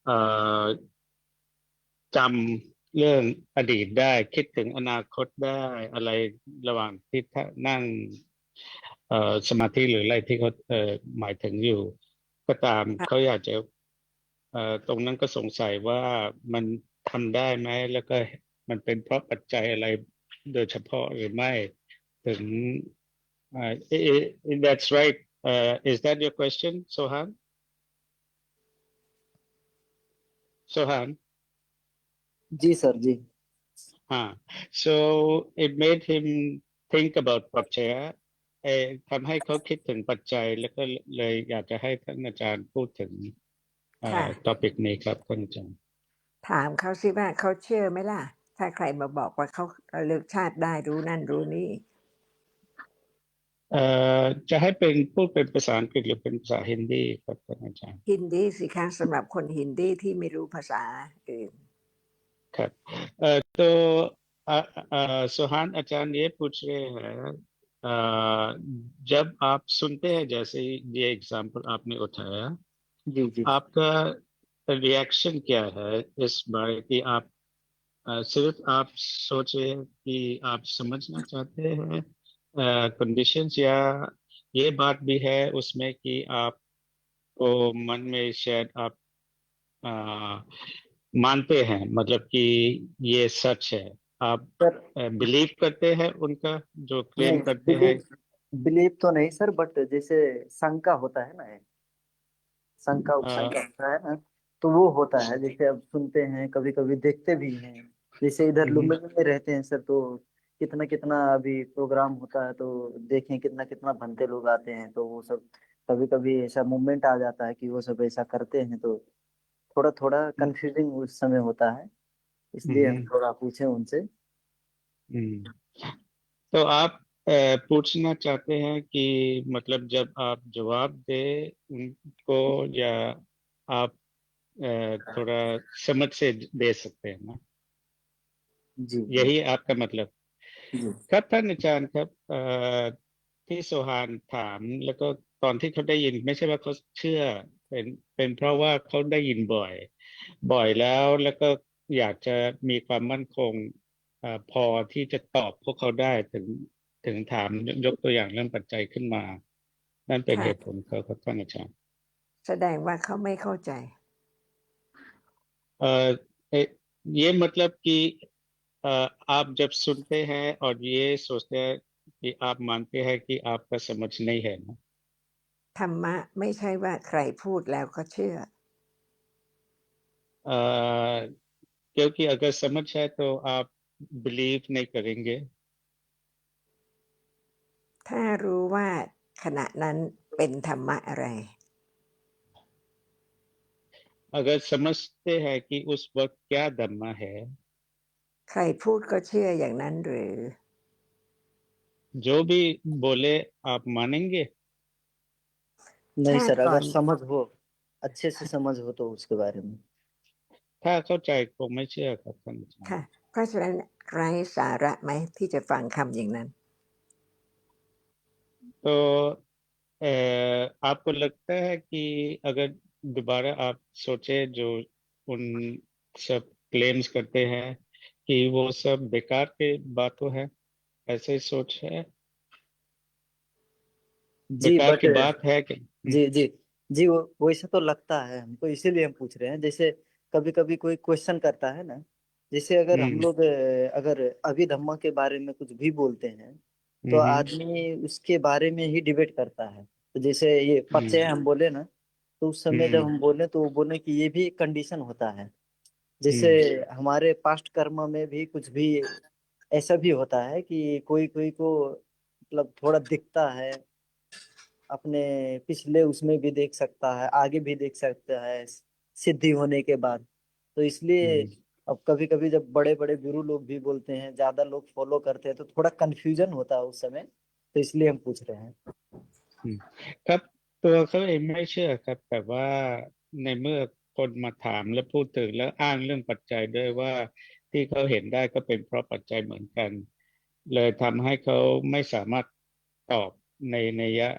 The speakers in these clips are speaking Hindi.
เอ่อจำเรื่องอดีตได้คิดถึงอนาคตได้อะไรระหว่างที่ท่านั่งสมาธิหรืออะไรที่เขาหมายถึงอยู่ก็ตามเขาค่ะอยากจะตรงนั้นก็สงสัยว่ามันทำได้ไหมแล้วก็มันเป็นเพราะปัจจัยอะไรโดยเฉพาะหรือไม่ถึงthat's right is that your question Sohan ji sir ji. so it made him think about ปัจจัยทำให้เขาคิดถึงปัจจัยแล้วก็เลยอยากจะให้ท่านอาจารย์พูดถึงค่ะ topic นี้ครับท่านอาจารย์ ถามเขาสิว่าเขาเชื่อไหมล่ะถ้าใครมาบอกว่าเขาระลึกชาติได้รู้นั่นรู้นี่จะให้เป็นพูดเป็นภาษาอังกฤษหรือเป็นภาษาฮินดีครับท่านอาจารย์ฮินดีสิคะสำหรับคนฮินดีที่ไม่รู้ภาษาอื่นครับतो सुहान आचार्य ये पूछ रहे हैं जब आप सुनते हैं जैसे ये एग्जाम्पल आपने उठाया जी जी। आपका रिएक्शन क्या है इस बारे कि आप सिर्फ आप सोच रहे हैं कि आप समझना चाहते हैं कंडीशंस या ये बात भी है उसमें कि आपको मन में शायद आप आ, मानते हैं मतलब कि ये सच है आप सर बिलीव करते हैं उनका जो क्लेम नहीं, करते हैं बिलीव बिलीव तो नहीं सर, बट जैसे शंका होता है ना, शंका आ, उपशंका होता है ना, तो वो होता है। जैसे अब सुनते हैं, कभी कभी देखते भी हैं। जैसे इधर हम्म, लुम्बिनी में रहते हैं सर, तो कितना कितना अभी प्रोग्राम होता है, तो देखें कितना कितना बनते लोग आते हैं, तो वो सब कभी कभी ऐसा मूवमेंट आ जाता है कि वो सब ऐसा करते हैं, तो थोड़ा थोड़ा कंफ्यूजिंग उस समय होता है। इसलिए हम हम्म, थोड़ा पूछे उनसे। हम्म। तो आप पूछना चाहते हैं कि मतलब जब आप जवाब दे उनको या आप थोड़ा समझ से दे सकते हैं ना जी जी यही आपका मतलब जी। ครับท่านอาจารย์ครับที่โซฮานถามแล้วก็ตอนที่เขาได้ยินไม่ใช่ว่าเขาเชื่อเป็นเป็นเพราะว่าเขาได้ยินบ่อยแล้วก็อยากจะมีความมั่นคงพอที่จะตอบพวกเขาได้ถึงถามยกตัวอย่างเรื่องปัจจัยขึ้นมานั่นเป็นค่ะเหตุผลเขาครับท่านอาจารย์แสดงว่าเขาไม่เข้าใจ अ, ये मतलब कि आप जब सुनते हैं और ये सोचते हैं कि आप मानते हैं कि आपका समझ नहीं है ना ธรรมะไม่ใช่ว่าใครพูดแล้วก็เชื่อ अ, क्योंकि अगर समझ है तो आप बिलीव नहीं करेंगे ถ้ารู้ว่าขณะนั้นเป็นธรรมะอะไร अगर समझते हैं कि उस वक्त क्या धम्मा है ใครพูดก็เชื่ออย่างนั้นหรือ जो भी बोले आप मानेंगे नहीं ชา सर, ติก่อ अगर น समझ हो, अच्छे से समझ हो तो उसके बारे में। ถ้าเข้าใจคงไม่เชื่อครับท่านอาจารย์ค่ะเพราะฉะนั้นไร้สาระไหมที่จะฟังคำอย่างนั้น तो आपको लगता है कि अगर दोबारा आप सोचे जो उन सब क्लेम्स करते हैं कि वो सब बेकार के बातों है ऐसे ही सोच है जी बेकार बट की बात है कि जी जी जी, वो वैसा तो लगता है हमको, इसीलिए हम पूछ रहे हैं। जैसे कभी कभी कोई क्वेश्चन करता है ना, जैसे अगर हम हम्म लोग अगर अभिधम्मा के बारे में कुछ भी बोलते हैं, तो हम्म आदमी उसके बारे में ही डिबेट करता है। तो जैसे ये पचय हम्म हम बोले ना, तो उस समय जब हम्म हम बोले तो वो बोले कि ये भी कंडीशन होता है। जैसे हम्म हमारे पास्ट कर्म में भी कुछ भी ऐसा भी होता है कि कोई कोई को मतलब थोड़ा दिखता है, अपने पिछले उसमें भी देख सकता है, आगे भी देख सकता है सिद्धि होने के बाद। तो इसलिए हम्म अब कभी कभी जब बड़े बड़े गुरु लोग भी बोलते हैं, ज्यादा लोग फॉलो करते हैं, तो थोड़ा कंफ्यूजन होता है उस समय। तो इसलिए हम पूछ रहे हैं। อืมครับตัวเขาเองไม่เชื่อครับแต่ว่าในเมื่อคนมาถามและพูดถึงแล้วอ้างเรื่องปัจจัยด้วยว่าที่เขาเห็นได้ก็เป็นเพราะปัจจัยเหมือนกันเลยทำให้เขาไม่สามารถตอบในนัยยะ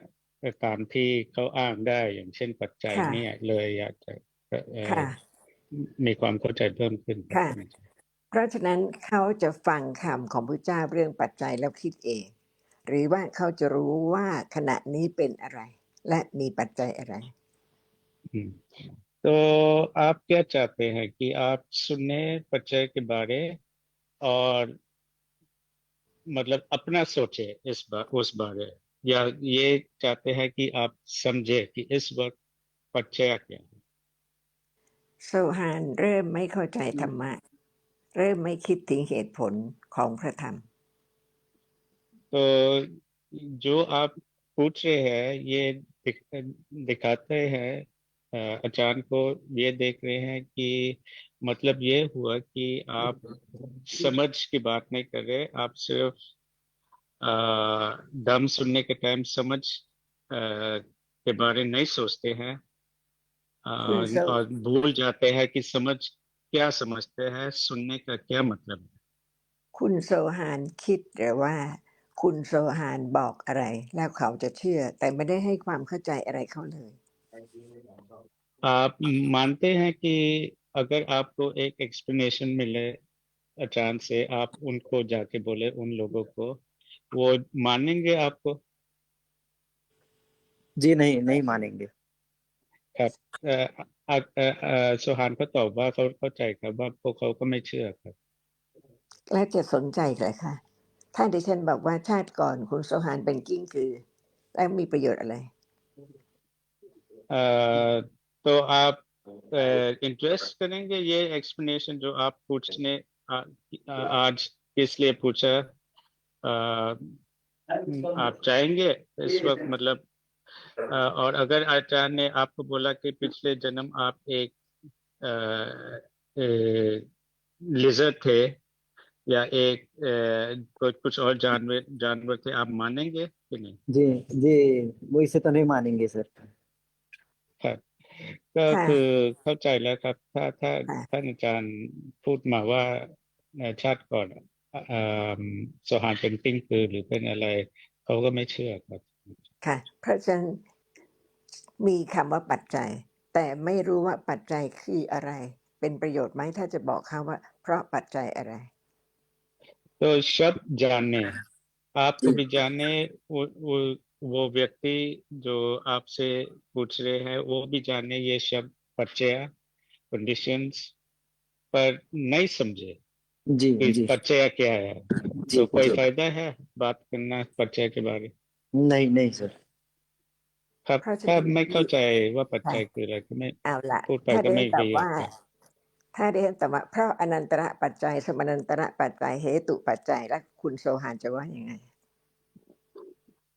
ตามที่เขาอ้างได้อย่างเช่นปัจจัยค่ะเนี่ยเลยอยากจะเอ่อค่ะ มีความเข้าใจเพิ่มขึ้นครับ ค่ะ เพราะฉะนั้นเขาจะฟังคำของพระเจ้าเรื่องปัจจัยแล้วคิดเอง หรือว่าเขาจะรู้ว่าขณะนี้เป็นอะไร และมีปัจจัยอะไร हम्म, तो आप क्या चाहते हैं कि आप सुने परिचय के बारे और मतलब अपना सोचे उस बारे, या ये चाहते हैं कि आप समझे कि इस वक्त परिचय क्या है? โซฮานเริ่มไม่เข้าใจธรรมะ เริ่มไม่คิดถึงเหตุผลของพระธรรม तो जो आप पूछ रहे हैं ये दिखाते हैं, अचानक को ये देख रहे हैं कि मतलब ये हुआ कि आप समझ की बात नहीं कर रहे, आप सिर्फ दम सुनने के टाइम समझ के बारे नहीं सोचते हैं, คุณโซ और भूल जाते हैं कि समझ क्या समझते हैं, सुनने का क्या मतलब है. คุณโซฮานคิดหรือว่า คุณโซฮานบอกอะไร แล้วเขาจะเชื่อ แต่ไม่ได้ให้ความเข้าใจอะไรเขาเลย आप मानते हैं कि अगर आपको एक एक्सप्लेनेशन मिले अचानक से, आप उनको जाके बोले उन लोगों को, वो मानेंगे आपको? जी नहीं, नहीं मानेंगे। ครับสุฮานเขาตอบว่าเขาเข้าใจครับว่าพวกเขาก็ไม่เชื่อครับ และจะสนใจเลยค่ะ ถ้าดิฉันบอกว่าชาติก่อนคุณโซฮานเป็นกิ้งกือ แล้วมีประโยชน์อะไร तो आप इंटरेस्ट करेंगे ये एक्सप्लेनेशन जो आप पूछने आज किस लिए पूछा, आप चाहेंगे इस वक्त मतलब, और अगर आचार्य ने आपको बोला कि पिछले जन्म आप एक लिजर्ड थे या एक कुछ और जानवर जानवर थे, आप मानेंगे कि नहीं? जी जी, वो इसे तो नहीं मानेंगे सर। ครับก็คือเข้าใจแล้วครับถ้า ค่ะ ท่านอาจารย์พูดมาว่าชาติก่อนเอ่อโซฮานเป็นปิ้งคือหรือเป็นอะไรเขาก็ไม่เชื่อครับ ค่ะ เพราะฉะนั้นมีคำว่าปัจจัย แต่ไม่รู้ว่าปัจจัยคืออะไร เป็นประโยชน์ไหมถ้าจะบอกเขาว่า เพราะปัจจัยอะไร तो शब्द जाने, आपको भी जाने, वो व्यक्ति जो आपसे पूछ रहे हैं वो भी जाने ये शब्द परिचय कंडीशंस, पर नहीं समझे जी कि जी परिचय क्या है. जी तो कोई जी, फायदा है बात करना परिचय के बारे? नहीं नहीं सर। ครับ เพราะฉะ ถ้า นั้น ไม่เข้าใจว่าปัจ ค่ะ จัยคืออะไรก็ไม่ เอาละ พูดไป ถ้า ก็ เรีย ไม่ นต ป อบ ระโยช ว่า น์ครับ ถ้าเรียนตอบว่าเพราะอนันตระปัจจัย สมนันตระปัจจัย เหตุปัจจัย และคุณโซฮานจะว่ายังไง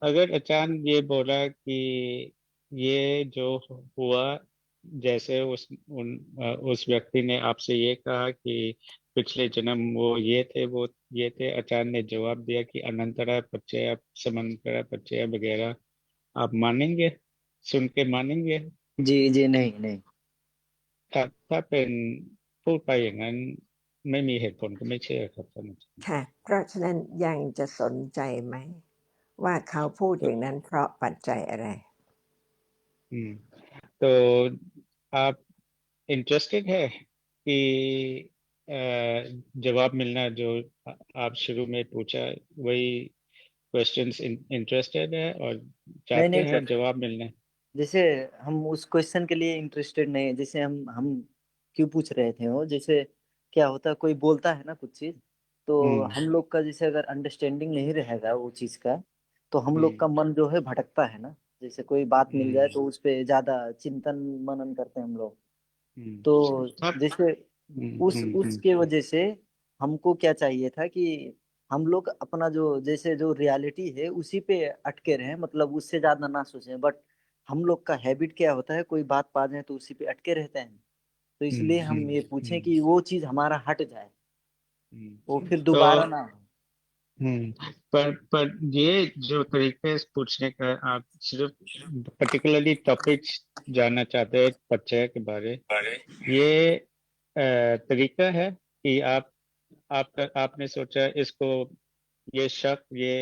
अगर अचानक ये बोला कि ये जो हुआ, जैसे उस व्यक्ति ने आपसे ये कहा कि पिछले जन्म वो ये थे वो ये थे, अचानक ने जवाब दिया कि अनंतरा प्रत्यय समांतरा प्रत्यय वगैरह, आप मानेंगे, सुन के मानेंगे? जी जी, नहीं नहीं। ถ้าเป็นพูดไปอย่างนั้นไม่มีเหตุผลก็ไม่เชื่อครับท่านอาจารย์ ค่ะ เพราะฉะนั้นยังจะสนใจไหม ว่าเขาพูดอย่างนั้นเพราะปัจจัยอะไร तो आप इंटरेस्टेड है कि जवाब मिलना जो आप शुरू में पूछा वही क्वेश्चंस इंटरेस्टेड है और नहीं चाहते नहीं हैं सर, जवाब मिलना? जैसे हम उस क्वेश्चन के लिए इंटरेस्टेड नहीं है। जैसे हम क्यों पूछ रहे थे वो, जैसे क्या होता है कोई बोलता है ना कुछ चीज, तो हम लोग का जैसे अगर अंडरस्टैंडिंग नहीं रहेगा वो चीज का, तो हम लोग का मन जो है भटकता है ना। जैसे कोई बात मिल जाए तो उस पे ज्यादा चिंतन मनन करते हैं हम लोग। तो आप जैसे उसके वजह से हमको क्या चाहिए था कि हम लोग अपना जो जैसे जो रियलिटी है उसी पे अटके रहें, मतलब उससे ज्यादा ना सोचें। बट हम लोग का हैबिट क्या होता है, कोई बात पा जाए तो उसी पे अटके रहते हैं। तो इसलिए हम ये पूछें कि वो चीज हमारा हट जाए, वो फिर तो दोबारा ना हो। पर ये जो तरीके से पूछने का, आप सिर्फ पर्टिकुलरली टॉपिक जानना चाहते हैं परिचय के बारे, ये तरीका है कि आपने सोचा इसको, ये शक, ये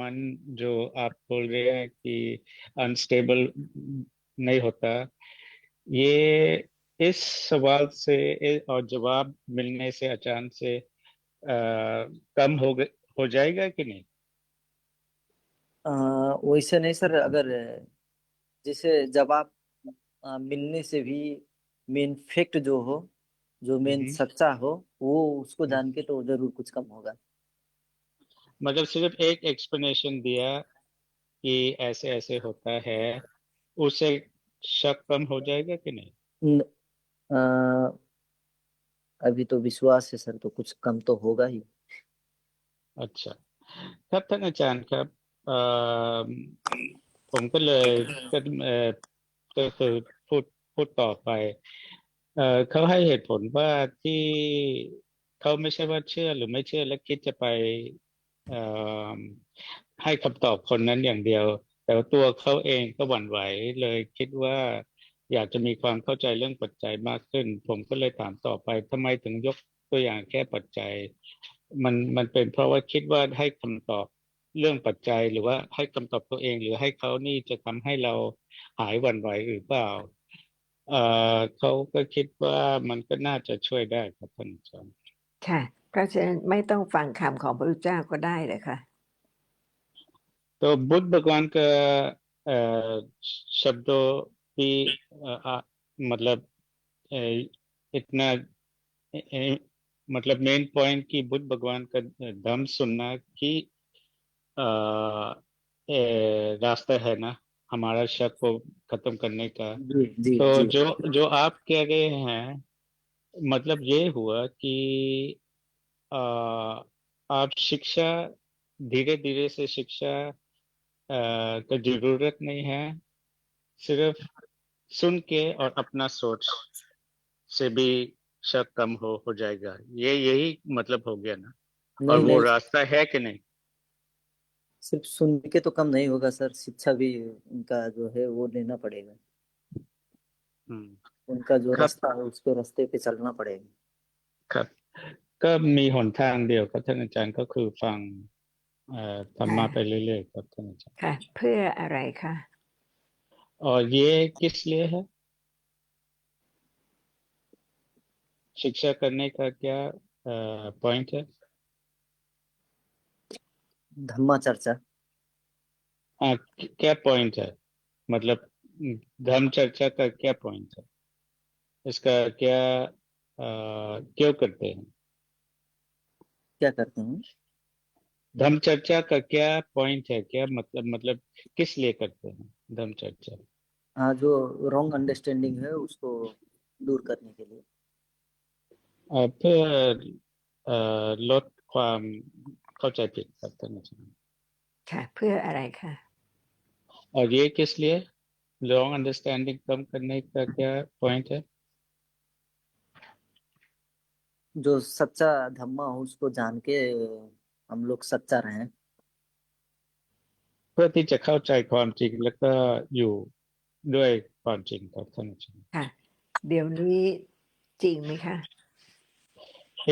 मन जो आप बोल रहे हैं कि अनस्टेबल नहीं होता, ये इस सवाल से और जवाब मिलने से अचानक से कम हो जाएगा कि नहीं? वैसे नहीं सर, अगर जैसे जवाब मिलने से भी मेन फैक्ट जो हो, जो मेन हम्म, सच्चा हो, वो उसको हम्म। जान के तो जरूर कुछ कम होगा। मतलब सिर्फ एक एक्सप्लेनेशन दिया कि ऐसे ऐसे होता है, उससे शक कम हो जाएगा कि नहीं? न, अ, अभी तो विश्वास है सर, तो कुछ कम तो होगा ही। अच्छा,ครับท่านอาจารย์ครับเอ่อผมก็เลยก็ก็คือพูดพูดต่อไปเขาให้เหตุผลว่าที่เขาไม่ใช่ว่าเชื่อหรือไม่เชื่อและคิดจะไปเอ่อให้คำตอบคนนั้นอย่างเดียวแต่ว่าตัวเขาเองก็หวั่นไหวเลยคิดว่าอยากจะมีความเข้าใจเรื่องปัจจัยมากขึ้นผมก็เลยถามต่อไปทำไมถึงยกตัวอย่างแค่ปัจจัยมันเป็นเพราะว่าคิดว่าให้คำตอบเรื่องปัจจัยหรือว่าให้คำตอบตัวเองหรือให้เขานี่จะทำให้เราหายหวั่นไหวหรือเปล่าเขาก็คิดว่ามันก็น่าจะช่วยได้ครับท่านอาจารย์ ค่ะเพราะฉะนั้นไม่ต้องฟังคำของพระพุทธเจ้าก็ได้เลยค่ะ तो बुद्ध भगवान का शब्दों की मतलब अ, इतना मतलब मेन पॉइंट कि बुद्ध भगवान का धम्म सुनना कि रास्ता है ना हमारा शक को खत्म करने का। जी जी तो जी। जो जो आप कह रहे हैं मतलब ये हुआ कि अ, आप शिक्षा धीरे धीरे से शिक्षा का जरूरत नहीं है, सिर्फ सुन के और अपना सोच से भी शक कम हो जाएगा, ये यही मतलब हो गया ना? और नहीं वो नहीं, रास्ता है कि नहीं? सिर्फ सुन के तो कम नहीं होगा सर, शिक्षा भी उनका जो है वो लेना पड़ेगा। हम्म। उनका जो ครับ रास्ता है उसके रास्ते पे चलना पड़ेगा। ครับก็มีหนทางเดียวครับท่านอาจารย์ก็คือฟังธรรมะไปเรื่อยๆครับท่านอาจารย์ค่ะเพื่ออะไรคะ और ये किस लिए है? शिक्षा करने का क्या पॉइंट है? धम्मा चर्चा। हाँ, क्या पॉइंट है? मतलब धर्म चर्चा का क्या पॉइंट है? इसका क्या क्यों करते हैं? क्या करते हैं? धर्म चर्चा का क्या पॉइंट है, क्या मतलब किस लिए करते हैं धर्म चर्चा? हाँ, जो रॉन्ग अंडरस्टैंडिंग है उसको दूर करने के लिए। เพื่อลดความเข้าใจผิดครับท่านอาจารย์ค่ะเพื่ออะไรคะ और ये किस लिए लॉन्ग अंडरस्टैंडिंग कम करने का क्या पॉइंट है? जो सच्चा धम्मा हो उसको जान के हम लोग सच्चा रहें। เพื่อที่จะเข้าใจความจริงแล้วก็อยู่ด้วยความจริงครับท่านอาจารย์ค่ะเดี๋ยวนี้จริงไหมคะ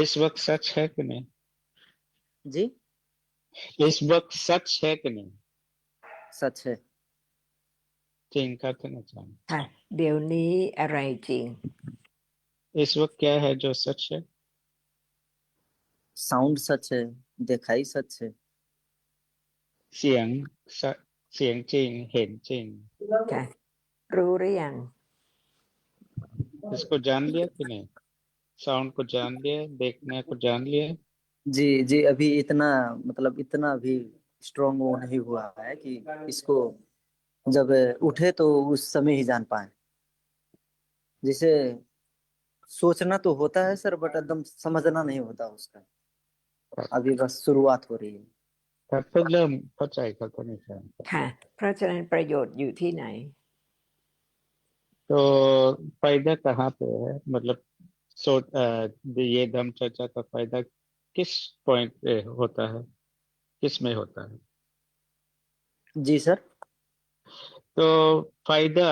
इस वक्त सच है कि नहीं? जी। इस वक्त सच है कि नहीं? सच है। จริงครับท่านอาจารย์ค่ะเดี๋ยวนี้อะไรจริง इस वक्त क्या है जो सच है? साउंड सच है, दिखाई सच है। เสียงสเสียงจริงเห็นจริงค่ะรู้หรือยัง इसको जान लिया कि नहीं? साउंड को जान लिया, देखने को जान लिया। जी जी, अभी इतना मतलब इतना भी स्ट्रोंग वो नहीं हुआ है कि इसको जब उठे तो उस समय ही जान पाए। जिसे सोचना तो होता है सर, बट एकदम समझना नहीं होता उसका। ครับ अभी बस शुरुआत हो रही है। ครับเพิ่งเริ่มเข้าใจครับท่านอาจารย์ครับค่ะเพราะฉะนั้นประโยชน์อยู่ที่ไหน तो फायदा कहाँ पे है मतलब सोच ये धम्म चर्चा का फायदा किस पॉइंट पे होता है, किस में होता है? जी सर। तो फायदा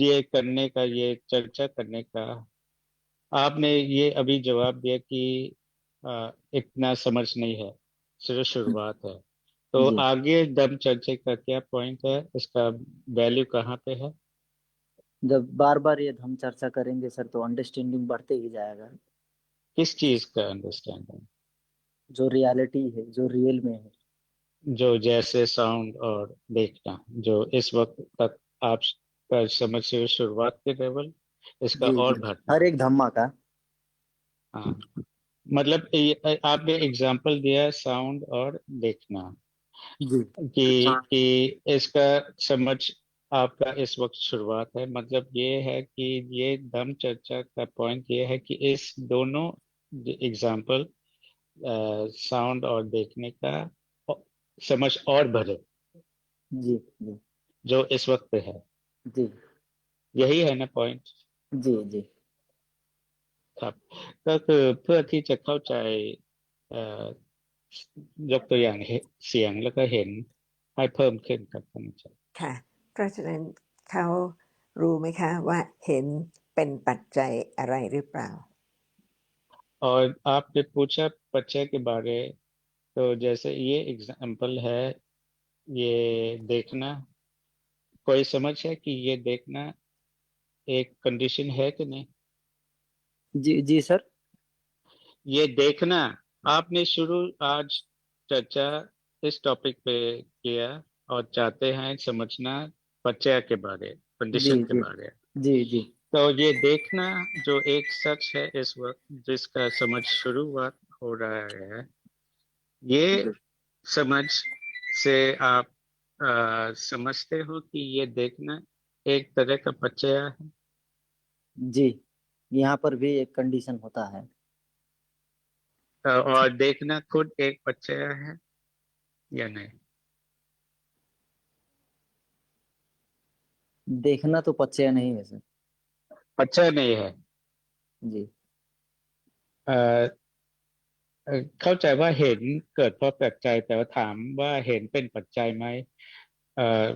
ये करने का, ये चर्चा करने का, आपने ये अभी जवाब दिया कि इतना समझ नहीं है, सिर्फ शुरुआत है। तो जी आगे दम चर्चा का क्या पॉइंट है, इसका वैल्यू कहाँ पे है? जब बार बार ये हम चर्चा करेंगे सर तो अंडरस्टैंडिंग बढ़ते ही जाएगा। किस चीज का अंडरस्टैंडिंग? जो रियलिटी है, जो रियल में है। जो जैसे साउंड और देखना, जो इस वक्त तक आप का समझ से शुरुआत के लेवल, इसका जी और जी, हर बढ़ना। एक धम्मा का। हाँ, मतलब आपने एग्जांपल दिया साउंड और देखना जी कि इसका समझ आपका इस वक्त शुरुआत है। मतलब ये है कि ये धम्म चर्चा का पॉइंट ये है कि इस दोनों एग्जांपल, साउंड और देखने का समझ और बढ़े, जी जी जो इस वक्त पे है। जी यही है ना पॉइंट? जी जी ครับก็คือเพื่อที่จะเข้าใจเอ่อยกตัวอย่างเสียงแล้วก็เห็นให้เพิ่มขึ้นครับท่านอาจารย์ ค่ะเพราะฉะนั้นเขารู้ไหมคะว่าเห็นเป็นปัจจัยอะไรหรือเปล่า और आपने पूछा बच्चे के बारे, तो जैसे ये एग्जाम्पल है, ये देखना, कोई समझ है कि ये देखना एक कंडीशन है कि नहीं? जी जी सर। ये देखना, आपने शुरू आज चर्चा इस टॉपिक पे किया और चाहते हैं समझना बच्चे के बारे, जी कंडीशन के जी बारे। जी जी तो ये देखना जो एक सच है इस वक्त, जिसका समझ शुरुआत हो रहा है, ये समझ से आप समझते हो कि ये देखना एक तरह का पचया है। जी, यहाँ पर भी एक कंडीशन होता है। और देखना खुद एक पचया है या नहीं? देखना तो पच्चय नहीं है सर। पचया नहीं है। जी เอ่อเข้าใจว่าเห็นเกิดเพราะปัจจัยแต่ว่าถามว่าเห็นเป็นปัจจัยไหมเอ่อ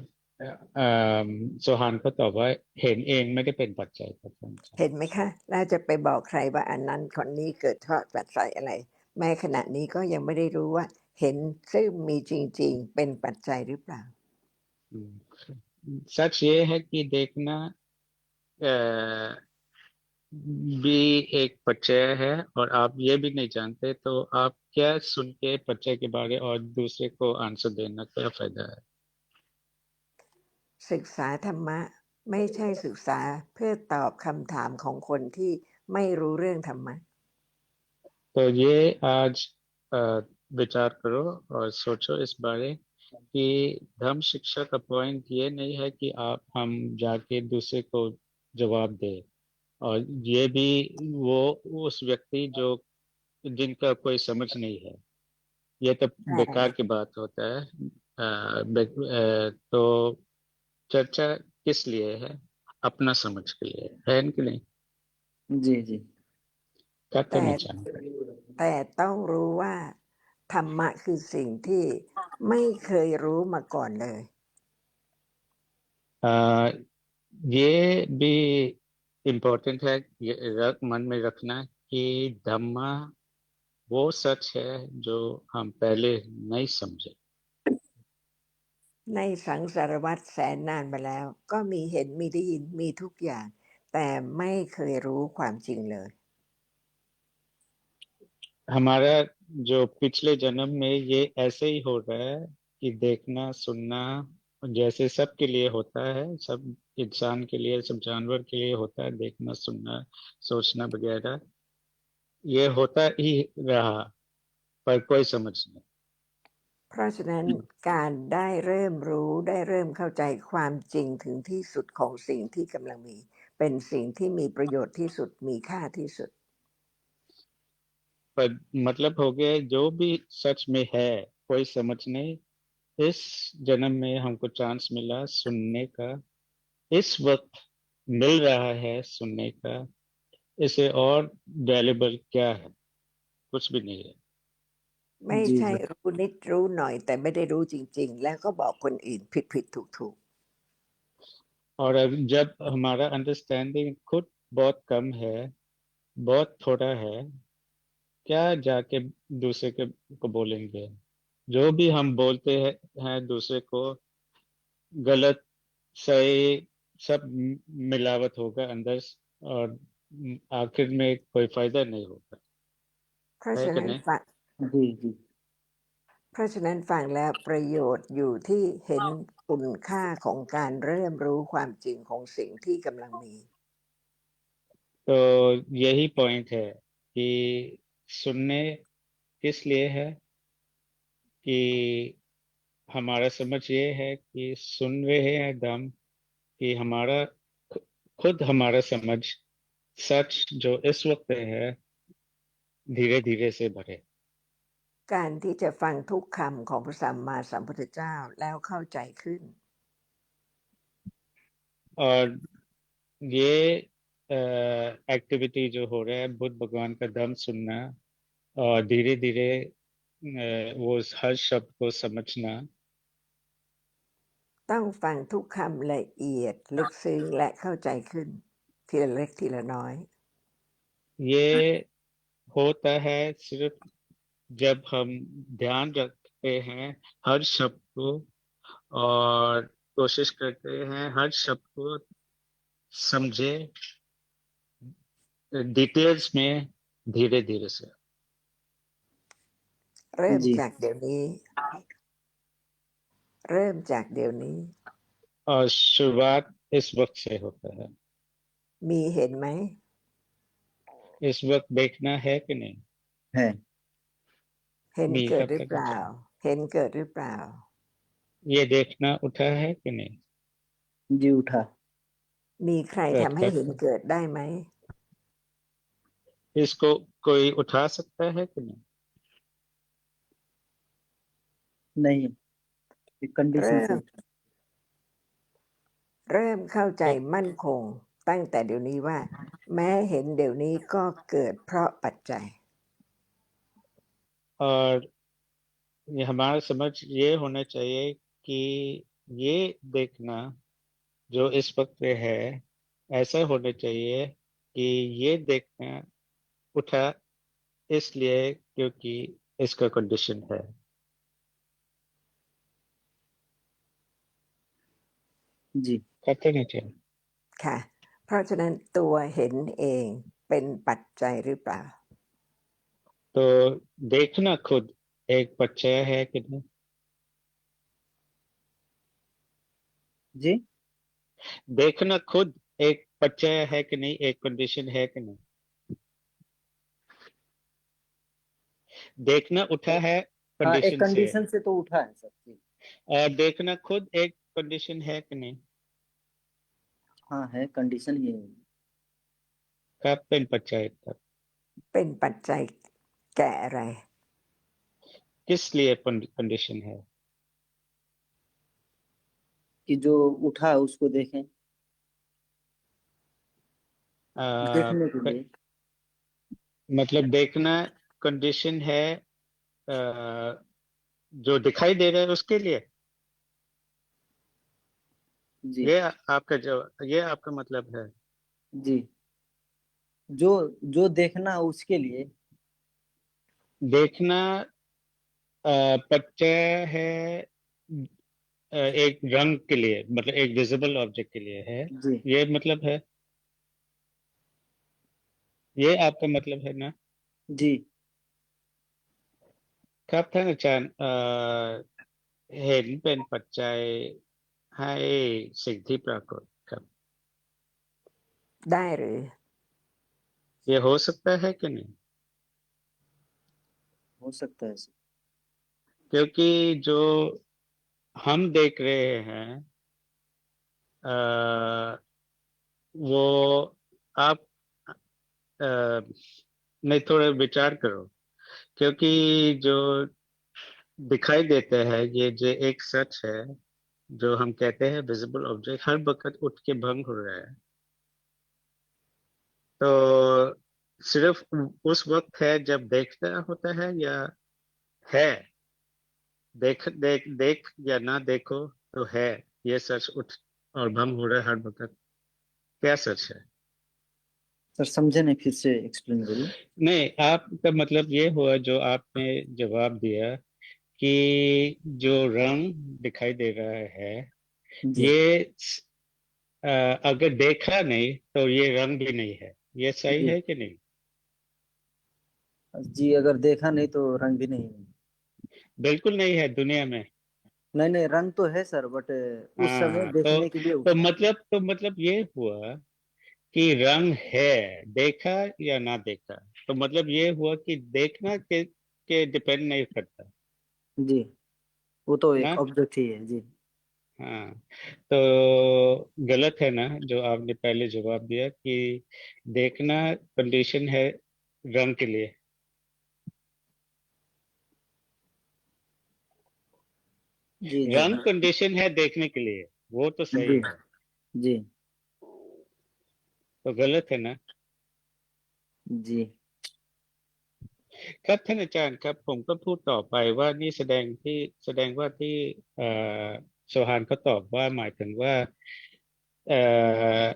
เอ่อโซฮานเขาตอบว่าเห็นเองไม่ได้เป็นปัจจัยครับท่านอาจารย์ เห็นไหมคะแล้วจะไปบอกใครว่าอันนั้นคนนี้เกิดเพราะปัจจัยอะไรแม้ขณะนี้ก็ยังไม่ได้รู้ว่าเห็นซึ่งมีจริงๆเป็นปัจจัยหรือเปล่า सच ये है कि देखना अ, भी एक परिचय है, और आप ये भी नहीं जानते, तो आप क्या सुन के परिचय के बारे और दूसरे को आंसर देना क्या फायदा है? ศึกษาธรรมะไม่ใช่ศึกษาเพื่อตอบคำถามของคนที่ไม่รู้เรื่องธรรมะ तो ये आज अ, विचार करो और सोचो इस बारे कि धर्म शिक्षा का पॉइंट ये नहीं है कि आप हम जाके दूसरे को जवाब दें, और ये भी वो उस व्यक्ति जो जिनका कोई समझ नहीं है, ये तो แต่ बेकार की बात होता है। तो चर्चा किस लिए है? अपना समझ के लिए है कि नहीं? जी जी क्या แต่ कहना चाहूँगा? แต่ต้องรู้ว่าธรรมะคือสิ่งที่ไม่เคยรู้มาก่อนเลย अ, ये भी इम्पोर्टेंट है, ये मन में रखना कि धम्मा वो सच है जो हम पहले नहीं समझे। ในสังสารวัฏแสนนานมาแล้วก็มีเห็นมีได้ยินมีทุกอย่างแต่ไม่เคยรู้ความจริงเลย हमारा जो पिछले जन्म में ये ऐसे ही हो रहा है कि देखना सुनना जैसे सबके लिए होता है, सब इंसान के लिए, सब जानवर के लिए होता है, देखना सुनना सोचना वगैरह, ये होता ही रहा, पर कोई समझ नहीं। เพราะฉะนั้นการได้เริ่มรู้ได้เริ่มเข้าใจความจริงถึงที่สุดของสิ่งที่กำลังมีเป็นสิ่งที่มีประโยชน์ที่สุดมีค่าที่สุด पर मतलब हो गया जो भी सच में है कोई समझ नहीं। इस जन्म में हमको चांस मिला सुनने का, इस वक्त मिल रहा है सुनने का, इसे और वैल्यूबल क्या है? कुछ भी नहीं है। ไม่जीใช่जीรู้นิดรู้หน่อยแต่ไม่ได้รู้จริงๆแล้วก็บอกคนอื่นผิดถูก और अब जब हमारा अंडरस्टैंडिंग खुद बहुत कम है, बहुत थोड़ा है, क्या जाके दूसरे को बोलेंगे? जो भी हम बोलते हैं दूसरे को, गलत सही सब मिलावट होगा अंदर और आखिर में कोई फायदा नहीं होगा เพราะ है ฉะ कि นั้น नहीं ฟัง जी जी เพราะฉะนั้นฟังแล้วประโยชน์อยู่ที่เห็นคุณค่าของการเริ่มรู้ความจริงของสิ่งที่กำลังมี तो यही पॉइंट है कि सुनने किस लिए है कि हमारा समझ ये है कि सुन रहे हैं हम कि हमारा खुद हमारा समझ सच जो इस वक्त है धीरे धीरे से बढ़े การที่จะฟังทุกคำของพระสัมมาสัมพุทธเจ้าแล้วเข้าใจขึ้น और ये एक्टिविटी जो हो रहा है बुद्ध भगवान का दम सुनना और धीरे धीरे वो हर शब्द को समझना ต้องฟังทุกคำละเอียดลึกซึ้งและเข้าใจขึ้นทีละเล็กทีละน้อย ये होता है सिर्फ जब हम ध्यान रखते हैं हर शब्द को और कोशिश करते हैं हर शब्द को समझे डिटेल्स में धीरे धीरे से เริ่ม जी จากเดี๋ยวนี้ เริ่มจากเดี๋ยวนี้ और शुरुआत इस वक्त से होता है มีเห็นไหม इस वक्त देखना है कि नहीं है เห็น มี เกิ ค ด รับ หรือเปล่า เห็นเกิดหรือเปล่า ये देखना उठा है कि नहीं जी उठा มีใคร เกิด ทำให้ ครับ เห็นเกิดได้ไหม इसको कोई उठा सकता है कि नहीं नहीं कंडीशन เริ่ से ม เริ่มเข้าใจมั่นคงตั้งแต่เดี๋ยวนี้ว่า แม้เห็นเดี๋ยวนี้ก็เกิดเพราะปัจจัย और ये हमारा समझ ये होना चाहिए कि ये देखना जो इस वक्त है ऐसा होना चाहिए कि ये देखना उठा इसलिए क्योंकि इसका कंडीशन है जी करते नहीं चाहिए ค่ะ เพราะฉะนั้นตัวเห็นเองเป็นปัจจัยหรือเปล่า तो देखना खुद एक परिचय है कि नहीं जी देखना खुद एक परिचय है कि नहीं एक कंडीशन है कि नहीं देखना उठा है हाँ एक कंडीशन से कंडीशन से तो उठा है सर जी और देखना खुद एक कंडीशन है कि नहीं हाँ है कंडीशन ही है कब पेन परिचय तब เป็นปัจจัยแก่อะไร किस लिए कंडीशन है कि जो उठा है उसको देखें आ, देखने के लिए मतलब देखना कंडीशन है जो दिखाई दे रहा है उसके लिए जी ये आपका जवाब ये आपका मतलब है जी जो जो देखना उसके लिए देखना परिचय है एक रंग के लिए मतलब एक विजिबल ऑब्जेक्ट के लिए है जी ये मतलब है ये आपका मतलब है ना जी ครับท่านอาจารย์เห็นเป็นปัจจัยให้สิ่งที่ปรากฏครับ ได้หรือ ये हो सकता है कि नहीं हो सकता है सर क्योंकि जो हम देख रहे हैं वो आप नहीं थोड़ा विचार करो क्योंकि जो दिखाई देता है ये जो एक सच है जो हम कहते हैं विजिबल ऑब्जेक्ट हर वक्त उठ के भंग हो रहा है तो सिर्फ उस वक्त है जब देखना होता है या है देख देख देख या ना देखो तो है ये सच उठ और भंग हो रहा है हर वक्त क्या सच है सर समझे नहीं फिर से एक्सप्लेन करिए नहीं आपका मतलब ये हुआ जो आपने जवाब दिया कि जो रंग दिखाई दे रहा है जी ये अगर देखा नहीं तो ये रंग भी नहीं है, ये सही जी है कि नहीं? जी, अगर देखा नहीं तो रंग भी नहीं है। बिल्कुल नहीं है दुनिया में। नहीं नहीं, रंग तो है सर, बट उस समय हाँ, देखने के लिए। तो मतलब ये हुआ कि रंग है, देखा या ना देखा, तो मतलब ये हुआ कि देखना के डिपेंड नहीं करता जी, वो तो एक ना। ऑब्जेक्ट ही है जी। हाँ, तो गलत है ना जो आपने पहले जवाब दिया कि देखना कंडीशन है रंग के लिए। जी जी रंग कंडीशन है देखने के लिए, वो तो सही जी है। जी तो गलत है ना। जी। ครับท่านอาจารย์ครับผมก็พูดต่อไปว่านี่แสดงว่าที่เอ่อโซฮานเขาตอบว่าหมายถึงว่าเอ่อ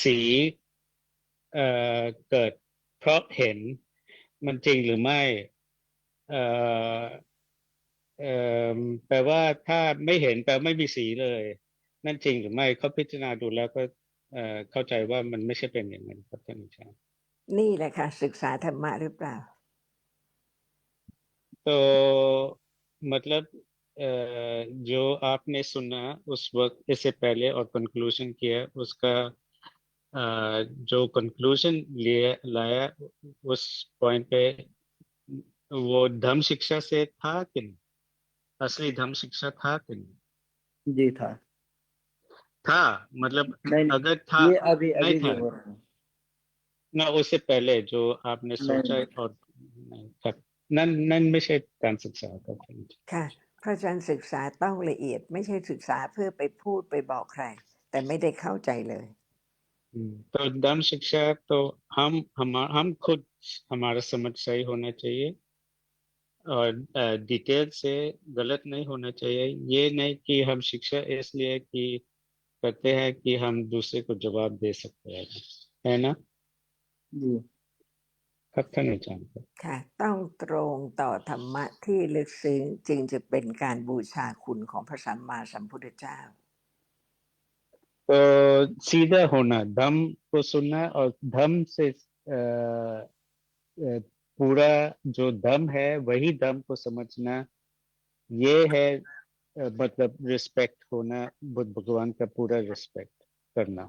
สีเอ่เกิดเพราะเห็นมันจริงหรือไม่เอ่อเอ่แปลว่าถ้าไม่เห็นแปลไม่มีสีเลยนั่นจริงหรือไม่เขาพิจารณาดูแล้วก็เข้าใจว่ามันไม่ใช่เป็นอย่างนั้นครับท่านอาจารย์ นี่แหละค่ะศึกษาธรรมะหรือเปล่า तो मतलब जो आपने सुना उस वक्त इससे पहले और कंक्लूजन किया उसका जो कंक्लूजन लिए लाया उस पॉइंट पे वो धम्म शिक्षा से था कि नहीं? असली धम्म शिक्षा था कि नहीं? जी था। था, मतलब नहीं अगर था, नहीं, ये अभी नहीं अभी था जो हो रहा है। ना, उससे पहले जो आपने नहीं सोचा नहीं। और नहीं था।นั่นไม่ใช่การศึกษาครับ ค่ะเพราะฉะนั้นศึกษาต้องละเอียดไม่ใช่ศึกษาเพื่อไปพูดไปบอกใครแต่ไม่ได้เข้าใจเลย तो धर्म शिक्षा तो हम खुद हमारा समझ सही होना चाहिए और डिटेल से गलत नहीं होना चाहिए। ये नहीं कि हम शिक्षा इसलिए कि करते हैं कि हम दूसरे को जवाब दे सकते हैं, है ना। जी कथन नहीं जानते। ค่ะต้องตรงต่อธรรมะที่ลึกซึ้งจึงจะเป็นการบูชาคุณของพระสัมมาสัมพุทธเจ้า तो सीधा होना, धम्म को सुनना और धम्म से पूरा जो धम्म है वही धम्म को समझना, ये है मतलब रिस्पेक्ट होना, बुद्ध भगवान का पूरा रिस्पेक्ट करना।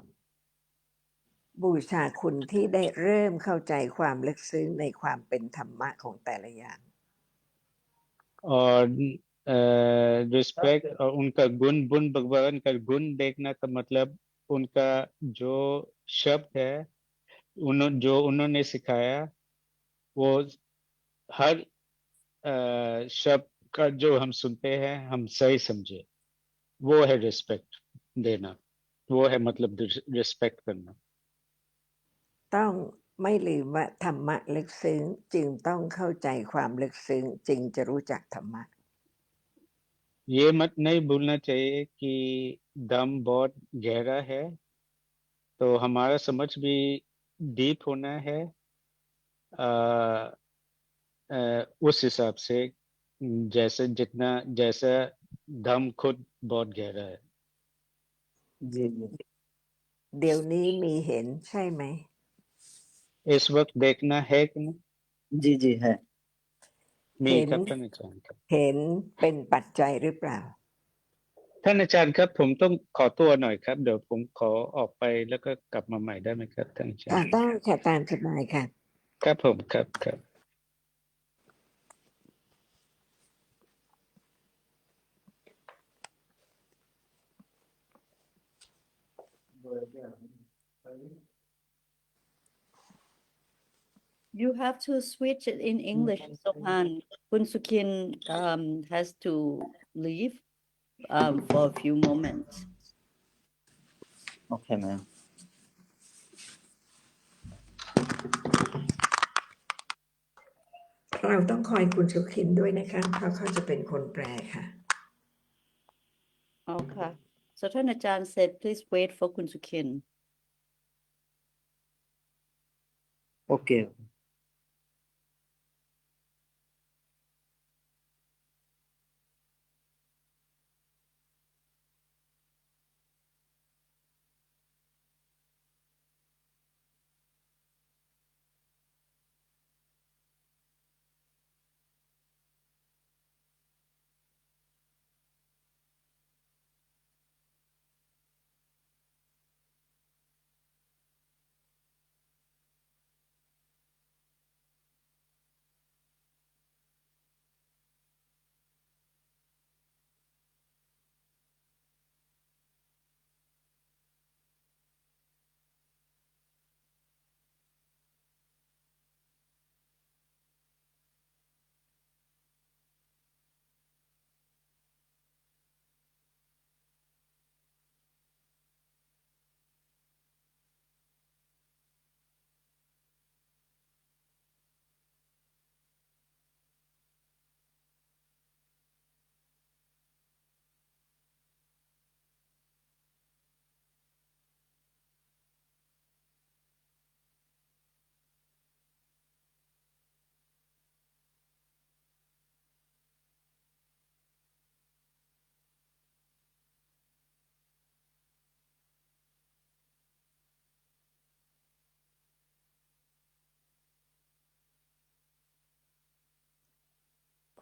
บูชาคุณที่ได้เริ่มเข้าใจความลึกซึ้งในความเป็นธรรมะของแต่ละอย่าง और रिस्पेक्ट और उनका गुण, बुद्ध भगवान का गुण देखना का मतलब उनका जो शब्द है, जो उन्होंने सिखाया, वो हर शब्द का जो हम सुनते हैं हम सही समझे, वो है रिस्पेक्ट देना, वो है मतलब रिस्पेक्ट करना। ต้องไม่ลืมว่าธรรมะลึกซึ้งจึงต้องเข้าใจความลึกซึ้งจึงจะรู้จักธรรมะ ये मत नहीं भूलना चाहिए कि दम बहुत गहरा है, तो हमारा समझ भी डीप होना है आ, उस हिसाब से, जैसा दम खुद बहुत गहरा है। जी जी เดี๋ยวนี้มีเห็นใช่ไหม इस वक्त देखना है कि नहीं? जी जी है।มีเห็นครับท่านอาจารย์ครับเห็นเป็นปัจจัยหรือเปล่าท่านอาจารย์ครับผมต้องขอตัวหน่อยครับเดี๋ยวผมขอออกไปแล้วก็กลับมาใหม่ได้ไหมครับท่านอาจารย์ได้ค่ะตามสบายค่ะ ครับผมครับครับ You have to switch it in English, Sohan. Kun Sukin has to leave for a few moments. Okay ma'am. เราต้องคอยคุณสุขินด้วยนะคะเพราะเขาจะเป็นคนแปลค่ะ Okay. So Tanachan said, please wait for Kun Sukin. Okay.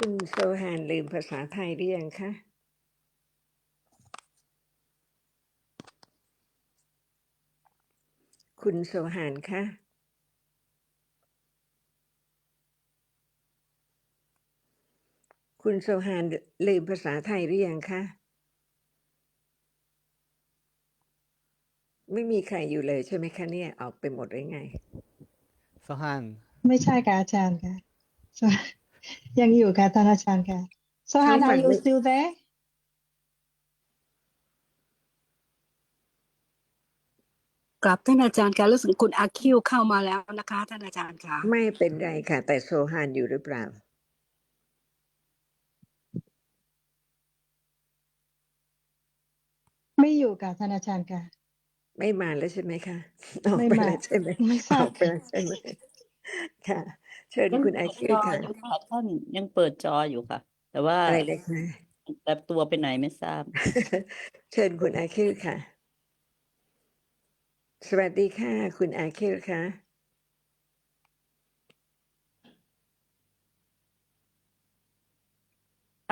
คุณโซฮานลืมภาษาไทยหรือยังคะคุณโซฮานคะคุณโซฮานลืมภาษาไทยหรือยังคะไม่มีใครอยู่เลยใช่ไหมคะเนี่ยออกไปหมดหรือไง Sohan ไม่ใช่ค่ะอาจารย์ค่ะ ยังอยู่ค่ะท่านอาจารย์ค่ะ เขา Sohan ฟั are ง you ไม่ still there กลับท่านอาจารย์คะรู้สึกคุณอาคิวเข้ามาแล้วนะคะท่านอาจารย์คะ ไม่เป็นไรค่ะแต่โซฮานอยู่หรือเปล่า ไม่อยู่ค่ะท่านอาจารย์ค่ะ ไม่มาแล้วใช่ไหมคะออก ไม่ ไป มา แล้วใช่ไหม ไม่ท อ รา อบ กไป ค่ะ แล้วใช่ไหมค่ะ เชิญ ยัง คุณอา เปิด คิ จ ว อ ค่ะ อยู่ค่ะท่านยังเปิดจออยู่ค่ะ แต่ว่า อะไรนะคะ แต่ตัวไปไหนไม่ทราบ เชิญคุณอาคิวค่ะ สวัสดีค่ะ คุณอาคิวค่ะ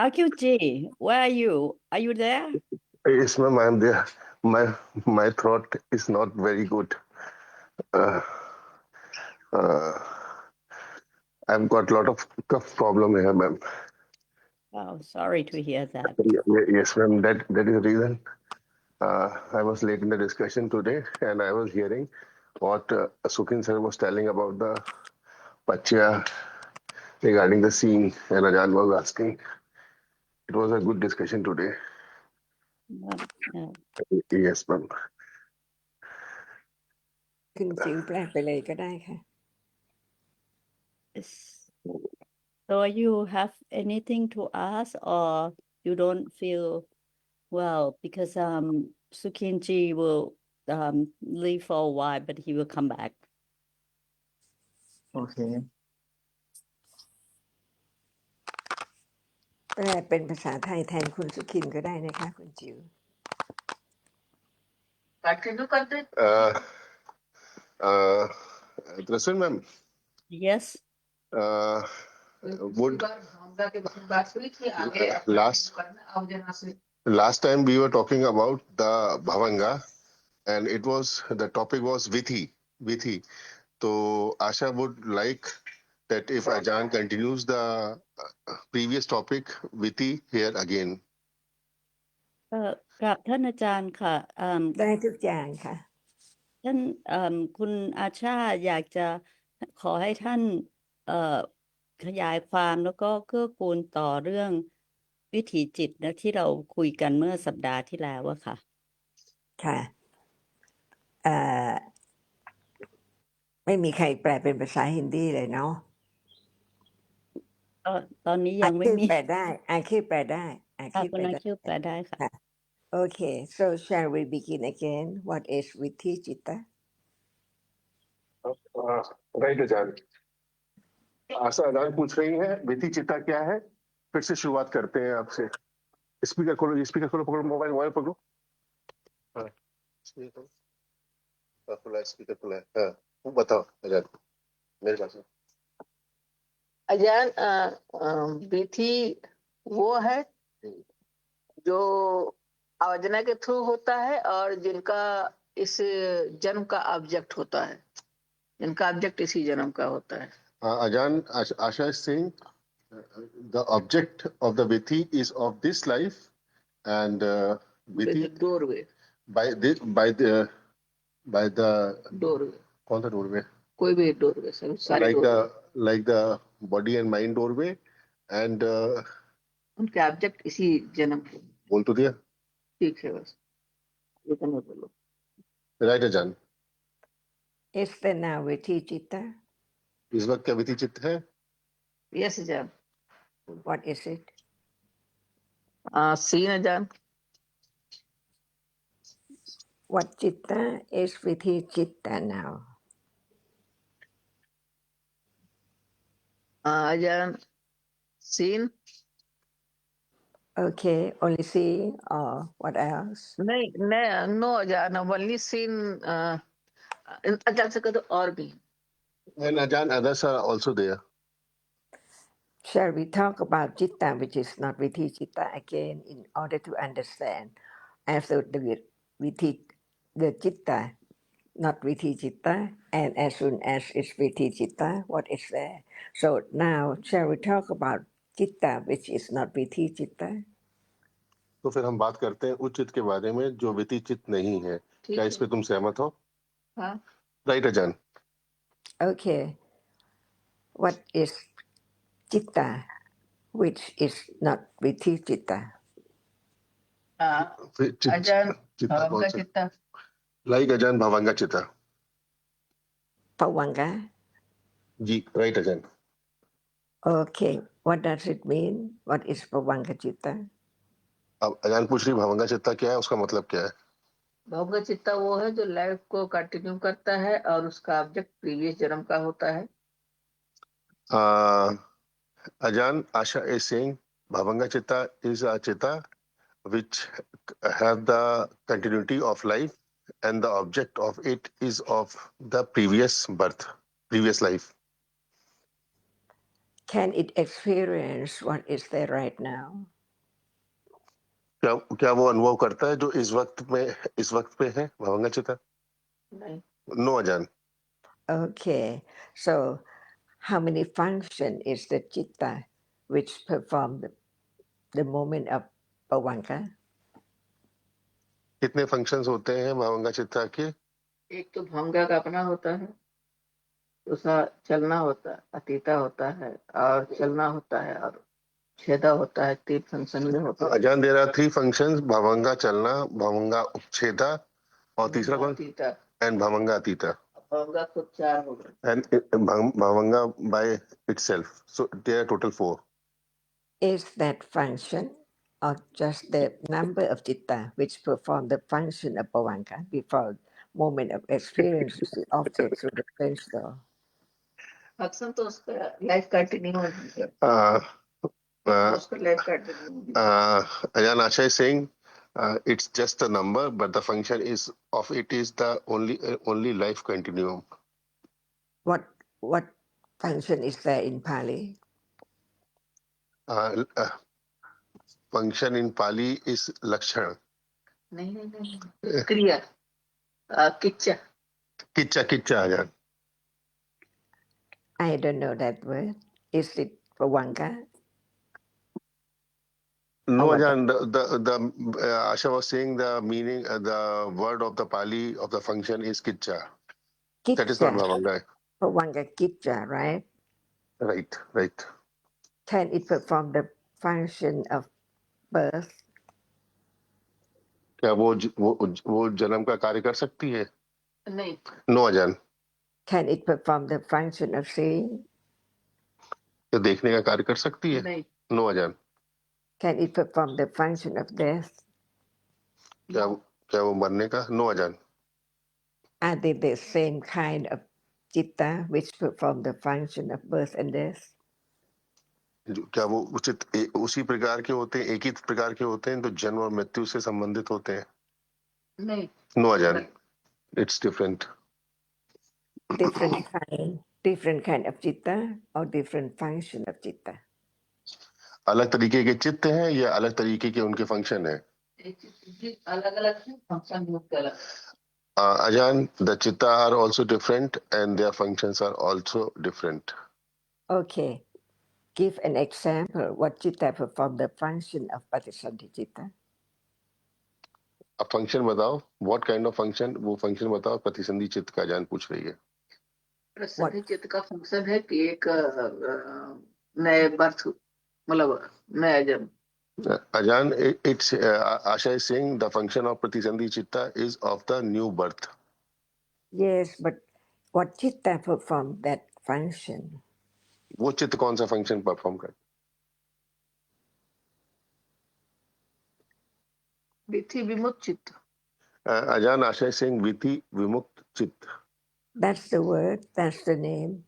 RQG, where are you? Are you there? Yes, ma'am, I'm there. My throat is not very good. Uh, uh, I've got a lot of cough problem here, ma'am. Oh, sorry to hear that. Yes, ma'am. That is the reason. I was late in the discussion today, and I was hearing what Sukhin sir was telling about the Pachya regarding the scene, and Ajan was asking. It was a good discussion today. Yeah. Yes, ma'am. คุณจิ๋วแปลไปเลยก็ได้ค่ะ So you have anything to ask or you don't feel well because Sukinji will leave for a while but he will come back. Okay. แปลเป็นภาษาไทยแทนคุณสุขินก็ได้นะคะคุณจิ๋ว Rasul, ma'am. Yes. Would last time we were talking about the Bhavanga, and the topic was Vithi. So Asha would like that if Ajan continues the previous topic Vithi here again. กับท่านอาจารย์ค่ะ ได้ทุกอย่างค่ะ ท่านคุณอาชาอยากจะขอให้ท่านขยายความแล้วก็เกื้อกูลต่อเรื่องวิถีจิตนะที่เราคุยกันเมื่อสัปดาห์ที่แล้วอะค่ะ ค่ะไม่มีใครแปลเป็นภาษาฮินดีเลยเนาะ ตอนนี้ยังไม่มี แปลได้อาคิวแปลได้อาคิว คุณอาคิวแปลได้ค่ะ Okay, so shall we begin again? What is Vithi Chitta? Right, Ajan. आशा अजान पूछ रही है विधि चित्ता क्या है फिर से शुरुआत करते हैं आपसे स्पीकर खोलो पकड़ो मोबाइल पकड़ो हाँ स्पीकर खुला है हाँ वो बताओ अजान मेरे पास अजान विधि वो है जो आयोजना के थ्रू होता है और जिनका इस जन्म का ऑब्जेक्ट होता है जिनका ऑब्जेक्ट इसी जन्म का होता है Ajan Asha is saying the object of the Vithi is of this life and Vithi doorway by the doorway कौन सा doorway कोई भी doorway सर सारे like the body and mind doorway and उनके ऑब्जेक्ट इसी जन्म के बोल तो दिया ठीक है बस इतना बोलो राइट अजान Is there now Vithi Chitta? इस वक्त क्या विधि चित्त है यस अजान What is it? सीन अजान What Chitta is Vithi Chitta now? अजान seen Okay, only see or what else? नहीं नो अजान ओनली सीन अजान से कह दो और भी and Ajan others are also there Shall we talk about citta, which is not Viti citta, again, in order to understand after the Viti, the citta, not Viti citta, and as soon as it's Viti citta, what is there? So now, shall we talk about citta, which is not Viti citta? तो फिर हम बात करते हैं उस चित्त के बारे में जो वितिचित नहीं है। क्या इस पे तुम सहमत हो? हाँ। राइट अजान? Okay, what is citta, which is not Viti citta? अजान भवंगा चित्ता। लाइक अजान भवंगा चित्ता। Pavanga? जी राइट अजान। Okay, what does it mean? What is Pavanga citta? अब अजान पूछ रही भवंगा चित्ता क्या है, उसका मतलब क्या है? भवंगा चित्ता वो है जो लाइफ को कंटिन्यू करता है और उसका ऑब्जेक्ट प्रीवियस जन्म का होता है। Ajan, Asha is saying Bhavanga Chitta is a Chitta which have the continuity of life and the object of it is of the previous birth, previous life. Can it experience what is there right now? क्या वो अनुभव करता है जो इस वक्त पे है भवंगा चित्ता? नहीं। नो अजान। Okay, so how many function is the citta which perform the moment of Pavanga? कितने फंक्शंस होते हैं भवंगा चित्ता के? एक तो भवंगा का अपना होता है, दूसरा चलना होता है, अतीता होता है और चलना होता है और छेदा होता है। 3 फंक्शन में होता है। अजान देर आर 3 फंक्शंस, भवंगा चलना, भवंगा उपछेदा और तीसरा कौन? अतीता एंड भवंगा अतीता। भवंगा खुद 4 हो गए। And Bhavanga by itself. So there are total 4. Is that function or just the number of citta which perform the function of Pavanga before moment of experience is the object through the sense door? Function तो उसका लाइफ कंटिन्यू है। उसका life continue. Ajan Asha is saying it's just a number, but the function is of it is the only life continuum. What function is there in Pali? Function in Pali is Lakshana. नहीं क्रिया Kichcha. Kicha Ajan. I don't know that word. Is it Pavanga? No, what Ajan, the Asha was saying the meaning, the word of the Pali of the function is Kicha. That is not Kitcha. Bhavanga. Pavanga kitcha, right? Right. Can it perform the function of birth? क्या वो जन्म का कार्य कर सकती है? नहीं। नो अजान। Can it perform the function of seeing? क्या देखने का कार्य कर सकती है? नहीं। नो अजान। Can it perform the function of death? क्या वो मरने का? नो अजान। Are they the same kind of citta which perform the function of birth and death? क्या वो उचित उसी प्रकार के होते हैं, एक ही प्रकार के होते हैं तो जन्म और मृत्यु से संबंधित होते हैं? नहीं। नो अजान, it's different. Different kind of citta or different function of citta? अलग तरीके के चित्त हैं या अलग तरीके के उनके फंक्शन है? अलग-अलग फंक्शन होते हैं। Ajan, the chitta are also different and their functions are also different. Okay. Give an example. What citta perform the function of Patisandhi citta? अब फंक्शन बताओ, what kind of function? वो फंक्शन बताओ प्रतिसंधि चित्त का। अजान पूछ रही है। प्रतिसंधि चित्त का फंक्शन है कि एक नए बर्थ मतलब नया जन्म। Ajan, it's Asha is saying the function of pratisandhi chitta is of the new birth. Yes, but what citta perform that function? वो चित्त कौन सा फंक्शन परफॉर्म कर? विधि विमुक्त चित्त। Ajan, Asha is saying Vithi Vimukt Chit. That's the word, that's the name.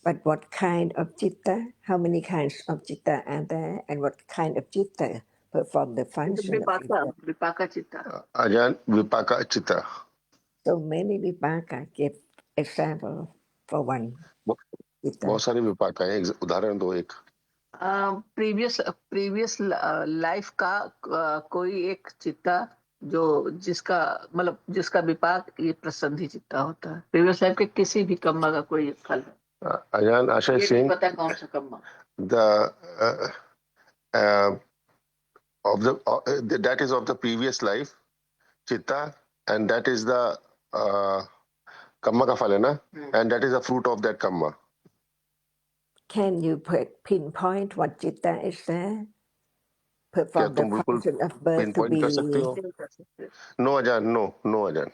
But what kind of citta? How many kinds of citta are there? And what kind of citta perform the function of citta? विपाका चित्त। Ajan, Vipaka Chitta. So many vipaka. Give example for one citta. बहुत सारे विपाका हैं, उदाहरण दो एक। प्रीवियस लाइफ का कोई एक चित्ता जो जिसका मतलब जिसका विपाक ये प्रसंधि चित्ता होता है। प्रीवियस लाइफ के किसी भी कर्म का कोई एक फल है। Ajahn, Asha ये is नहीं saying पता कौन सा कर्म। the of the that is of the previous life chitta, and that is the karma ka phala na, and that is the fruit of that karma. Can you pinpoint what citta is there? क्या Perform the तुम बिल्कुल function of birth to pinpoint कर सकते be. हो? No, Ajahn, no, Ajahn.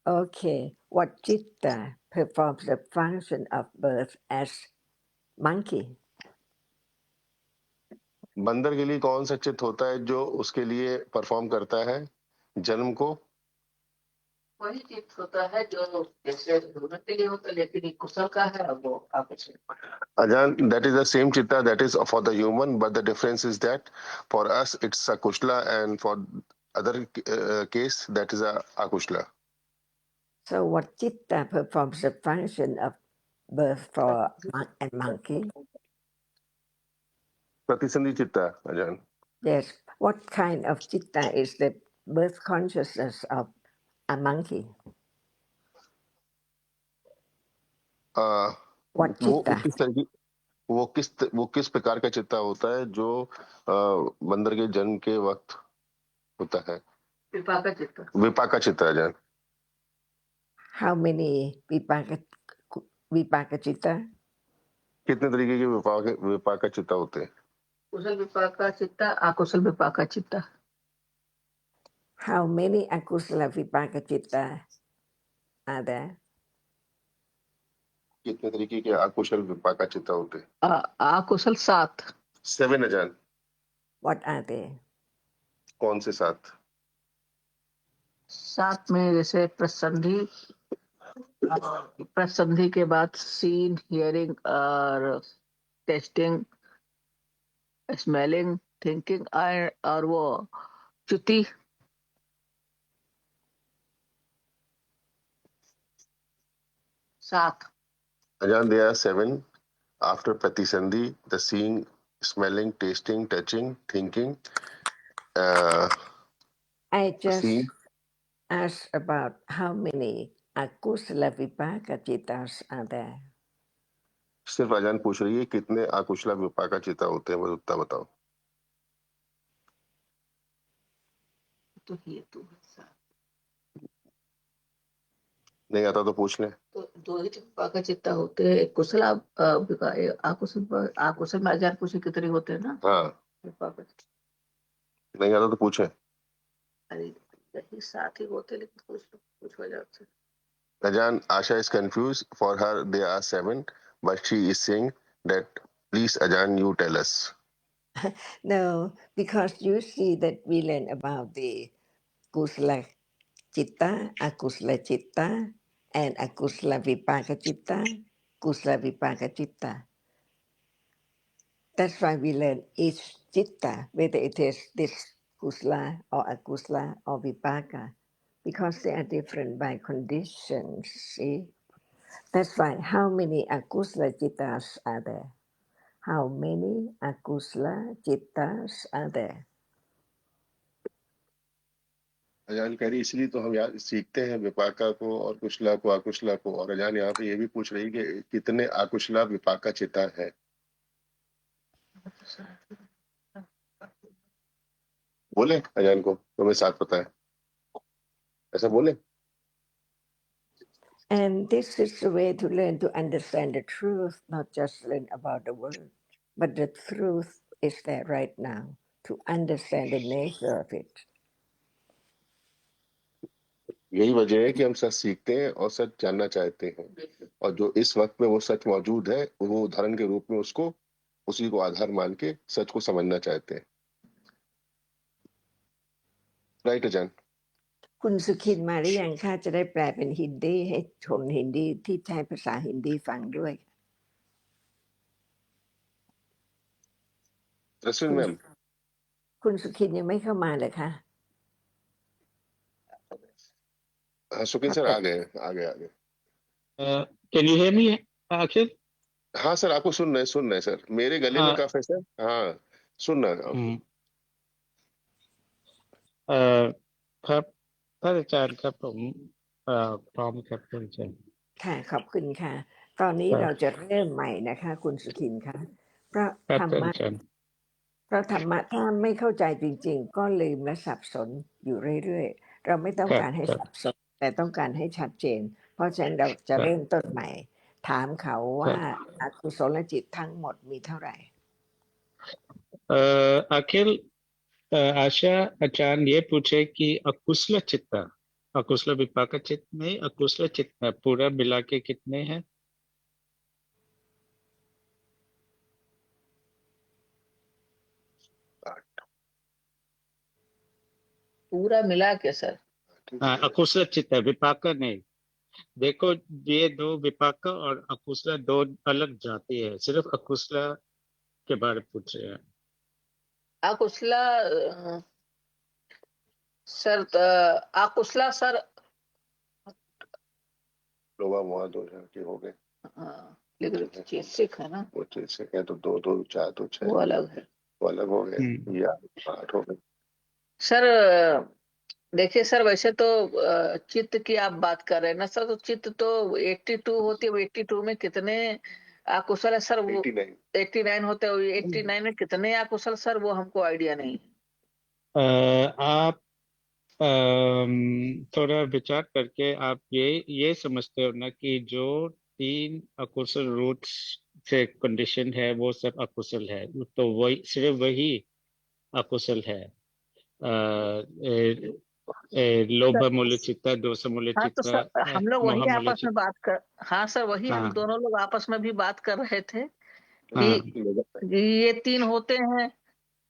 Okay. What citta performs the function of birth as monkey? बंदर के लिए कौन सा चित्त होता है जो उसके लिए परफॉर्म करता है जन्म को? वही चित्त होता है जो जैसे दोनों के लिए होता है, लेकिन एक कुशल का है और वो आपस में। Ajahn, that is the same chitta that is for the human, but the difference is that for us it's a kushla, and for other case that is a akushla. So what citta performs the function of birth for a monkey? Pratisandhi chitta, Ajahn. Yes. What kind of citta is the birth consciousness of a monkey? What वो citta? किस तरह की वो किस प्रकार का चित्ता होता है जो बंदर के जन्म के वक्त होता है? विपाका चित्त। विपाका चित्ता, Ajahn. How many vipaka citta? कितने तरीके के विपाका चित्ता होते हैं? कुशल विपाका चित्ता, अकुशल विपाका चित्ता। How many akusala vipaka citta are there? कितने तरीके के अकुशल विपाका चित्ता होते हैं? अकुशल 7। 7, Ajahn. What are they? कौन से 7? 7 में जैसे प्रसंधि के बाद सीन, हियरिंग और टेस्टिंग, स्मेलिंग, थिंकिंग और वो च्युति। सात। Ajahn, there are 7 after Pratisandhi: the seeing, smelling, tasting, touching, thinking. I just Seeing. asked about how many akusala vipaka cittas are there. सिर्फ अजान पूछ रही है कितने अकुशला विपाका चित्ता होते हैं, बस उतना बताओ। तो ये तो नहीं आता तो पूछ ले। तो 2 ही विपाका चित्ता होते हैं, कुशल अकुशल में अजान पूछे कितने होते हैं ना। हाँ, विपाका नहीं आता तो पूछे। अरे यही 7 ही होते, लेकिन कुछ वजह से Ajahn, Asha is confused. For her, there are 7, but she is saying that, please, Ajahn, you tell us. No, because you see that we learn about the kusala citta, akusala citta, and akusala vipaka citta, kusala vipaka citta. That's why we learn each citta, whether it is this kusala or akusala or vipaka, because they are different by conditions. See, that's why how many akusala cittas are there? How many akusala cittas are there? अजान कह रही इसलिए तो हम यहाँ सीखते हैं विपाका को और कुशला को, अकुशला को, और अजान यहाँ पे ये भी पूछ रही कि कितने अकुशला विपाका चित्ता है। बोले अजान को तुम्हें 7 पता है, ऐसा बोले। And this is the way to learn to understand the truth, not just learn about the word, but the truth is there right now, to understand the nature of it. यही वजह है कि हम सच सीखते हैं और सच जानना चाहते हैं, और जो इस वक्त में वो सच मौजूद है वो उदाहरण के रूप में उसको उसी को आधार मान के सच को समझना चाहते हैं। राइट अजान। คุณสุขินมาหรือยังคะจะได้แปลเป็นฮินดีให้ชนฮินดีที่ใช้ภาษาฮินดีฟังด้วย रसविन मैम, คุณสุขินยังไม่เข้ามาเลยคะ हाँ सुकिन सर आ गए। Can you hear me, Akhil? हाँ सर, आपको सुन रहे हैं सर, मेरे गले में हाँ कफ है सर। हाँ, सुन रहा हूँ। เอ่อครับท่านอาจารย์ครับผมพร้อมครับท่านอาจารย์ ค่ะขอบคุณค่ะ ตอนนี้ ครับ เราจะเริ่มใหม่นะคะ คุณสุทินคะเพราะ ครับ ธรร ท่าน มะ อาจารย์ เพราะธรรมะถ้าไม่เข้าใจจริงๆ ก็ลืมและสับสนอยู่เรื่อยๆ เราไม่ต้อง ครับ การให้ ครับ สับสน แต่ต้องการให้ชัดเจน เพราะฉะนั้นเราจะ ครับ เริ่มต้นใหม่ ถามเขา ครั ว่า บ อกุศลจิตทั้งหมดมีเท่าไหร่ अखिल आशा आचार्य ये पूछे कि अकुशल चित्त, अकुशल विपाक चित्त में अकुशल चित्त पूरा मिला के कितने हैं? पूरा मिला के सर? हाँ, अकुशल चित्त, विपाक नहीं। देखो ये दो विपाक और अकुशल दो अलग जाति है, सिर्फ अकुशल के बारे में पूछ रहे हैं। अकुशला सर, अकुशला सर लोभा मोह दोष के हो गए, लेकिन चेतसिक है ना, वो चीज से क्या तो दो दो चार तो छह, वो अलग है। वो अलग हो गए, या 8 हो गए। सर देखिए सर, वैसे तो चित्त की आप बात कर रहे हैं ना सर, तो चित्त तो 82 होती है, 82 में कितने अकुशल है सर? वो 89 होते हैं, 89 में कितने अकुशल सर, वो हमको आइडिया नहीं है। आप थोड़ा विचार करके आप ये समझते हो ना कि जो 3 अकुशल रूट्स से कंडीशन है वो सब अकुशल है, तो वही सिर्फ वही अकुशल है। लोभ मूल चित्ता, दोष मूल हाँ तो चित्ता, सर हम लोग मोह वही मूल आपस में चित्ता। बात कर, हाँ सर वही हम हाँ दोनों लोग आपस में भी बात कर रहे थे हाँ कि ये 3 होते हैं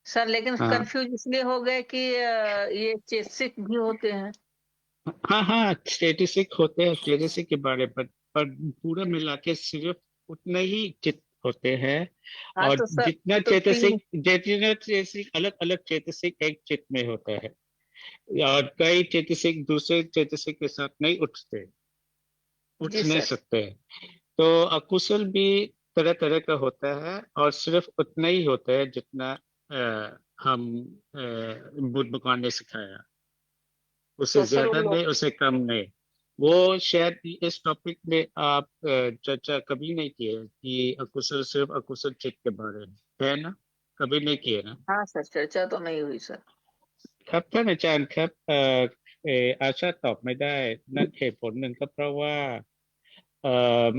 सर, लेकिन हाँ कंफ्यूज इसलिए हो गए कि ये चेतसिक भी होते हैं। हाँ हाँ, स्टेटिस्टिक होते हैं, स्टेटिस्टिक के बारे पर पूरा मिला के सिर्फ उतने ही चित्त होते हैं। हाँ और तो सर जितना तो 3 चेतसिक अलग अलग चेतसिक एक चित्त में होता है, और कई चेतसिक दूसरे चेतसिक के साथ नहीं उठ जी नहीं सर, सकते। तो अकुशल भी तरह तरह का होता है, और सिर्फ उतना ही होता है जितना हम बुद्ध भगवान ने सिखाया, उससे तो सर वो ज्यादा लोग, नहीं, उससे कम नहीं। वो शायद इस टॉपिक में आप चर्चा कभी नहीं की है कि अकुशल सिर्फ अकुशल चित्त के बारे में है ना, कभी नहीं किए ना। हाँ सर चर्चा तो नहीं हुई सर। ครับท่านอาจารย์ครับอาชาตอบไม่ได้นั่นเหตุผลหนึ่งก็เพราะว่า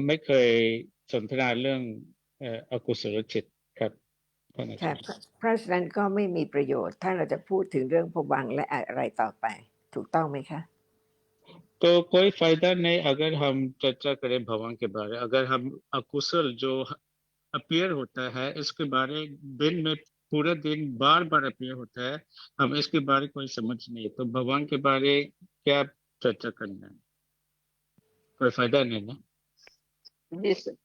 ไม่เคยสนทนาเรื่องอกุศลจิตครับท่านอา ค่ะ จารย์ เพราะฉะนั้นก็ไม่มีประโยชน์ ถ้าเราจะพูดถึงเรื่องภวังค์และอะไรต่อไป ถูกต้องไหมคะ तो कोई फायदा नहीं अगर हम चर्चा करें भवन के बारे, अगर हम अकुशल जो अपीयर होता है इसके बारे दिन में पूरा दिन बार बार अपीयर होता है, हम इसके बारे कोई समझ नहीं, तो भगवान के बारे क्या चर्चा करना है, कोई फायदा नहीं ना। जी सर।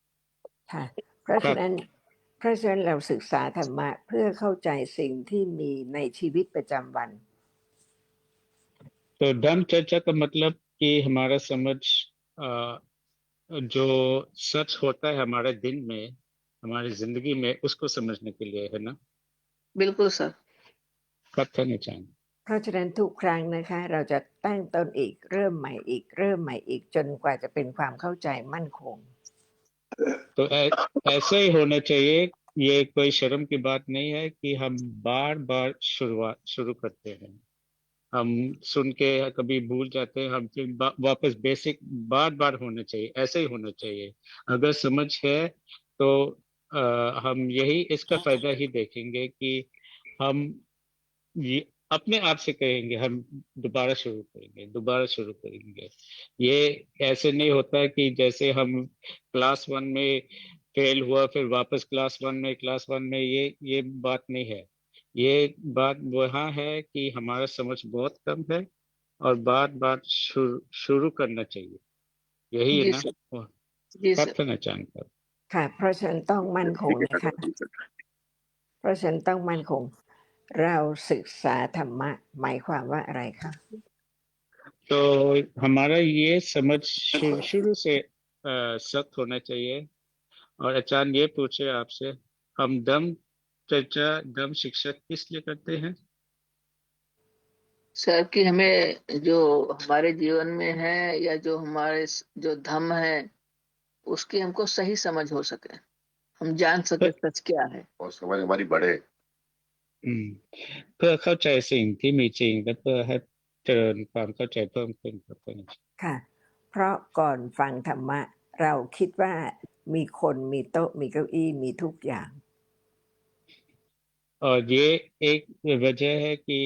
ค่ะ เพราะ ครั ฉะ บ นั้นเราศึกษาธรรมะเพื่อเข้าใจสิ่งที่มีในชีวิตประจำวัน तो धर्म चर्चा का मतलब कि हमारा समझ जो सच होता है हमारे दिन में, हमारी जिंदगी में, उसको समझने के लिए है ना। बिल्कुल सर।ครับท่านอาจารย์ เพราะฉะนั้นทุกครั้งนะคะ เราจะตั้งต้นอีกเริ่มใหม่อีกเริ่มใหม่อีกจนกว่าจะเป็นความเข้าใจมั่นคง तो ऐसे ही होना चाहिए, ये कोई शर्म की बात नहीं है कि हम बार बार शुरू करते हैं, हम सुन के कभी भूल जाते हैं, हम फिर वापस बेसिक बार बार होना चाहिए, ऐसे ही होना चाहिए। अगर समझ है तो हम यही इसका फायदा ही देखेंगे कि हम ये अपने आप से कहेंगे, हम दोबारा शुरू करेंगे। ये ऐसे नहीं होता कि जैसे हम क्लास 1 में फेल हुआ फिर वापस क्लास 1 में, ये बात नहीं है। ये बात वहाँ है कि हमारा समझ बहुत कम है और बार बार शुरू करना चाहिए, यही है जी ना। सर। जी सर। प्रार्थना चाहें कर ค่ะ เพราะฉะนั้นต้องมั่นคงนะคะ เพราะฉะนั้นต้องมั่นคง เราศึกษาธรรมะหมายความว่าอะไรคะ तो हमारा ये समझ शुरू से सख्त होना चाहिए, और आचार्य ये पूछे आपसे, हम धम्म चर्चा धम्म शिक्षा किस लिए करते हैं? सर कि हमें जो हमारे जीवन में है या जो हमारे जो धर्म है उसकी हमको सही समझ हो सके, हम जान सके सच क्या है। और समझ हमारी बढ़े। เพื่อเข้าใจสิ่งที่มีจริงและเพื่อให้เจริญความเข้าใจเพิ่มขึ้นครับ ค่ะ เพราะก่อนฟังธรรมะ เราคิดว่ามีคนมีโต๊ะมีเก้าอี้มีทุกอย่าง और ये एक वजह है कि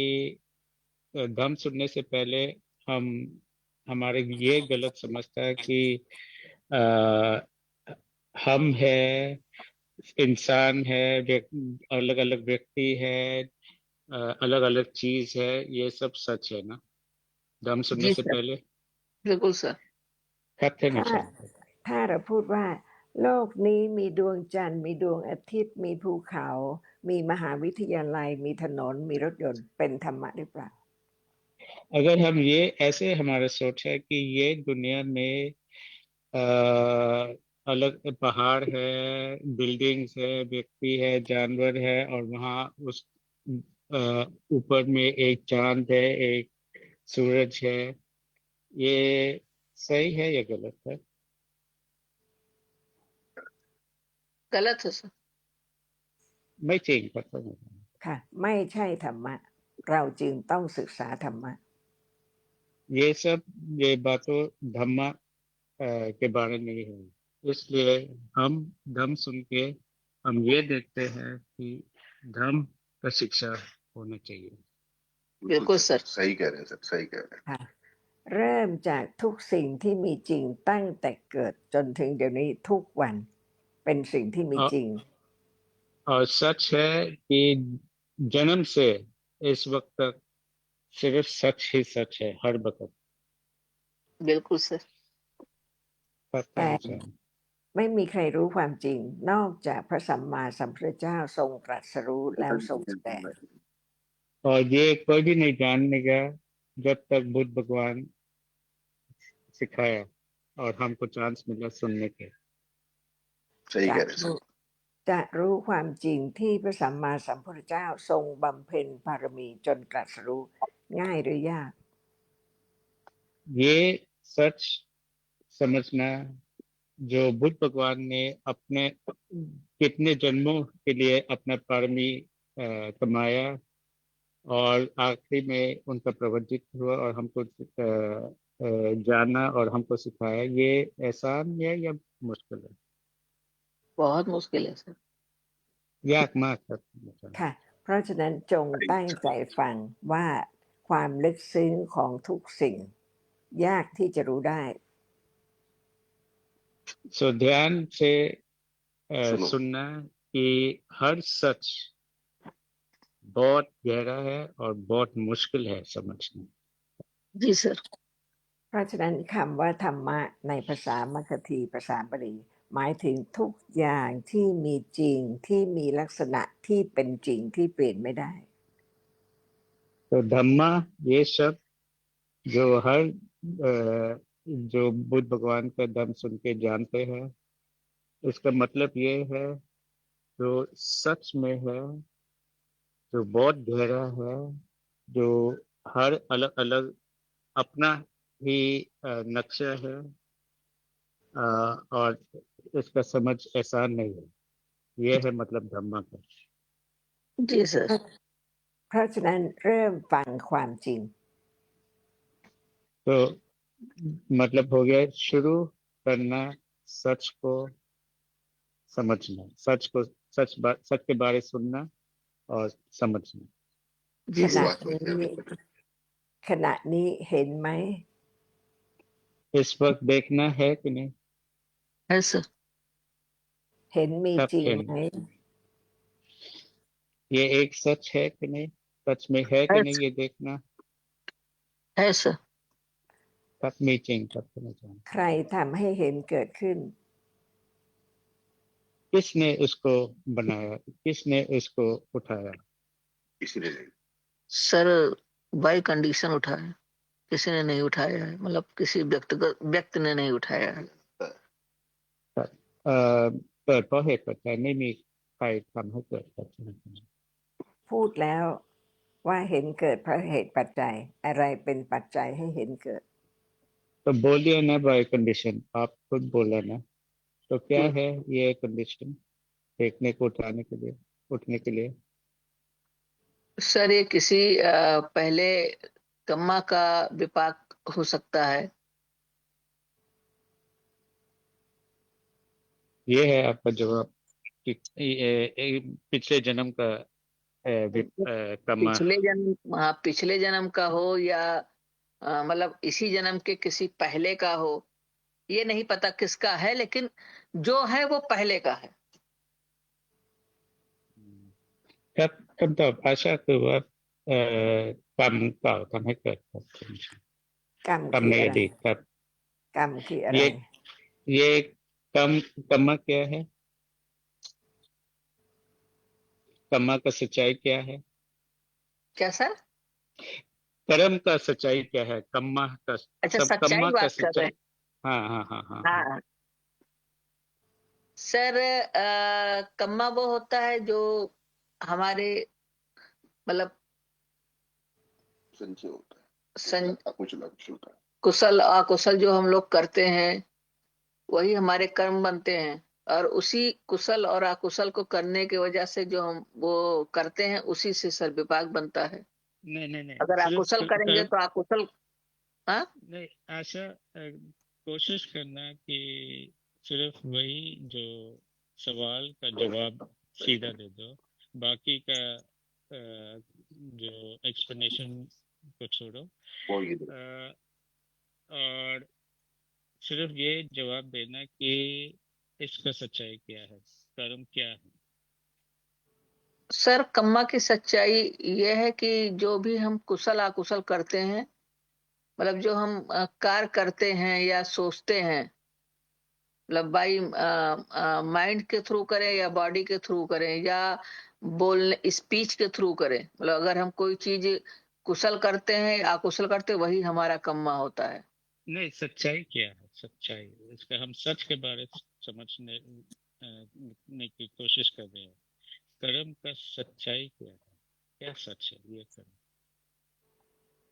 धम्म सुनने से पहले हमारे ये गलत समझता है कि हम है, इंसान है, अलग अलग व्यक्ति है, अलग अलग चीज है, ये सब सच है ना धम्म सुनने जी से सर, पहले? बिल्कुल सर। ครับท่านอา ถ้า จารย์ ถ้าเราพูดว่า โลกนี้มีดวงจันทร์มีดวงอาทิตย์มีภูเขา มีมหาวิทยาลัย มีถนน มีรถยนต์ เป็นธรรมะหรือเปล่า अगर हम ये ऐसे हमारा सोच है कि ये दुनिया में अलग पहाड़ है, बिल्डिंग्स है, व्यक्ति है, जानवर है, और वहाँ उस ऊपर में एक चांद है, एक सूरज है, ये सही है या गलत है? गलत है सर। ไม่จริงครับท่านอาจารย์ ค่ะ ไม่ใช่ธรรมะ เราจึงต้องศึกษาธรรมะ ये सब ये बातों धम्म के बारे में है, इसलिए हम धम्म सुन के हम ये देखते हैं कि धम्म का शिक्षा होना चाहिए। बिल्कुल सर। सही कह रहे हैं सर, सही कह रहे हैं। ค่ะ เริ่มจากทุกสิ่งที่มีจริงตั้งแต่เกิดจนถึงเดี๋ยวนี้ทุกวันเป็นสิ่งที่มีจริง और सच है कि जन्म से इस वक्त तक सिर्फ सच ही सच है हर वक्त। बिल्कुल सर। แต่ไม่มีใครรู้ความจริงนอกจากพระสัมมาสัมพุทธเจ้าทรงตรัสรู้แล้วทรงแสดง और ये कोई भी नहीं जानेगा जब तक बुद्ध भगवान सिखाया और हमको चांस मिला सुनने के। सही कह रहे हैं सर। จะรู้ความจริงที่พระสัมมาสัมพุทธเจ้าทรงบำเพ็ญบารมีจนตรัสรู้ง่ายหรือยาก ये सच समझना जो बुद्ध भगवान ने अपने कितने जन्मों के लिए अपना पारमी कमाया और आखिरी में उनका प्रवचित हुआ और हमको जाना और हमको सिखाया, ये आसान है या मुश्किल है? बहुत मुश्किल है सर। ยากมากครับ ค่ะ เพราะฉะนั้นจงตั้งใจฟังว่าความลึกซึ้งของทุกสิ่งยากที่จะรู้ได้ सो ध्यान से सुनना कि हर सच बहुत गहरा है और बहुत मुश्किल है समझना। जी सर। เพราะฉะนั้นคำว่าธรรมะในภาษามัคคีภาษาบาลีหมายถึงทุกอย่างที่มีจริงที่มีลักษณะที่เป็นจริงที่เปลี่ยนไม่ได้ तो धम्मा ये शब्द जो हर जो बुद्ध भगवान का धम्म सुन के जानते हैं, इसका मतलब ये है जो सच में है, जो बहुत गहरा है, जो हर अलग अलग अपना ही नक्शा है, और इसका समझ आसान नहीं है, ये है मतलब धम्मा का। जी सर। เพราะฉะนั้นเริ่มฟังความจริง तो मतलब हो गया शुरू करना सच को समझना, सच के बारे सुनना और समझना। जी ขณะ सर। นี้เห็นไหม इस वक्त देखना है कि नहीं? है सर। เห็นมี ครับ จริง เห็น ไหม ये एक सच है कि नहीं, सच में है कि है नहीं, ये देखना। है सर। सब मेंจริงครับท่านอาจารย์ ใครทำให้เห็นเกิดขึ้น किसने उसको बनाया, किसने उसको उठाया? इसीलिए नहीं। सर बाय कंडीशन उठाया, किसी ने नहीं उठाया है, मतलब किसी व्यक्ति ने नहीं उठाया है। เกิดเพราะเหตุปัจจัยไม่มีใครทำให้เกิดปัจจัย พูดแล้วว่าเห็นเกิดเพราะเหตุปัจจัยอะไรเป็นปัจจัยให้เห็นเกิด तो बोलिए ना बाय कंडीशन आप खुद बोले ना तो क्या है ये कंडीशन देखने को उठने के लिए सर ये किसी पहले कर्मा का विपाक हो सकता है। ये है आपका जवाब कि पिछले जन्म का कर्मा पिछले जन्म का हो या मतलब इसी जन्म के किसी पहले का हो, ये नहीं पता किसका है, लेकिन जो है वो पहले का है। ครับคำตอบอาชาคือว่ากรรมเก่าทำให้เกิดครับ กรรม กรรม คือ ใน อะ อ ไร ดีตครับ กรรมคืออะไร ये कर्म क्या है कर्म का सच्चाई क्या है क्या सर? कर्म का सच्चाई क्या है कर्म का अच्छा, सब सच्चाई कर्म का बात कर रहे सच्चाई हैं। हाँ हाँ सर, कर्मा वो होता है जो हमारे मतलब संचय होता है, अकुशल होता है। कुशल अकुशल जो हम लोग करते हैं वही हमारे कर्म बनते हैं, और उसी कुशल और अकुशल को करने की वजह से जो हम वो करते हैं उसी से सर विपाक बनता है। नहीं अगर अकुशल करेंगे तो अकुशल। हाँ नहीं आशा कोशिश करना कि सिर्फ वही जो सवाल का जवाब सीधा दे दो, बाकी का जो एक्सप्लेनेशन को छोड़ो और सिर्फ ये जवाब देना कि इसका सच्चाई क्या है, कर्म क्या है। सर कर्मा की सच्चाई ये है कि जो भी हम कुशल अकुशल करते हैं, मतलब जो हम कार्य करते हैं या सोचते हैं, मतलब बाई माइंड के थ्रू करें या बॉडी के थ्रू करें या बोलने स्पीच के थ्रू करें, मतलब अगर हम कोई चीज कुशल करते हैं या अकुशल करते हैं वही हमारा कर्मा होता है। नहीं सच्चाई क्या है, सच्चाई इसका हम सच के बारे समझने की कोशिश कर रहे हैं। कर्म का सच्चाई क्या है, क्या सच है ये कर्म?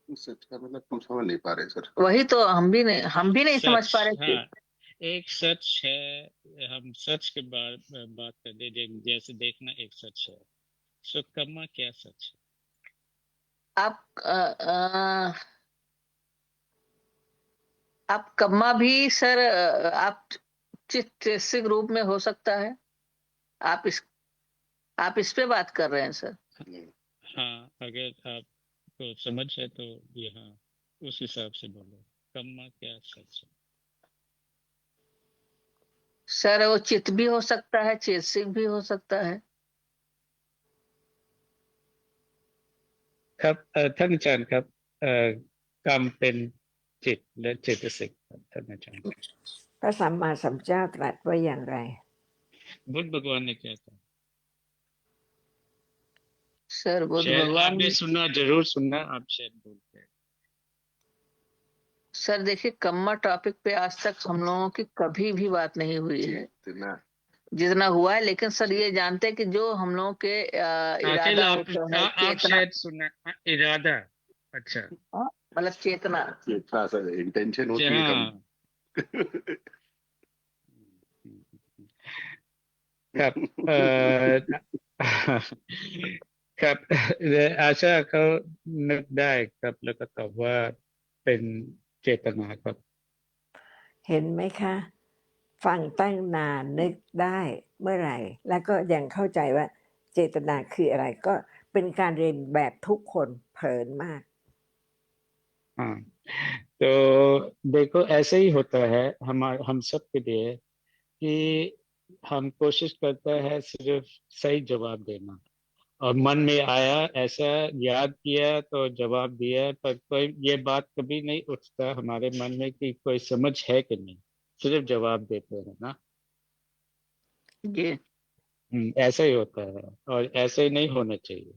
सच का मतलब कुछ समझ नहीं पा रहे सर। वही तो हम भी नहीं समझ पा रहे थे। हाँ, एक सच है, हम सच के बात कर दे, जैसे देखना एक सच है, सो कर्मा क्या सच है? आप कर्मा भी सर आप चित्त रूप में हो सकता है। आप इस पे बात कर रहे हैं सर? हाँ, अगर आपको समझ है तो ये हाँ उस हिसाब से बोलो, कर्मा क्या सच है? सर वो चित्त भी हो सकता है, चेतसिक भी हो सकता है। ครับท่านอาจารย์ครับกรรมเป็นจิตและเจตสิกครับท่านอาจารย์ พระสัมมาสัมพุทธเจ้าตรัสไว้อย่างไร बुद्ध भगवान ने क्या कहा? सर बुद्ध शायद भगवान आपने सुना, जरूर सुना, आप शायद बोलते हैं। सर देखिए कर्मा टॉपिक पे आज तक हम लोगों की कभी भी बात नहीं हुई है, जितना हुआ है। लेकिन सर ये जानते हैं कि जो हम लोगों के इरादा होता है, आप शायद सुना इरादा, अच्छा मतलब चेतना सर इंटेंशन होती हैครับครับอาชาเขานึกได้ครับแล้วก็ตอบว่าเป็นเจตนาครับ เห็นไหมคะ ฟังตั้งนานนึกได้เมื่อไหร่ แล้วก็ยังเข้าใจว่าเจตนาคืออะไร ก็เป็นการเรียนแบบทุกคนเผลินมาก हाँ तो देखो ऐसे ही होता है हम सब के लिए कि हम कोशिश करते हैं सिर्फ सही जवाब देना, और मन में आया ऐसा याद किया तो जवाब दिया, पर कोई ये बात कभी नहीं उठता हमारे मन में कि कोई समझ है कि नहीं, सिर्फ जवाब देते हैं ना। जी ऐसा ही होता है और ऐसे ही नहीं होना चाहिए।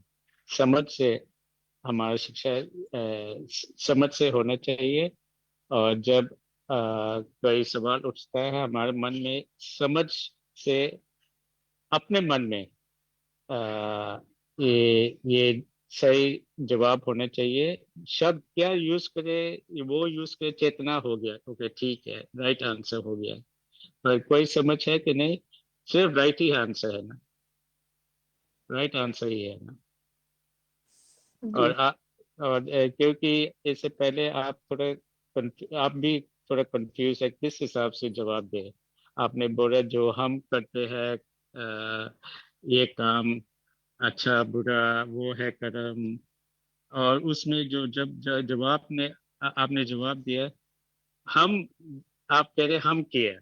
समझ से हमारा शिक्षा समझ से होना चाहिए, और जब कोई सवाल उठता है हमारे मन में समझ से अपने मन में ये सही जवाब होना चाहिए। शब्द क्या यूज करे, वो यूज करे, चेतना हो गया, ओके ठीक है, राइट आंसर हो गया। पर कोई समझ है कि नहीं, सिर्फ राइट ही आंसर है ना, राइट आंसर ही है ना। और क्योंकि इससे पहले आप आप भी थोड़ा कंफ्यूज है किस हिसाब से जवाब दे। आपने बोला जो हम करते हैं ये काम, अच्छा बुरा वो है कर्म, और उसमें जो जवाब ने आपने जवाब दिया हम, आप कह रहे हम किए,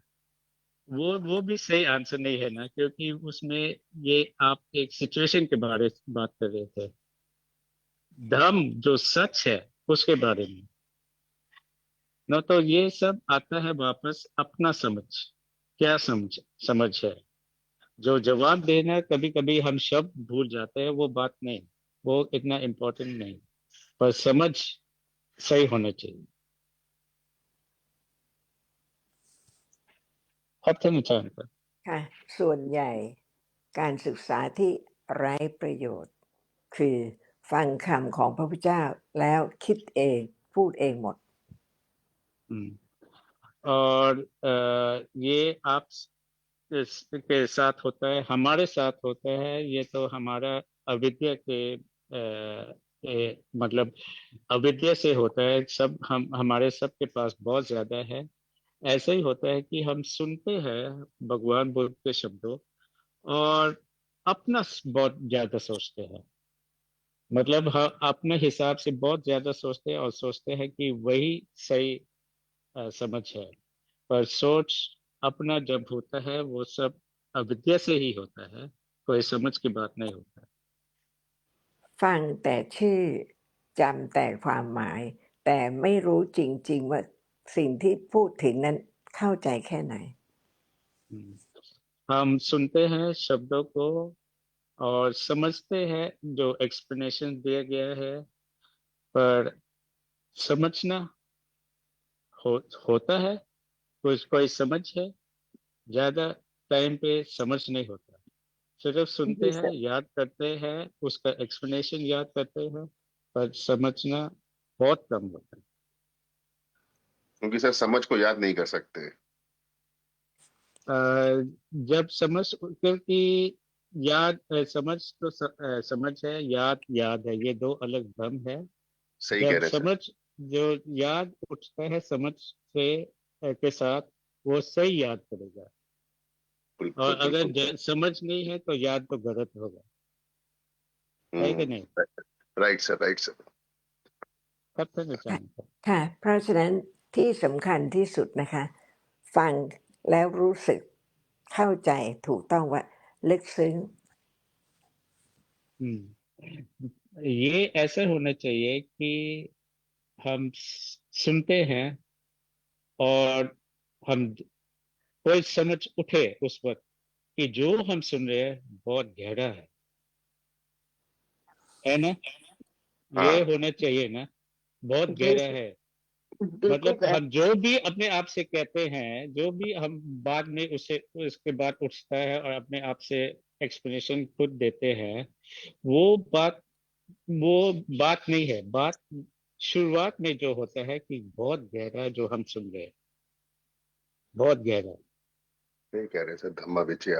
वो भी सही आंसर नहीं है ना, क्योंकि उसमें ये आप एक सिचुएशन के बारे में बात कर रहे थे, धर्म जो सच है उसके बारे में न। तो ये सब आता है वापस अपना समझ, क्या समझ है। जो जवाब देना, कभी कभी हम शब्द भूल जाते हैं, वो बात नहीं, वो इतना इम्पोर्टेंट नहीं, पर समझ सही होना चाहिए। अब तो नहीं जानता ค่ะส่วนใหญ่การศึกษาที่ไร้ประโยชน์คือฟังคำของพระพุทธเจ้าแล้วคิดเองพูดเองหมด और ये आप के साथ होता है, हमारे साथ होता है, ये तो हमारा अविद्या के मतलब अविद्या से होता है। सब हमारे सबके पास बहुत ज्यादा है। ऐसा ही होता है कि हम सुनते हैं भगवान बुद्ध के शब्दों और अपना बहुत ज्यादा सोचते हैं, मतलब अपने हिसाब से बहुत ज्यादा सोचते हैं और सोचते हैं कि वही सही समझ है। पर सोच अपना जब होता है वो सब अविद्या से ही होता है, कोई समझ की बात नहीं होता। ฟังแต่ชื่อจำแต่ความหมาย แต่ไม่รู้จริงๆว่าสิ่งที่พูดถึงนั้นเข้าใจแค่ไหน हम सुनते हैं शब्दों को और समझते हैं जो एक्सप्लेनेशन दिया गया है, पर समझना होता है, कोई समझ है, ज्यादा टाइम पे समझ नहीं होता, सिर्फ सुनते जी हैं, सर। याद करते हैं, उसका एक्सप्लेनेशन याद करते हैं, पर समझना बहुत कम होता है। क्योंकि सर समझ को याद नहीं कर सकते। जब समझ, क्योंकि याद समझ तो समझ है, याद है, ये दो अलग भ्रम है। सही कह जब रहे हैं सर। समझ, जो याद उठता है समझ से के साथ, वो सही याद करेगा। बिल्कुल और अगर बिल्कुल। समझ नहीं है तो याद तो गलत होगा, है कि नहीं? Right sir, right sir. तब तक मैं जानता हूँ। ค่ะเพราะฉะนั้นที่สำคัญที่สุดนะคะ ฟังแล้วรู้สึกเข้าใจถูกต้องว่าลึกซึ้ง ये ऐसा होना चाहिए कि हम सुनते हैं और हम कोई समझ उठे उस वक्त कि जो हम सुन रहे हैं बहुत गहरा है ना? ये हाँ होना चाहिए ना, बहुत जी गहरा सर, है। बिल्कुल मतलब सर। हम जो भी अपने आप से कहते हैं, जो भी हम बाद में उसके बाद उठता है और अपने आप से एक्सप्लेनेशन खुद देते हैं, वो बात वो बात नहीं है। बात शुरुआत में जो होता है कि बहुत गहरा जो हम सुन रहे हैं, बहुत गहरा। सही कह रहे हैं सर, धम्मा विचया।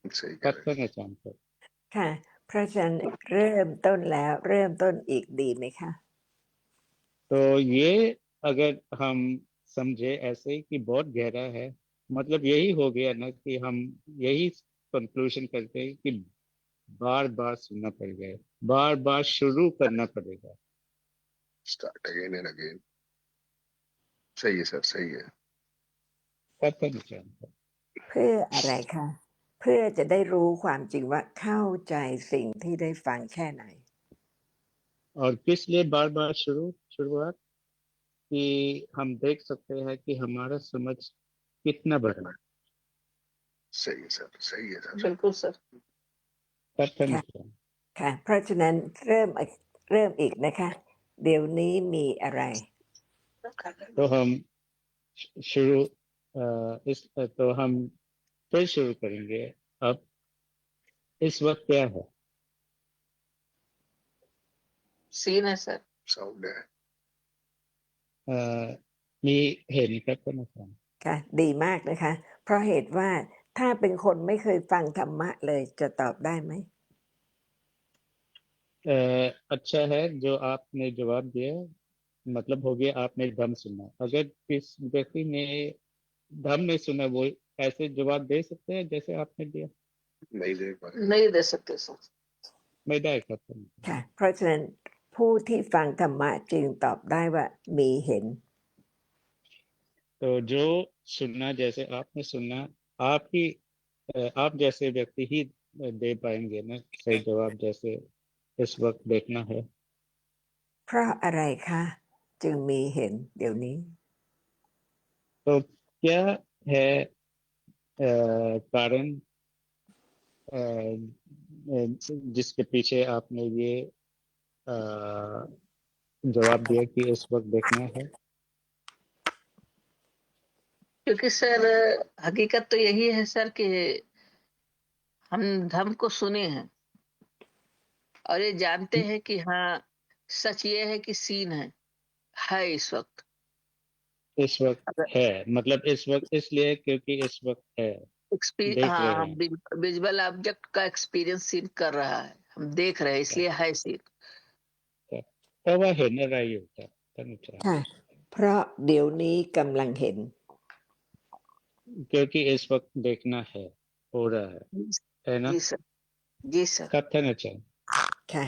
सही कह तब रहे तक मैं जानता हूँ। ค่ะเพราะฉะนั้นเริ่มต้นแล้วเริ่มต้นอีกดีไหมคะ तो ये अगर हम समझे ऐसे कि बहुत गहरा है, मतलब यही हो गया ना कि हम यही कंक्लूजन करते हैं कि बार बार सुनना पड़ेगा, बार बार शुरू करना पड़ेगा। Start again and again. सही है सर, सही है। तब तक मैं जानता हूँ। เพื่ออะไรคะเพื่อจะได้รู้ความจริงว่าเข้าใจสิ่งที่ได้ฟังแค่ไหน और किस लिए बार बार शुरुआत, कि हम देख सकते हैं कि हमारा समझ कितना बड़ा है। सही है सर, सही है सर। बिल्कुल सर। तब तक मैं ค่ะ जानता हूँ। ค่ะเพราะฉะนั้นเริ่มอีกนะคะ เดี๋ยวนี้มีอะไร तो हम शुरू तो हम फिर शुरू करेंगे अब। इस वक्त क्या है? सीन है सर। Sound है. มีเห็นครับท่านอาจารย์ ค่ะดีมากนะคะ เพราะเหตุว่าถ้าเป็นคนไม่เคยฟังธรรมะเลยจะตอบได้ไหม अच्छा है जो आपने जवाब दिया, मतलब हो गया आपने धम्म सुना। अगर किस व्यक्ति ने धम्म नहीं सुना वो ऐसे जवाब दे सकते हैं जैसे आपने दिया? नहीं दे पाए. नहीं दे सकते सर। ไม่ได้ครับท่าน ค่ะ เพราะฉะนั้นผู้ที่ฟังธรรมะจึงตอบได้ว่ามีเห็น तो जो सुनना जैसे आपने सुना, आप जैसे व्यक्ति ही दे पाएंगे ना सही जवाब, जैसे इस वक्त देखना है। เพราะอะไรคะจึงมีเห็นเดี๋ยวนี้ तो क्या है कारण जिसके पीछे आपने ये जवाब दिया कि इस वक्त देखना है? क्योंकि सर हकीकत तो यही है सर कि हम धर्म को सुने हैं और ये जानते हैं कि हाँ सच ये है कि सीन है इस वक्त। इस वक्त है मतलब इस वक्त इसलिए क्योंकि इस वक्त है, देख हाँ रहे हम हैं। विजुअल ऑब्जेक्ट का एक्सपीरियंस सीन कर रहा है, हम देख रहे हैं इसलिए है सीन। เพราะว่าเห็นอะไรอยู่ครับท่านอาจารย์ ค่ะ เพราะเดี๋ยวนี้กำลังเห็น क्योंकि इस वक्त देखना है, हो रहा है ना? जी सर, जी सर। ครับท่านอาจารย์ ค่ะ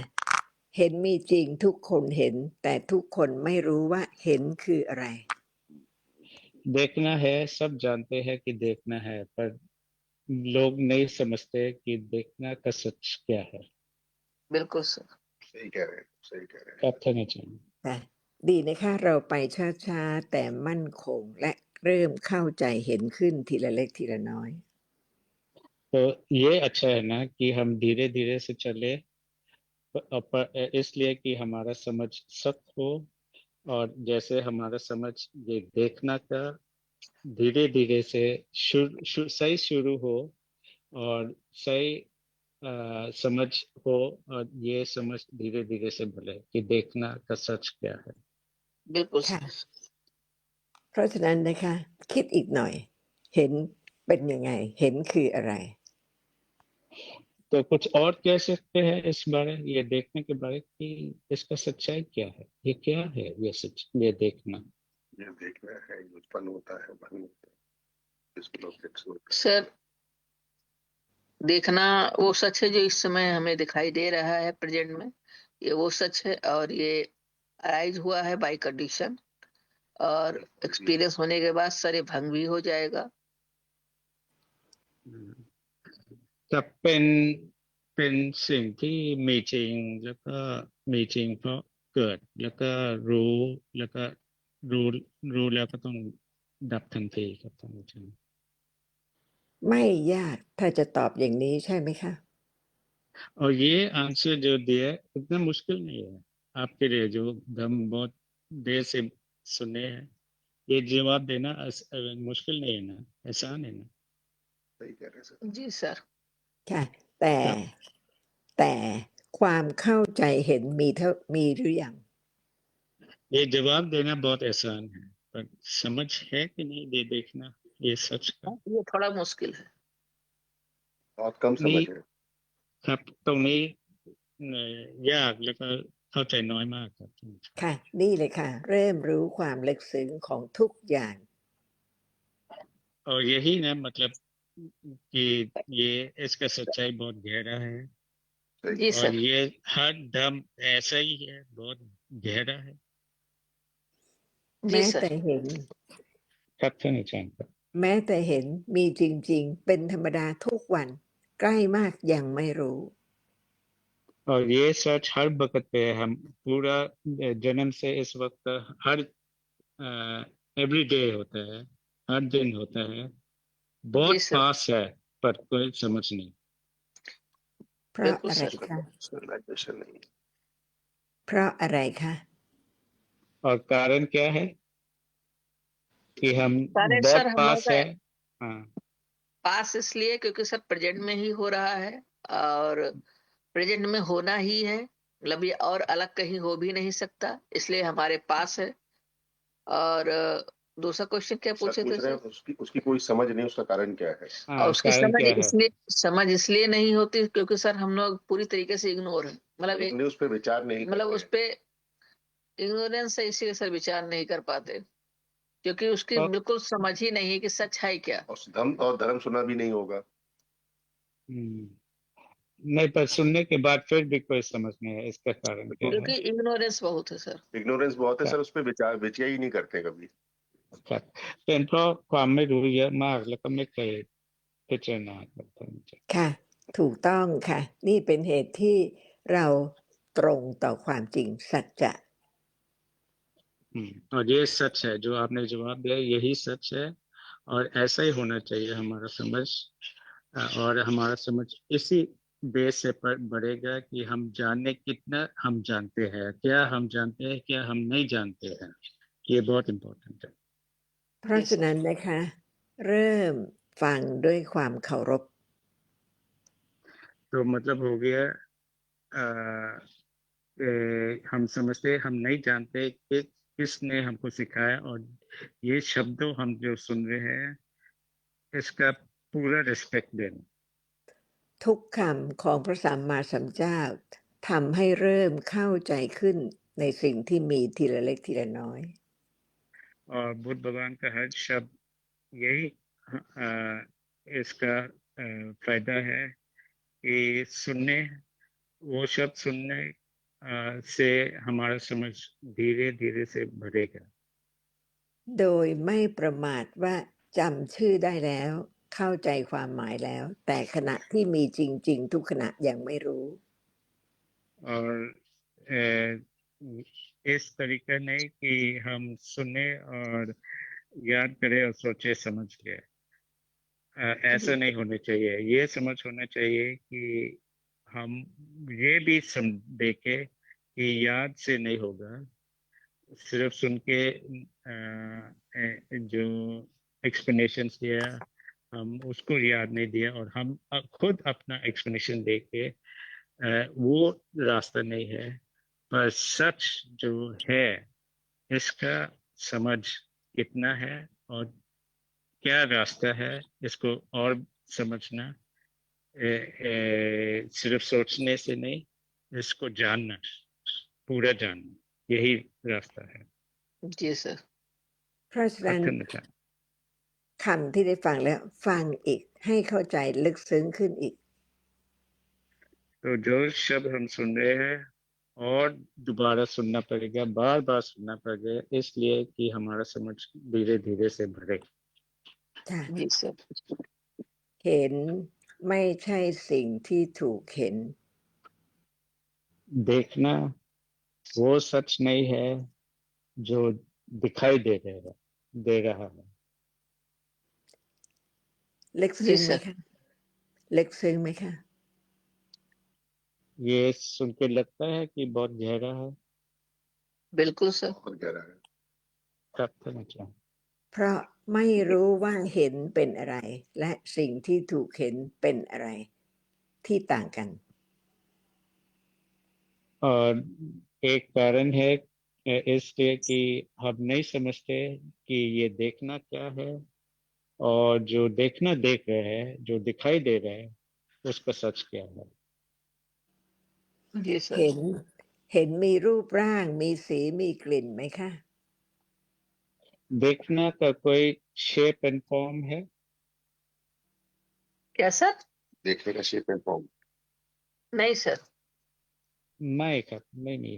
เห็นมีจริงทุกคนเห็น แต่ทุกคนไม่รู้ว่าเห็นคืออะไร देखना है, सब जानते हैं कि देखना है, पर लोग नहीं समझते कि देखना का सच क्या है। बिल्कुल सर। सही कह रहे हैं, सही कह रहे हैं. ครับท่านอาจารย์ ค่ะดีนะคะเราไปช้าๆแต่มั่นคงและเริ่มเข้าใจเห็นขึ้นทีละเล็กทีละน้อย तो ये अच्छा है ना कि हम धीरे धीरे से चले, इसलिए कि हमारा समझ सख्त हो, और जैसे हमारा समझ ये देखना का धीरे धीरे से सही शुरू हो और सही समझ हो, और ये समझ धीरे धीरे से बढ़े कि देखना का सच क्या है। बिल्कुल ค่ะ सर। เพราะฉะนั้นนะคะคิดอีกหน่อย เห็นเป็นยังไง เห็นคืออะไร तो कुछ और कह सकते हैं इस बारे, ये देखने के बारे कि इसका सच्चाई क्या है, ये क्या है ये सच, ये देखना? ये देखना है, उत्पन्न होता है, भंग होता है, इसको objects होता है. सर देखना वो सच है जो इस समय हमें दिखाई दे रहा है प्रेजेंट में, ये वो सच है और ये अराइज हुआ है बाय कंडीशन, और एक्सपीरियंस होने के बाद सर ये भंग भी हो जाएगा। จะเป็นสิ่งที่มีจริงแล้วก็มีจริงเพราะเกิดแล้วก็รู้แล้วก็รู้แล้วก็ต้องดับทันทีครับท่านอาจารย์ ไม่ยากถ้าจะตอบอย่างนี้ใช่ไหมคะ और ये आंसर जो दिया इतना मुश्किल नहीं है आपके लिए, जो हम बहुत देर से सुने हैं, ये जवाब देना मुश्किल नहीं है ना, आसान है ना? सही कह रहे हैं सर. जी सर। ค่ะ แต่ความเข้าใจเห็นมีหรือยัง ये जवाब देना बहुत आसान है, पर समझ है कि नहीं ये देखना ये सच का? ये थोड़ा मुश्किल है। बहुत कम समझ है. ครับตรงนี้ยากแล้วก็เข้าใจน้อยมากครับ ค่ะ นี่เลยค่ะ เริ่มรู้ความลึกซึ้งของทุกอย่าง और यही ना मतलब कि ये इसका सच्चाई बहुत गहरा है, जी और सर। ये हर दम ऐसा ही है, बहुत गहरा है। แม้ जी सर। แต่เห็น ครับท่านอาจารย์ครับ แม้แต่เห็นมีจริงๆ เป็นธรรมดาทุกวัน ใกล้มากยังไม่รู้ और ये सच हर वक्त पे है, हम पूरा जन्म से इस वक्त हर एवरी डे होता है, हर दिन होता है, बहुत जी सर। पास है पर कोई समझ नहीं। เพราะ बिल्कुल อะไร सर। คะ Realization नहीं. เพราะอะไรคะ और कारण क्या है कि हम कारण बहुत सर हम पास लोग है। हाँ पास इसलिए क्योंकि सर प्रेजेंट में ही हो रहा है और प्रेजेंट में होना ही है, मतलब ये और अलग कहीं हो भी नहीं सकता, इसलिए हमारे पास है। और दूसरा क्वेश्चन क्या सर पूछे पूछ थे रहे हैं सर? उसकी कोई समझ नहीं, उसका कारण क्या है? और उसकी कारण क्या है? समझ इसलिए नहीं होती क्योंकि सर हम लोग पूरी तरीके से इग्नोर है, मतलब अपने उस पर विचार नहीं मतलब करते उस पे इग्नोरेंस है, इसीलिए सर विचार नहीं कर पाते, क्योंकि उसकी और बिल्कुल समझ ही नहीं है कि सच है क्या। और धर्म और धर्म सुना भी नहीं होगा। नहीं, पर सुनने के बाद फिर भी कोई समझ नहीं है, इसका कारण क्या है? क्योंकि इग्नोरेंस बहुत है सर। इग्नोरेंस बहुत है सर, उस पर विचार ही नहीं करते कभी। ครับเป็นเพราะความไม่รู้เยอะมากแล้วก็ไม่เคยพิจารณาครับท่านอาจารย์ ค่ะ ถูกต้องค่ะ นี่เป็นเหตุที่เราตรงต่อความจริงสัจจะ और ये सच है जो आपने जवाब दिया, यही सच है और ऐसा ही होना चाहिए हमारा समझ। और हमारा समझ इसी बेस से बढ़ेगा कि हम जाने कितना हम जानते हैं, क्या हम जानते हैं, क्या हम नहीं जानते हैं। ये बहुत इम्पोर्टेंट है। เพราะฉะนั้นนะคะ เริ่มฟังด้วยความเคารพ तो मतलब हो गया हम समझते, हम नहीं जानते कि किसने हमको सिखाया, और ये शब्दों हम जो सुन रहे हैं इसका पूरा रिस्पेक्ट देना। ทุกคำของพระสัมมาสัมพุทธเจ้าทำให้เริ่มเข้าใจขึ้นในสิ่งที่มีทีละเล็กทีละน้อย और बुद्ध भगवान का हर शब्द यही इसका फायदा है कि सुनने, वो शब्द सुनने से हमारा समझ धीरे धीरे से बढ़ेगा। โดยไม่ประมาทว่าจำชื่อได้แล้วเข้าใจความหมายแล้ว แต่ขณะที่มีจริงๆทุกขณะยังไม่รู้ और इस तरीका नहीं कि हम सुने और याद करें और सोचे समझ गए, ऐसा नहीं होना चाहिए। ये समझ होना चाहिए कि हम ये भी देखे कि याद से नहीं होगा, सिर्फ सुन के जो एक्सप्लेनेशन दिया हम उसको याद नहीं दिया, और हम खुद अपना एक्सप्लेनेशन दे के वो रास्ता नहीं है। पर सच जो है इसका समझ कितना है और क्या रास्ता है, इसको और समझना सिर्फ सोचने से नहीं, इसको जानना, पूरा जानना, यही रास्ता है। जी सर। เพราะฉะนั้น ท่านอาจารย์ คำที่ได้ฟังแล้วฟังอีกให้เข้าใจลึกซึ้งขึ้นอีก तो जो शब्द हम सुन रहे हैं और दोबारा सुनना पड़ेगा, बार बार सुनना पड़ेगा, इसलिए कि हमारा समझ धीरे धीरे से बढ़े। ค่ะ जी सर। เห็นไม่ใช่สิ่งที่ถูกเห็น देखना वो सच नहीं है जो दिखाई दे रहा है। ลึกซึ้งไหม जी सर। คะ ลึกซึ้งไหมคะ ये सुन के लगता है कि बहुत गहरा है। बिल्कुल सर। बहुत गहरा है। तबท่านอาจารย์ เพราะไม่รู้ว่าเห็นเป็นอะไร และสิ่งที่ถูกเห็นเป็นอะไรที่ต่างกัน और एक कारण है इसलिए कि हम नहीं समझते कि ये देखना क्या है, और जो देखना देख रहे हैं, जो दिखाई दे रहे हैं, उसका सच क्या है। जी सर। เห็นมีรูปร่างมีสีมีกลิ่นไหมคะ देखना का कोई शेप एंड फॉर्म है? क्या सर? देखने का शेप एंड फॉर्म नहीं सर।ไม่ครับไม่มี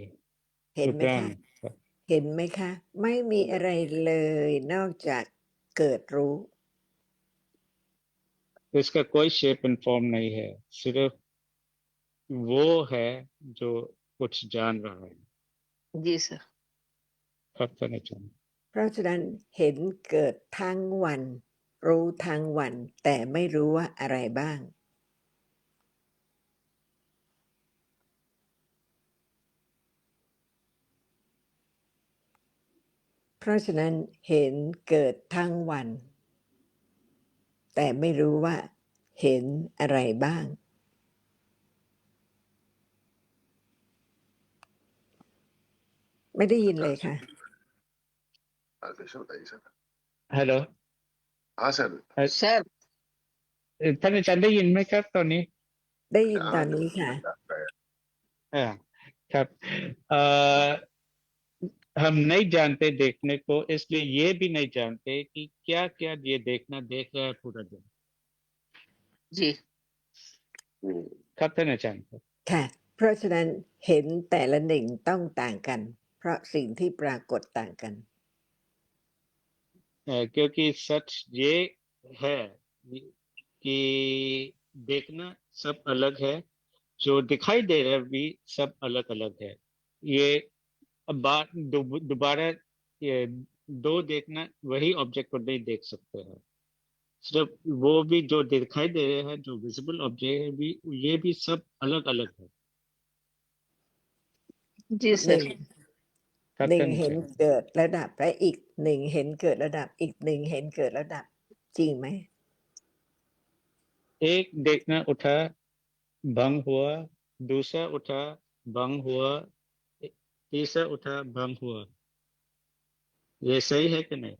เห็น รูป ไหม ร่าง คะ ครับ เห็นไหมคะ ไม่มีอะไรเลยนอกจากเกิดรู้ इसका कोई शेप एंड फॉर्म नहीं है, सिर्फ वो है जो कुछ जान रहा है। जी सर। ครับท่านอาจารย์ เพราะฉะนั้นเห็นเกิดทั้งวัน รู้ทั้งวัน แต่ไม่รู้ว่าอะไรบ้าง เพราะฉะนั้นเห็นเกิดทั้งวัน แต่ไม่รู้ว่าเห็นอะไรบ้าง ไม่ได้ยินเลยค่ะ कृष्ण बताइए सर। हेलो। हाँ सर। सर ท่านอาจารย์ได้ยินไหมครับตอนนี้ ได้ยินตอนนี้ค่ะ ครับहम नहीं जानते देखने को, इसलिए ये भी नहीं जानते कि क्या क्या ये देख रहा है पूरा दिन। जी।ครับท่านอาจารย์ครับ ค่ะ เพราะฉะนั้นเห็นแต่ละหนึ่งต้องต่างกัน เพราะสิ่งที่ปรากฏต่างกัน क्योंकि सच ये है कि देखना सब अलग है, जो दिखाई दे रहा है भी सब अलग अलग है। ये अब बार दोबारा ये दो देखना वही ऑब्जेक्ट को नहीं देख सकते हैं, सिर्फ वो भी जो दिखाई दे रहे हैं, जो विजिबल ऑब्जेक्ट है भी, ये भी सब अलग अलग है। जी หนึ่ง सर। ครับ หนึ่ง ท่านอา เห็น จารย์ เกิดระดับและอีกหนึ่งเห็นเกิดระดับ อีกหนึ่งเห็นเกิดระดับ จริงไหม एक देखना उठा भंग हुआ, दूसरा उठा भंग हुआ, तीसरा उठा भंग हुआ, ये सही है कि नहीं?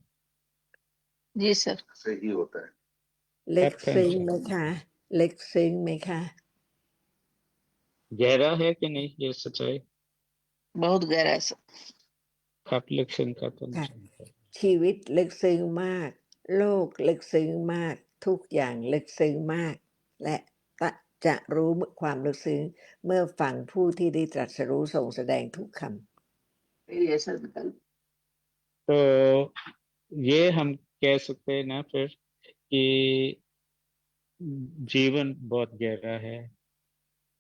जी सर। सही होता है। เล็ก ครับท่าน ซึ้ง อาจารย์ ไหมคะ เล็กซึ้งไหมคะ गहरा है कि नहीं ये सच्चाई? बहुत गहरा है सर। ครับลึกซึ้งครับท่าน ค่ะ อาจารย์ครับ ชีวิตลึกซึ้งมาก โลกลึกซึ้งมาก ทุกอย่างลึกซึ้งมาก และจะรู้ความลึกซึ้งเมื่อฟังผู้ที่ได้ตรัสรู้ทรงแสดงทุกค ये सर निकल। तो ये हम कह सकते हैं ना फिर कि जीवन बहुत गहरा है,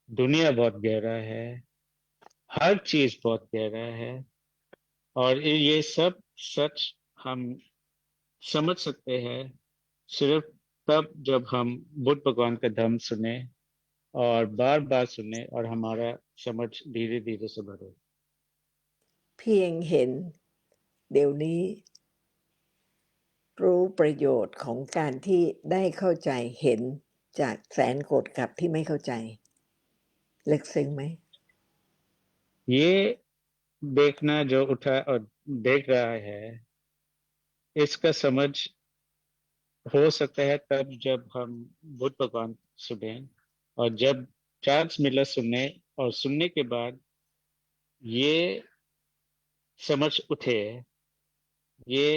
दुनिया बहुत गहरा है, हर चीज बहुत गहरा है, और ये सब सच हम समझ सकते हैं सिर्फ तब जब हम बुद्ध भगवान का धर्म सुने और बार बार सुने और हमारा समझ धीरे धीरे से बढ़े। ำเพียงเห็น เดี๋ยวนี้รู้ประโยชน์ของการที่ได้เข้าใจเห็นจากแสนโกรธกับที่ไม่เข้าใจ ลึกซึ้งไหม ये देखना जो उठा और देख रहा है, इसका समझ हो सकता है तब जब हम बुद्ध भगवान सुने, और जब चांस मिला सुनने और सुनने के बाद ये समझ उठे, ये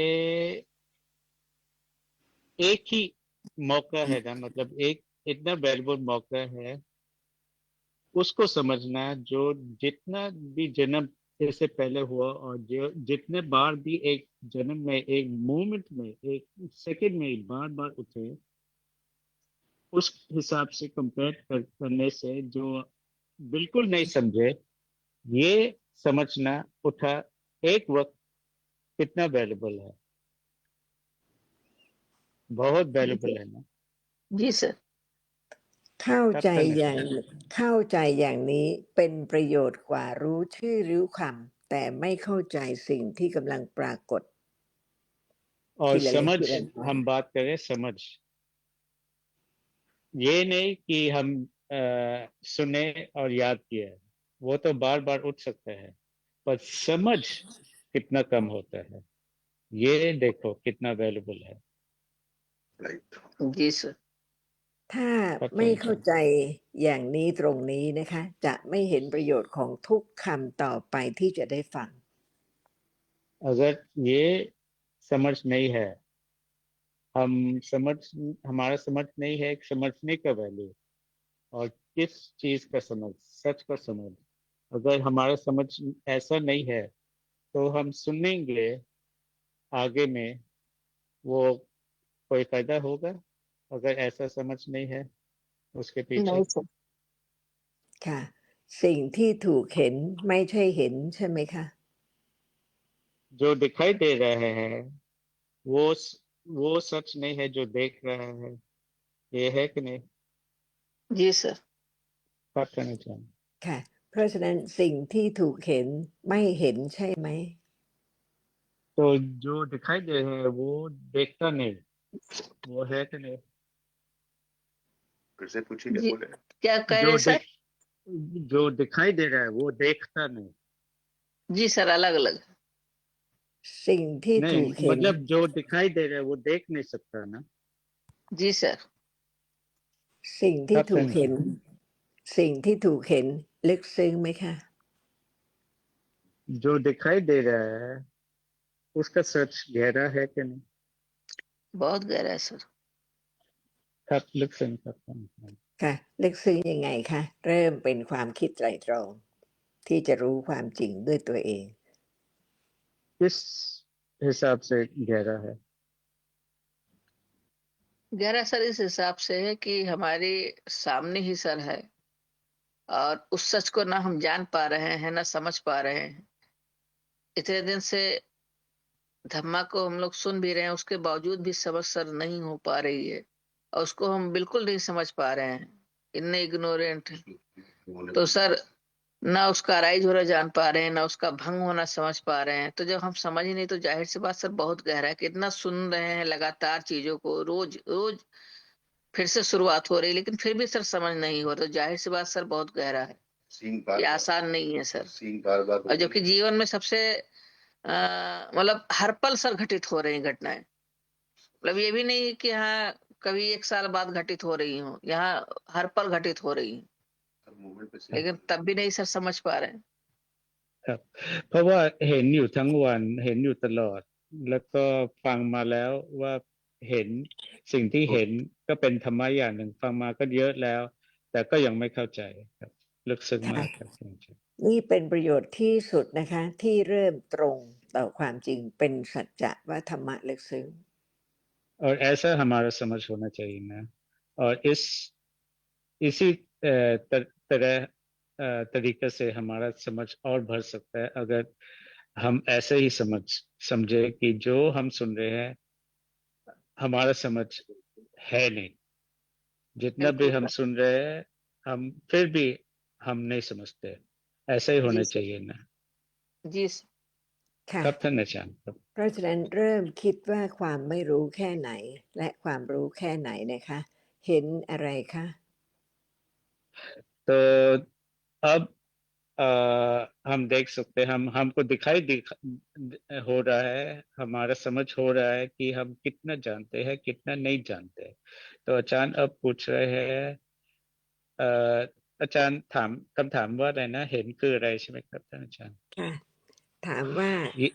एक ही मौका है ना, मतलब एक इतना वैल्यूबल मौका है उसको समझना जो जितना भी जन्म इससे पहले हुआ, और जो जितने बार भी एक जन्म में, एक मोमेंट में, एक सेकंड में बार बार उठे, उस हिसाब से कंपेयर करने से जो बिल्कुल नहीं समझे, ये समझना उठा एक वक्त कितना वैल्यूबल है, बहुत वैल्यूबल है ना। जी सर। เข้า ครับ ใจ ท่านอา อ จา ย่าง รย์ เข้าใจอย่างนี้เป็นประโยชน์กว่ารู้ชื่อรู้คำแต่ไม่เข้าใจสิ่งที่กำลังปรากฏ और ทีละเล็ก समझ ทีละน้อย हम बात करें समझ, ये नहीं कि हम सुने और याद किए, वो तो बार बार उठ सकता है, पर समझ कितना कम होता है, ये देखो कितना वैल्यूबल है। राइट। जी सर। ถ้า ครับ ไม่ ท่านอา เข้า จารย์ ใจอย่างนี้ตรงนี้นะคะ จะไม่เห็นประโยชน์ของทุกคำต่อไปที่จะได้ฟัง अगर ये समझ नहीं है, हमारा समझ नहीं है समझने का वैल्यू, और किस चीज का समझ, सच का समझ, अगर हमारा समझ ऐसा नहीं है तो हम सुनेंगे आगे में, वो कोई फायदा होगा अगर ऐसा समझ नहीं है उसके पीछे? नहीं सर। ค่ะ สิ่งที่ถูกเห็นไม่ใช่เห็นใช่ไหมคะ जो दिखाई दे रहा है वो सच नहीं है जो देख रहा है, ये है कि नहीं? जी सर। बात करना चाहिए। ค่ะ เพราะฉะนั้นสิ่งที่ถูกเห็นไม่เห็นใช่ไหม तो जो दिखाई दे रहा है वो देखता नहीं, वो है कि नहीं? फिर से पूछिए क्या जी बोले। क्या कह जो रहे सर? जो दिखाई दे रहा है वो देखता नहीं, जी सर, अलग अलग। สิ่งที่ถู नहीं กเห็น मतलब जो दिखाई दे रहा है वो देख नहीं सकता ना। जी सर। สิ่งที่ ครับ ถูก ท่าน เห็น สิ่งที่ถูกเห็นลึกซึ้งไหมคะ जो दिखाई दे रहा है उसका सच गहरा है कि नहीं। बहुत गहरा है सर। ครับลึกซึ้งครับท่าน ค่ะลึกซึ้งยังไงคะเริ่มเป็นความคิดไตรตรองที่จะรู้ความจริงด้วยตัวเอง किस हिसाब से गहरा है। गहरा सर इस हिसाब से है कि हमारे सामने ही सर है और उस सच को ना हम जान पा रहे हैं ना समझ पा रहे हैं। इतने दिन से धम्मा को हम लोग सुन भी रहे हैं, उसके बावजूद भी समझ सर नहीं हो पा रही है और उसको हम बिल्कुल नहीं समझ पा रहे हैं, इतने इग्नोरेंट हैं। तो सर ना उसका राइज होना जान पा रहे हैं ना उसका भंग होना समझ पा रहे हैं। तो जब हम समझ ही नहीं तो जाहिर सी बात सर बहुत गहरा है कि इतना सुन रहे हैं लगातार चीजों को, रोज रोज फिर से शुरुआत हो रही है लेकिन फिर भी सर समझ नहीं हो, तो जाहिर सी बात सर बहुत गहरा है, ये आसान नहीं है सर। और जबकि जीवन में सबसे मतलब हर पल सर घटित हो रही घटनाएं, मतलब ये भी नहीं कि हाँ कभी एक साल बाद घटित हो रही हो, यहाँ हर पल घटित हो रही है लेकिन तब भी नहीं सर समझ पा रहे हैं। ครับเพราะว่าเห็นอยู่ทั้งวันเห็นอยู่ตลอดแล้วก็ฟังมาแล้วว่าเห็นสิ่งที่เห็นก็เป็นธรรมะอย่างหนึ่งฟังมาก็เยอะแล้วแต่ก็ยังไม่เข้าใจครับลึกซึ้งมากครับ นี่เป็นประโยชน์ที่สุดนะคะที่เริ่มตรงต่อความจริงเป็นสัจจะว่าธรรมะลึกซึ้ง और ऐसा हमारा समझ होना चाहिए ना और इसी तरह तरीके से हमारा समझ और बढ़ सकता है अगर हम ऐसे ही समझे कि जो हम सुन रहे हैं हमारा समझ है नहीं, जितना भी हम सुन रहे हैं हम फिर भी हम नहीं समझते, ऐसा ही होना चाहिए ना। जी ค่ะ ครับท่านอาจารย์ครับ เพราะฉะนั้นเริ่มคิดว่าความไม่รู้แค่ไหนและความรู้แค่ไหนนะคะเห็นอะไรคะ तो अब हम देख सकते हैं हमको हो रहा है, हमारा समझ हो रहा है कि हम कितना जानते हैं कितना नहीं जानते। तोอาจารย์अब पूछ रहे हैं อาจารย์ถามคำถามว่าอะไรนะเห็นคืออะไรใช่ไหมครับท่านอาจารย์ ค่ะถามว่า ยิ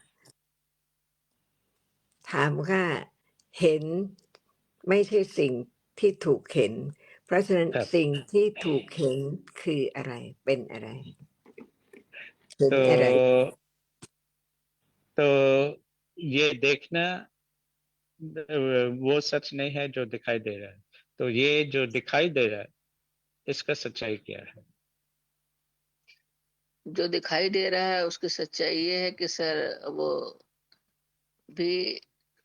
ถามว่าเห็นไม่ใช่สิ่งที่ถูกเห็น เพราะฉะนั้น ครับ สิ่งที่ถูกเห็นคืออะไรเป็นอะไรเห็น तो อะไร तो ये देखना वो सच नहीं है जो दिखाई दे रहा है, तो ये जो दिखाई दे रहा है इसका सच्चाई क्या है। जो दिखाई दे रहा है उसकी सच्चाई ये है कि सर वो भी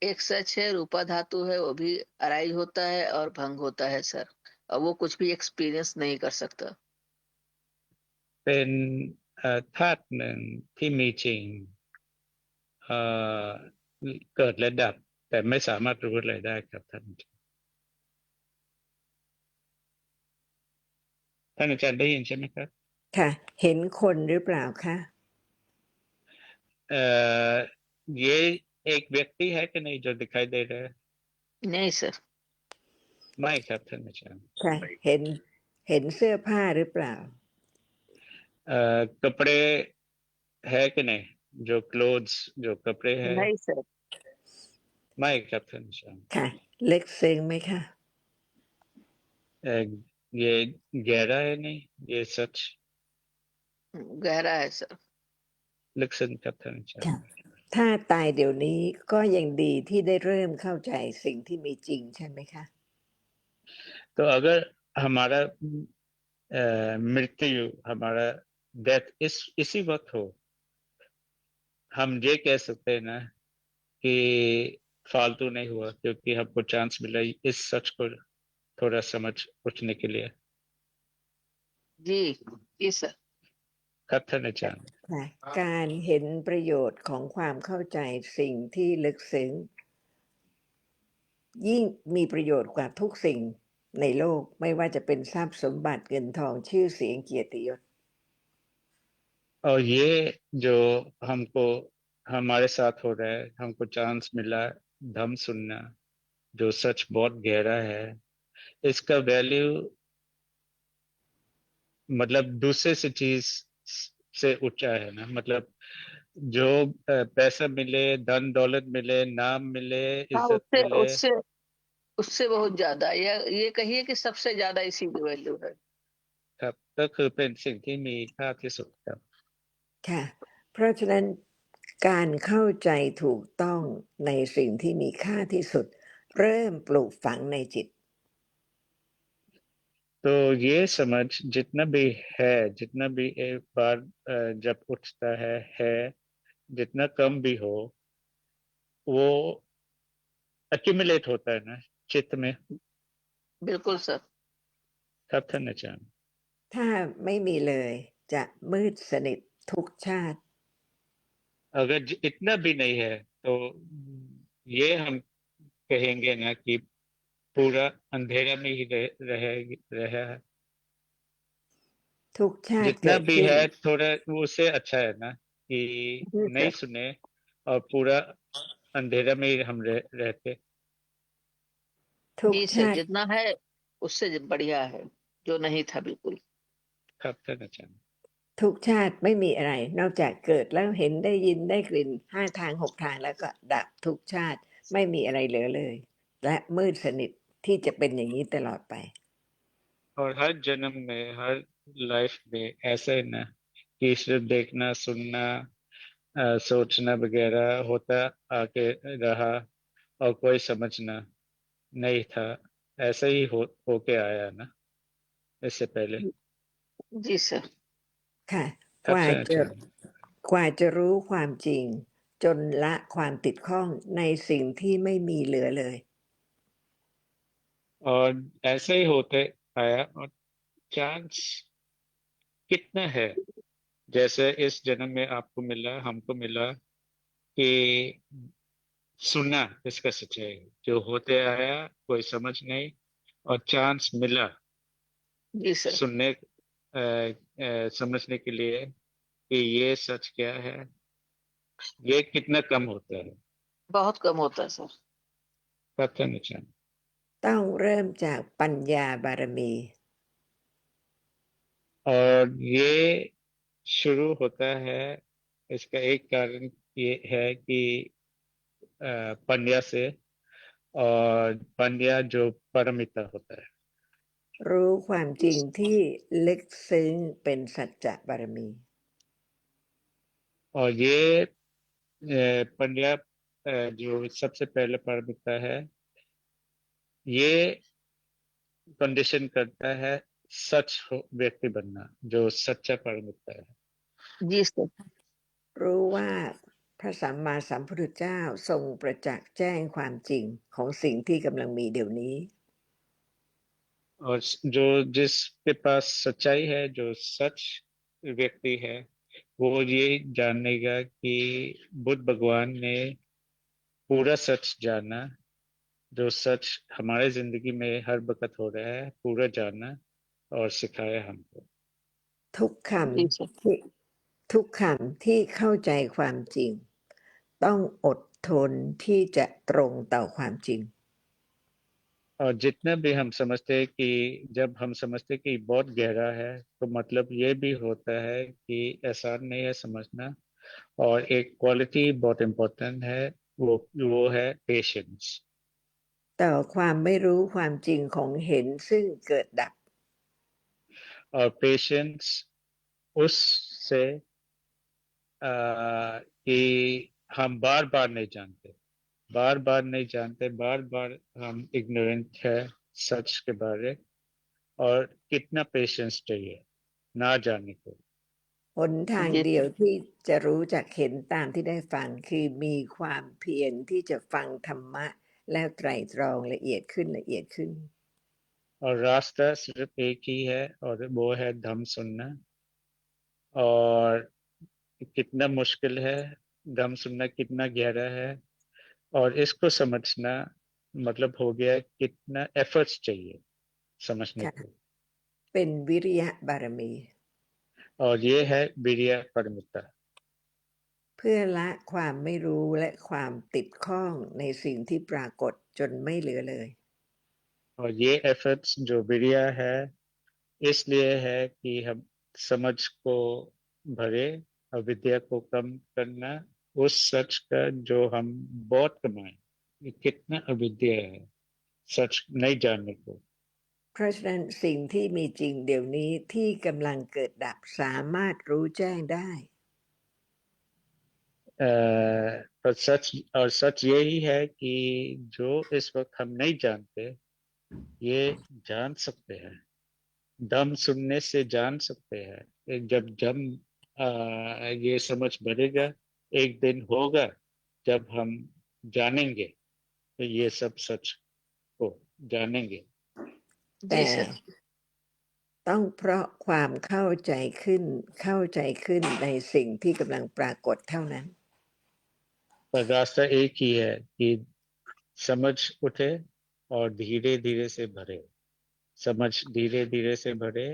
एक सच है, रूपा धातु है, वो भी अराइज होता है और भंग होता है सर, और वो कुछ भी एक्सपीरियंस नहीं कर सकता। เป็นธาตุหนึ่งที่มีจริงเอ่อเกิดและดับแต่ไม่สามารถรู้อะไรได้ครับท่านอาจารย์ได้ยินใช่ไหมครับ ค่ะเห็นคนหรือเปล่าคะ ये एक व्यक्ति है कि नहीं जो दिखाई दे रहा है। नहीं सर। ไม่ครับท่านอาจารย์ ค่ะเห็นเสื้อผ้าหรือเปล่า कपड़े है कि नहीं, जो क्लोथ्स जो कपड़े है। नहीं सर। ไม่ครับท่านอาจารย์ ค่ะลึกซึ้งไหมคะ ये गहरा है नहीं, ये सच गहरा है सर। ลึกซึ้งครับท่านอาจารย์ ถ้าตายเดี๋ยวนี้ก็ยังดีที่ได้เริ่มเข้าใจสิ่งที่มีจริงใช่ไหมคะ तो अगर हमारा मृत्यु हमारा डेथ इसी वक्त हो, हम ये कह सकते हैं ना कि फालतू नहीं हुआ क्योंकि हमको चांस मिला इस सच को थोड़ा समझ पूछने के लिए। जी जी सर। ครับท่านอาจารย์ ค่ะการเห็นประโยชน์ของความเข้าใจสิ่งที่ลึกซึ้งยิ่งมีประโยชน์กว่าทุกสิ่งในโลกไม่ว่าจะเป็นทรัพย์สมบัติเงินทองชื่อเสียงเกียรติยศ और ये जो हमको हमारे साथ हो रहा है, हमको चांस मिला धम्म सुनना, जो सच बहुत गहरा है, इसका वैल्यू मतलब दूसरे से चीज से ऊंचा है ना। मतलब जो पैसा मिले, धन दौलत मिले, नाम मिले, हाँ, इज्जत उससे मिले, उससे उससे बहुत ज्यादा, ये कहिए कि सबसे ज्यादा इसी की वैल्यू है। ครับก็คือเป็นสิ่งที่มีค่าที่สุดครับ ค่ะ เพราะฉะนั้นการเข้าใจถูกต้องในสิ่งที่มีค่าที่สุด เริ่มปลูกฝังในจิต तो ये समझ जितना भी है, जितना भी एक बार जब उठता है जितना कम भी हो, वो accumulate होता है ना चित्त में। बिल्कुल सर। ครับท่านอาจารย์ ถ้าไม่มีเลยจะมืดสนิททุกชาติ अगर इतना भी नहीं है तो ये हम कहेंगे ना कि पूरा अंधेरा में ही रहा है। ทุกชาติ जितना เกิด भी ขึ้น है थोड़ा उससे अच्छा है ना कि नहीं सुने और पूरा अंधेरा में ही हम रहते। ทุก जी ชา सर, ติ जितना है उससे बढ़िया है जो नहीं था बिल्कुल। ครับท่านอาจารย์ ทุกชาติไม่มีอะไร นอกจากเกิดแล้วเห็นได้ยินได้กลิ่น5 ทาง 6 ทางแล้วก็ดับทุกชาติไม่มีอะไรเหลือเลย และมืดสนิทที่จะเป็นอย่างนี้ตลอดไป और हर जन्म में, हर लाइफ में ऐसा ही ना कि सिर्फ देखना, सुनना, सोचना वगैरह होता आके रहा और कोई समझना नहीं था। ऐसा ही होके आया ना इससे पहले। जी सर। ค่ะ ค ก รับ ว่า ท่านอา จะ จารย์ กว่าจะรู้ความจริง จนละความติดข้องในสิ่งที่ไม่มีเหลือเลย और ऐसे ही होते आया और चांस कितना है, जैसे इस जन्म में आपको मिला, हमको मिला कि सुना इसका सच्चाई जो होते आया, कोई समझ नहीं, और चांस मिला जी सर। सुनने समझने के लिए कि ये सच क्या है। ये कितना कम होता है। बहुत कम होता है सर। पता नहीं चल। ต้องเริ่มจากปัญญาบารมี और ये शुरू होता है, इसका एक कारण ये है कि पंड्या से, और पंड्या जो परमिता होता है। รู้ความจริงที่ลึกซึ้งเป็นสัจจะบารมี और ये पंड्या जो सबसे पहले परमिता है, ये कंडीशन करता है सच व्यक्ति बनना, जो सच्चा परमिता है। जी सर। รู้ว่าพระสัมมาสัมพุทธเจ้าทรงประจักษ์แจ้งความจริงของสิ่งที่กำลังมีเดี๋ยวนี้ और जो जिसके पास सच्चाई है, जो सच व्यक्ति है, वो ये जानेगा कि बुद्ध भगवान ने पूरा सच जाना, जो सच हमारे जिंदगी में हर वक्त हो रहा है, पूरा जाना और सिखाया हमको। ทุกค जी सर। ำที่ทุกคำที่เข้าใจความจริง ต้องอดทนที่จะตรงต่อความจริง और जितना भी हम समझते हैं कि जब हम समझते हैं कि बहुत गहरा है, तो मतलब ये भी होता है कि आसान नहीं है समझना। और एक क्वालिटी बहुत इम्पोर्टेंट है, वो है पेशेंस। ต่อความไม่รู้ความจริงของเห็นซึ่งเกิดดับ और पेशेंस उससे कि हम बार बार नहीं जानते, बार बार नहीं जानते, बार बार हम इग्नोरेंट है सच के बारे, और कितना पेशेंस चाहिए ना जानने को। หนทาง जी เดียว सर। ที่จะรู้จักเห็นตามที่ได้ฟังคือมีความเพียรที่จะฟังธรรมะแล้วไตร่ตรองละเอียดขึ้นละเอียดขึ้น और रास्ता सिर्फ एक ही है, और वो है धम्म सुनना। और कितना मुश्किल है धम्म सुनना, कितना गहरा है, और इसको समझना मतलब हो गया कितना एफर्ट्स चाहिए समझने ค่ะ को। เป็นวิริยะบารมี और और ये है विरिया परमिता เพื่อละความไม่รู้และความติดข้องในสิ่งที่ปรากฏจนไม่เหลือเลย और ये एफर्ट्स जो विरिया है इसलिए है कि हम समझ को भरे अविद्या को कम करना उस सच का जो हम बहुत कमाए ये कितना अविद्या है सच नहीं जानने को เพราะฉะนั้นสิ่งที่มีจริงเดี๋ยวนี้ที่กำลังเกิดดับสามารถรู้แจ้งได้ और सच यही है कि जो इस वक्त हम नहीं जानते ये जान सकते हैं दम सुनने से जान सकते हैं जब ये समझ बढ़ेगा एक दिन होगा जब हम जानेंगे तो ये सब सच को जानेंगे แต่ जी सर ต้องเพราะความเข้าใจขึ้นในสิ่งที่กำลังปรากฏเท่านั้น पर रास्ता एक ही है कि समझ उठे और धीरे धीरे से भरे समझ धीरे धीरे से भरे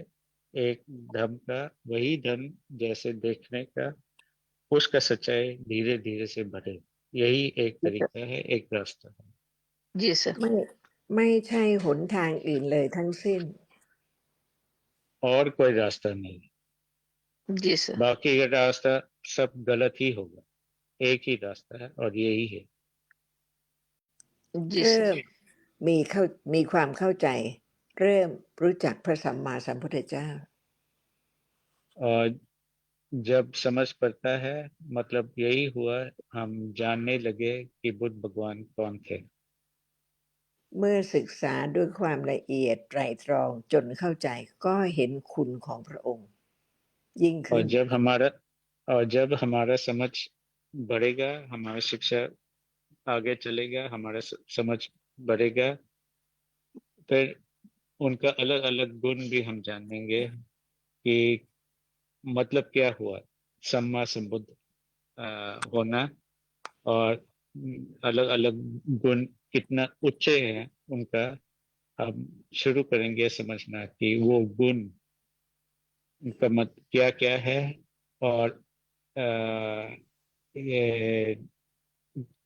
एक धम का वही धन जैसे देखने का उसका सच्चाई धीरे धीरे से भरे यही एक तरीका है एक रास्ता है जी सर ไม่ใช่หนทางอื่นเลยทั้งสิ้น और कोई रास्ता नहीं जी सर बाकी का रास्ता सब गलत ही होगा एक ही रास्ता है और यही है जी เริ่ सर มมีความเข้าใจ เริ่มรู้จักพระสัมมาสัมพุทธเจ้า और जब समझ पड़ता है मतलब यही हुआ हम जानने लगे कि बुद्ध भगवान कौन थे เมื่อศึกษาด้วยความละเอียดไตรตรองจนเข้าใจก็เห็นคุณของพระองค์ ยิ่ง और ขึ้น जब हमारा समझ बढ़ेगा हमारा शिक्षा आगे चलेगा हमारा समझ बढ़ेगा फिर उनका अलग अलग गुण भी हम जानेंगे कि मतलब क्या हुआ सम्मा संबुद्ध होना और अलग अलग गुण कितना उच्च है उनका हम शुरू करेंगे समझना कि वो गुण उनका मत क्या क्या है और ये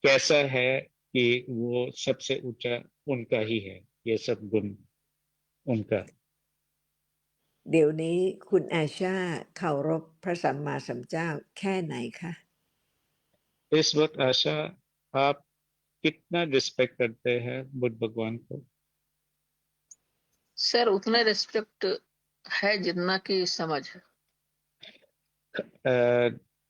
कैसा है कि वो सबसे ऊंचा उनका ही है ये सब गुण उनका เดี๋ยวนี้คุณอาชาเคารพพระสัมมาสัมพุทธเจ้าแค่ไหนคะ इस वक्त आशा आप कितना रिस्पेक्ट करते हैं बुद्ध भगवान को सर उतना रिस्पेक्ट है जितना की समझ है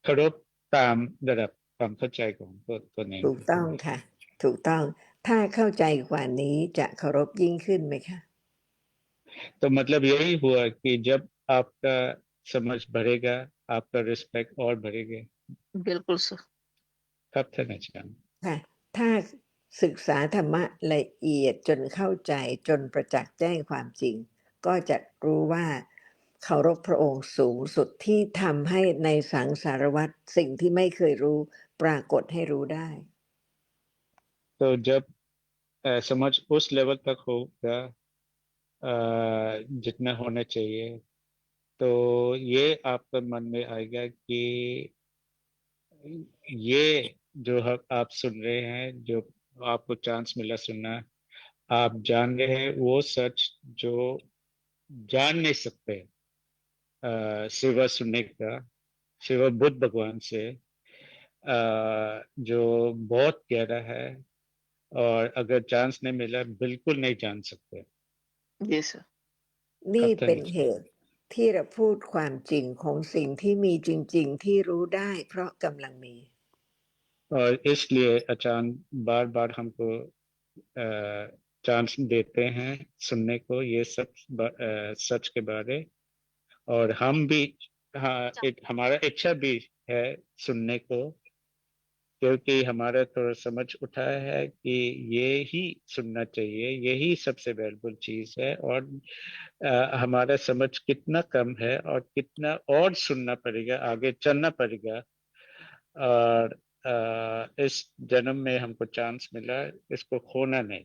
เคารพตามระดับความเข้าใจของตัวเอง ถูกต้องค่ะ ถูกต้อง ถ้าเข้าใจกว่านี้จะเคารพยิ่งขึ้นไหมคะ तो मतलब यही हुआ कि जब आपका समझ बढ़ेगा आपका रिस्पेक्ट और बढ़ेगा बिल्कुल सर कब था ना चाहूँ ค่ะ ถ้าศึกษาธรรมะละเอียดจนเข้าใจจนประจักษ์แจ้งความจริง ก็จะรู้ว่าเคารพพระองค์สูงสุดที่ทำให้ในสังสารวัฏสิ่งที่ไม่เคยรู้ปรากฏให้รู้ได้ तो जब समझ उस लेवल तक होगा जितना होना चाहिए तो ये आपके मन में आएगा कि ये जो आप सुन रहे हैं जो आपको चांस मिला सुनना आप जान रहे हैं वो सच जो जान नहीं सकते सिवा सुनने का सिवा बुद्ध भगवान से जो बहुत गहरा है और अगर चांस नहीं मिला बिल्कुल नहीं जान सकते जी सर นี่ ครับท่าน เป็นเหตุที่เราพูดความจริงของสิ่งที่มีจริง ๆ ที่รู้ได้เพราะกำลังมี और इसलिए अचानक बार बार हमको चांस देते हैं सुनने को ये सब सच के बारे और हम भी हमारा इच्छा भी है सुनने को क्योंकि हमारा थोड़ा समझ उठा है कि ये ही सुनना चाहिए यही सबसे वैल्यूबल चीज है और हमारा समझ कितना कम है और कितना और सुनना पड़ेगा आगे चलना पड़ेगा और इस जन्म में हमको चांस मिला इसको खोना नहीं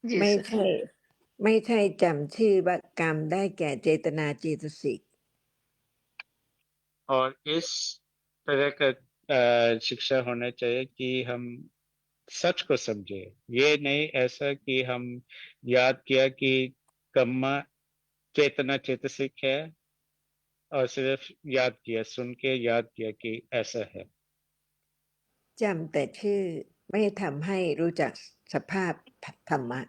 जी ไม่ सर ใช่จำชื่อว่ากรรมได้แก่เจตนาเจตสิก और इस तरह का शिक्षा होना चाहिए कि हम सच को समझे। ये नहीं ऐसा कि हम याद किया कि कम्मा चेतना चेतसिक है और सिर्फ याद किया, सुन के याद किया कि ऐसा है। จำแต่ชื่อไม่ทำให้รู้จักสภาพธรรมะ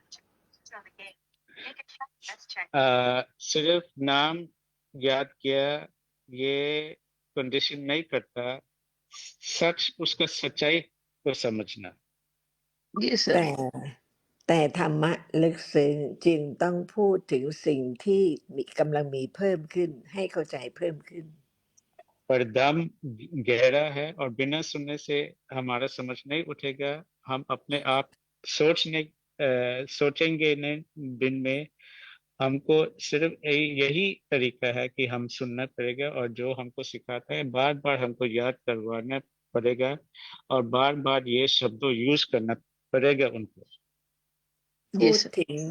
सिर्फ नाम याद किया ये कंडीशन नहीं करता सच, उसका सच्चाई को समझना। जी सर। แต่ธรรมะลึกซึ้งจึงต้องพูดถึงสิ่งที่กำลังมีเพิ่มขึ้นให้เข้าใจเพิ่มขึ้น पर दम गहरा है और बिना सुनने से हमारा समझ नहीं उठेगा। हम अपने आप सोचेंगे नहीं दिन में। हमको सिर्फ यही तरीका है कि हम सुनना पड़ेगा और जो हमको सिखाता है बार बार हमको याद करवाना पड़ेगा और बार बार ये शब्दों यूज करना पड़ेगा उनको। พูด Yes, sir. ถึง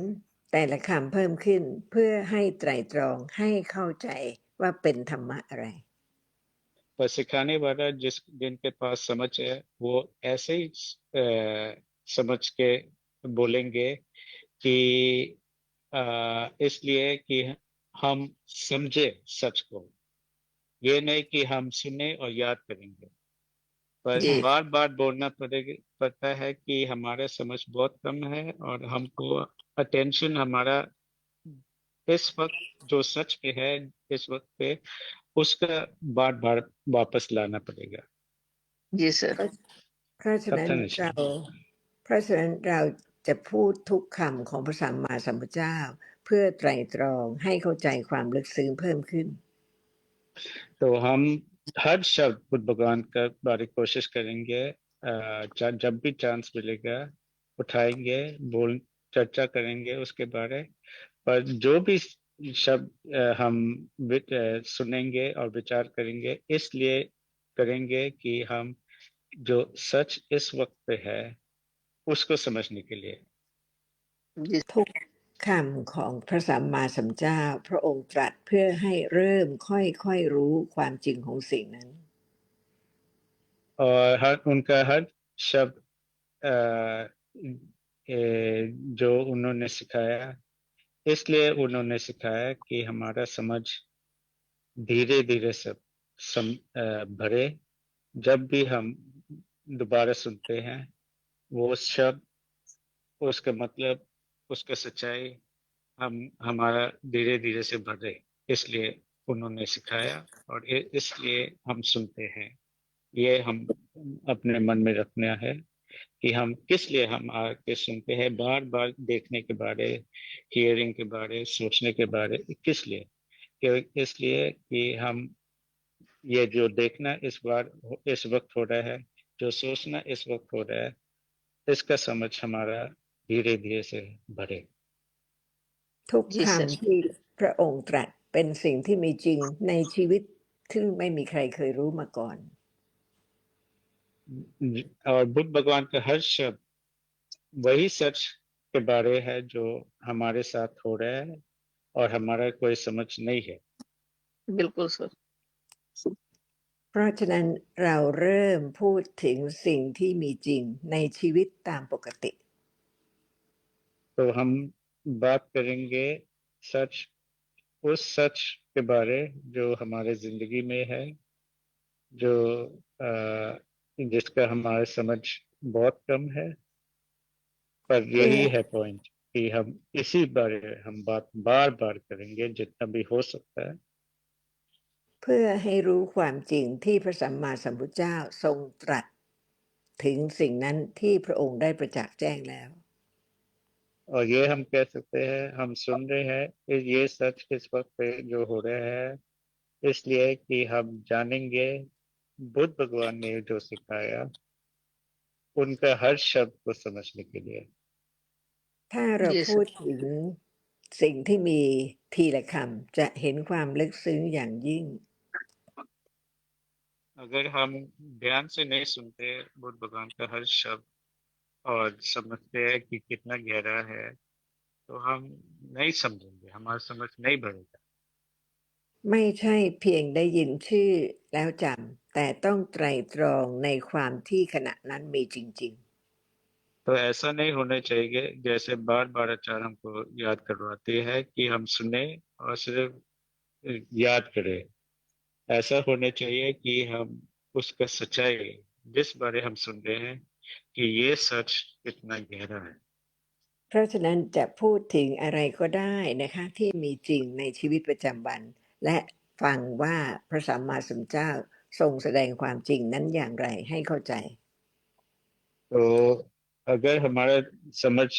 แต่ละคำเพิ่มขึ้นเพื่อให้ไตร่ตรองให้เข้าใจว่าเป็นธรรมะอะไร पर सिखाने वाला जिनके पास समझ है वो ऐसे ही समझ के बोलेंगे कि इसलिए कि हम समझे सच को, ये नहीं कि हम सुने और याद करेंगे। पर जी बार बार बोलना पड़ता है कि हमारा समझ बहुत कम है और हमको अटेंशन हमारा इस वक्त जो सच पे है इस वक्त पे उसका बार बार वापस लाना पड़ेगा। जी सर। เพราะฉะ तब นั้น था निश्चय। เราจะพูดทุกคำของพระสัมมาสัมพุทธเจ้าเพื่อไตร่ตรองให้เข้าใจความลึกซึ้งเพิ่มขึ้น तो हम हर शब्द बुद्ध भगवान का बारे कोशिश करेंगे। जब भी चांस मिलेगा उठाएंगे, चर्चा करेंगे उसके बारे। पर जो भी शब्द हम सुनेंगे और विचार करेंगे इसलिए करेंगे कि हम जो सच इस वक्त पे है उसको समझने के लिए। जी ทุกคำของพระสัมมาสัมพุทธเจ้าพระองค์ตรัสเพื่อให้เริ่มค่อยๆรู้ความจริงของสิ่งนั้น और उनका हर शब्द जो उन्होंने सिखाया इसलिए उन्होंने सिखाया कि हमारा समझ धीरे धीरे भरे। जब भी हम दोबारा सुनते हैं वो शब्द, उसका मतलब, उसका सच्चाई हमारा धीरे धीरे से बढ़े, इसलिए उन्होंने सिखाया और इसलिए हम सुनते हैं। ये हम अपने मन में रखना है कि हम किस लिए हम आके सुनते हैं, बार बार देखने के बारे, हियरिंग के बारे, सोचने के बारे। किस लिए? इसलिए कि हम ये जो देखना इस वक्त हो रहा है, जो सोचना इस वक्त हो रहा है, इसका समझ हमारा धीरे धीरे से बढ़े। ทุก जी सर। คำที่พระองค์ตรัสเป็นสิ่งที่มีจริงในชีวิตที่ไม่มีใครเคยรู้มาก่อน और बुद्ध भगवान का हर शब्द वही सच के बारे है जो हमारे साथ हो रहा है और हमारा कोई समझ नहीं है। बिल्कुल सर। เพราะฉะนั้นเราเริ่มพูดถึงสิ่งที่มีจริงในชีวิตตามปกติ तो हम बात करेंगे सच, उस सच के बारे जो हमारे जिंदगी में है, जो जिसका हमारा समझ बहुत कम है। पर यही है पॉइंट कि हम इसी बारे हम बात बार बार करेंगे जितना भी हो सकता है। เพื่อให้รู้ความจริงที่พระสัมมาสัมพุทธเจ้าทรงตรัสถึงสิ่งนั้นที่พระองค์ได้ประจักษ์แจ้งแล้ว और ये हम कह सकते हैं, हम सुन रहे हैं ये सच इस वक्त पे जो हो रहा है, इसलिए कि हम जानेंगे बुद्ध भगवान ने जो सिखाया उनका हर शब्द को समझने के लिए। ถ้าเรา जी พูด सर। ถึงสิ่งที่มีทีละคำจะเห็นความลึกซึ้งอย่างยิ่ง अगर हम ध्यान से नहीं सुनते बुद्ध भगवान का हर शब्द और समझते हैं कि कितना गहरा है, तो हम नहीं समझेंगे, हमारा समझ नहीं बढ़ेगा। ไม่ใช่เพียงได้ยินชื่อแล้วจำแต่ต้องไตร่ตรองในความที่ขณะนั้นมีจริง तो ऐसा नहीं होना चाहिए जैसे बार बार आचार्य हमको याद करवाते हैं कि हम सुने और सिर्फ याद करें। ऐसा होना चाहिए कि हम उसका सच्चाई जिस बारे हम सुन रहे हैं कि ये सच कितना गहरा है। ๆ เพราะฉะนั้นจะพูดถึงอะไรก็ได้นะคะที่มีจริงในชีวิตประจำวัน และฟังว่าพระสัมมาสัมพุทธเจ้าทรงแสดงความจริงนั้นอย่างไรให้เข้าใจ तो अगर हमारा समझ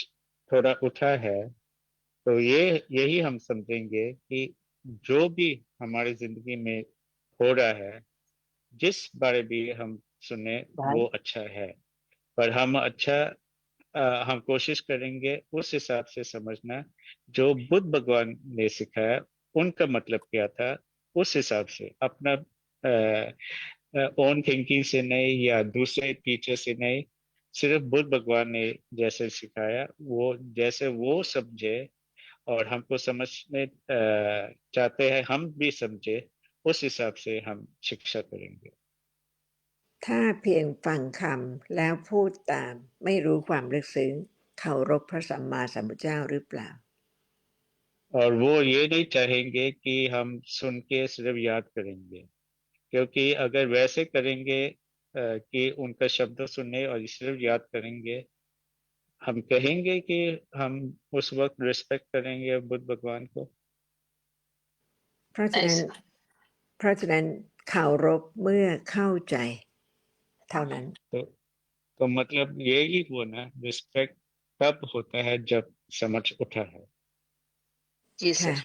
थोड़ा उठा है तो यही हम समझेंगे कि जो भी हमारी जिंदगी में हो रहा है, जिस बारे भी हम सुने वो अच्छा है, पर हम कोशिश करेंगे उस हिसाब से समझना जो बुद्ध भगवान ने सिखाया उनका मतलब क्या था, उस हिसाब से अपना ओन थिंकिंग से नहीं या दूसरे टीचर से नहीं, सिर्फ बुद्ध भगवान ने जैसे सिखाया वो जैसे वो समझे और हमको समझने चाहते हैं हम भी समझे, उस हिसाब से हम शिक्षा करेंगे। ถ้าเพียงฟังคำแล้วพูดตามไม่รู้ความลึกซึ้งเคารพพระสัมมาสัมพุทธเจ้าหรือเปล่า और वो ये नहीं चाहेंगे कि हम सुन के सिर्फ याद करेंगे, क्योंकि अगर वैसे करेंगे कि उनका शब्द सुनने और सिर्फ याद करेंगे, हम कहेंगे कि हम उस वक्त रिस्पेक्ट करेंगे बुद्ध भगवान को। เพราะฉะนั้นเคารพเมื่อเข้าใจเท่านั้น तो मतलब यही हुआ ना, रिस्पेक्ट तब होता है जब समझ उठा है। जी ค่ะ सर।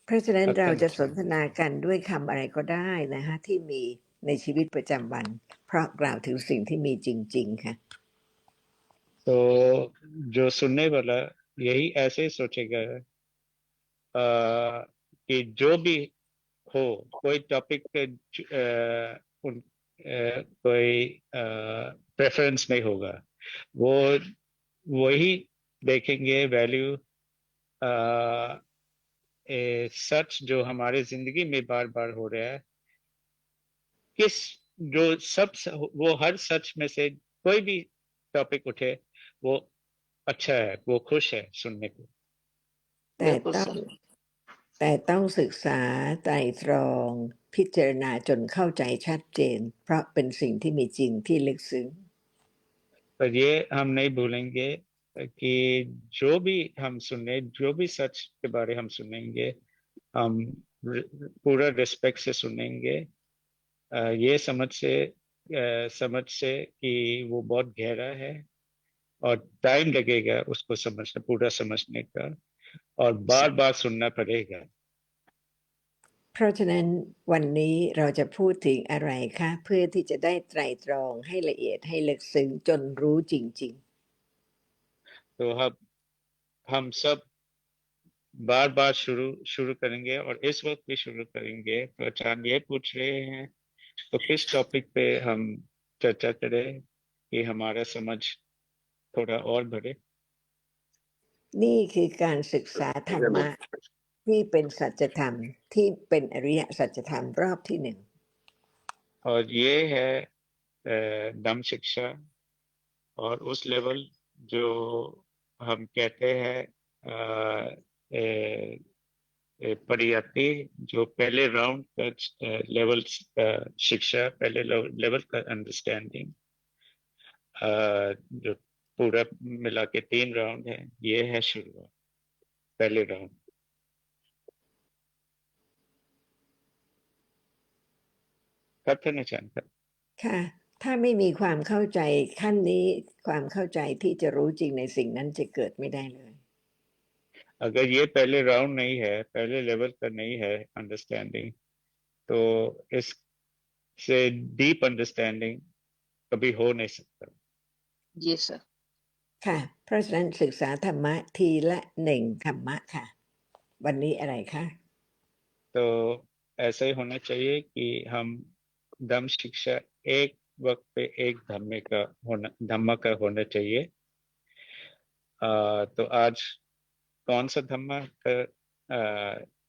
เพราะฉะนั้น ครับ เราจะ ท่าน สนทนากันด้วยคำอะไรก็ได้นะคะที่มีในชีวิตประจำวัน เพราะกล่าวถึงสิ่งที่มีจริง ๆ ค่ะ तो जो सुनने वाला यही ऐसे ही सोचेगा कि जो भी हो, कोई टॉपिक पे कोई प्रेफरेंस नहीं होगा, वो वही देखेंगे वैल्यू सच जो हमारे जिंदगी में बार बार हो रहा है, किस जो सब वो हर सच में से कोई भी टॉपिक उठे वो अच्छा है, वो खुश है सुनने को। แต่ बिल्कुल ต้อง सर। แต่ต้องศึกษาไตร่ตรองพิจารณาจนเข้าใจชัดเจน เพราะเป็นสิ่งที่มีจริงที่ลึกซึ้ง पर ये हम नहीं भूलेंगे कि जो भी हम सुने, जो भी सच के बारे हम सुनेंगे, हम पूरा रिस्पेक्ट से सुनेंगे, ये समझ से कि वो बहुत गहरा है और टाइम लगेगा उसको समझना, पूरा समझने का, और बार बार सुनना पड़ेगा। เพราะฉะนั้นวันนี้เราจะพูดถึงอะไรคะเพื่อที่จะได้ไตร่ตรองให้ละเอียดให้ลึกซึ้งจนรู้จริง तो हम सब बार बार शुरू करेंगे और इस वक्त भी शुरू करेंगे। तो आचार्य ये पूछ रहे हैं तो किस टॉपिक पे हम चर्चा करें कि हमारा समझ थोड़ा और बढ़े। ๆ นี่คือการศึกษาธรรมะที่เป็นสัจธรรมที่เป็นอริยสัจธรรมรอบที่หนึ่ง और ये है धम्म शिक्षा, और उस लेवल जो हम कहते हैं परियति, जो पहले राउंड का लेवल शिक्षा, पहले लेवल का अंडरस्टैंडिंग, जो पूरा मिला के 3 राउंड है, ये है शुरुआत, पहले राउंड।ครับท่านอาจารย์ครับ ค่ะ ถ้าไม่มีความเข้าใจขั้นนี้ความเข้าใจที่จะรู้จริงในสิ่งนั้นจะเกิดไม่ได้เลย अगर ये पहले राउंड नहीं है, पहले लेवल का नहीं है अंडरस्टैंडिंग, तो इससे डीप अंडरस्टैंडिंग कभी हो नहीं सकता। जी सर। ค่ะ เพราะฉะนั้นศึกษาธรรมะทีละ1ธรรมะค่ะ วันนี้อะไรคะ तो ऐसा ही होना चाहिए कि हम धम्म शिक्षा एक वक्त पे एक धम्म का होना चाहिए। तो आज कौन सा धम्म का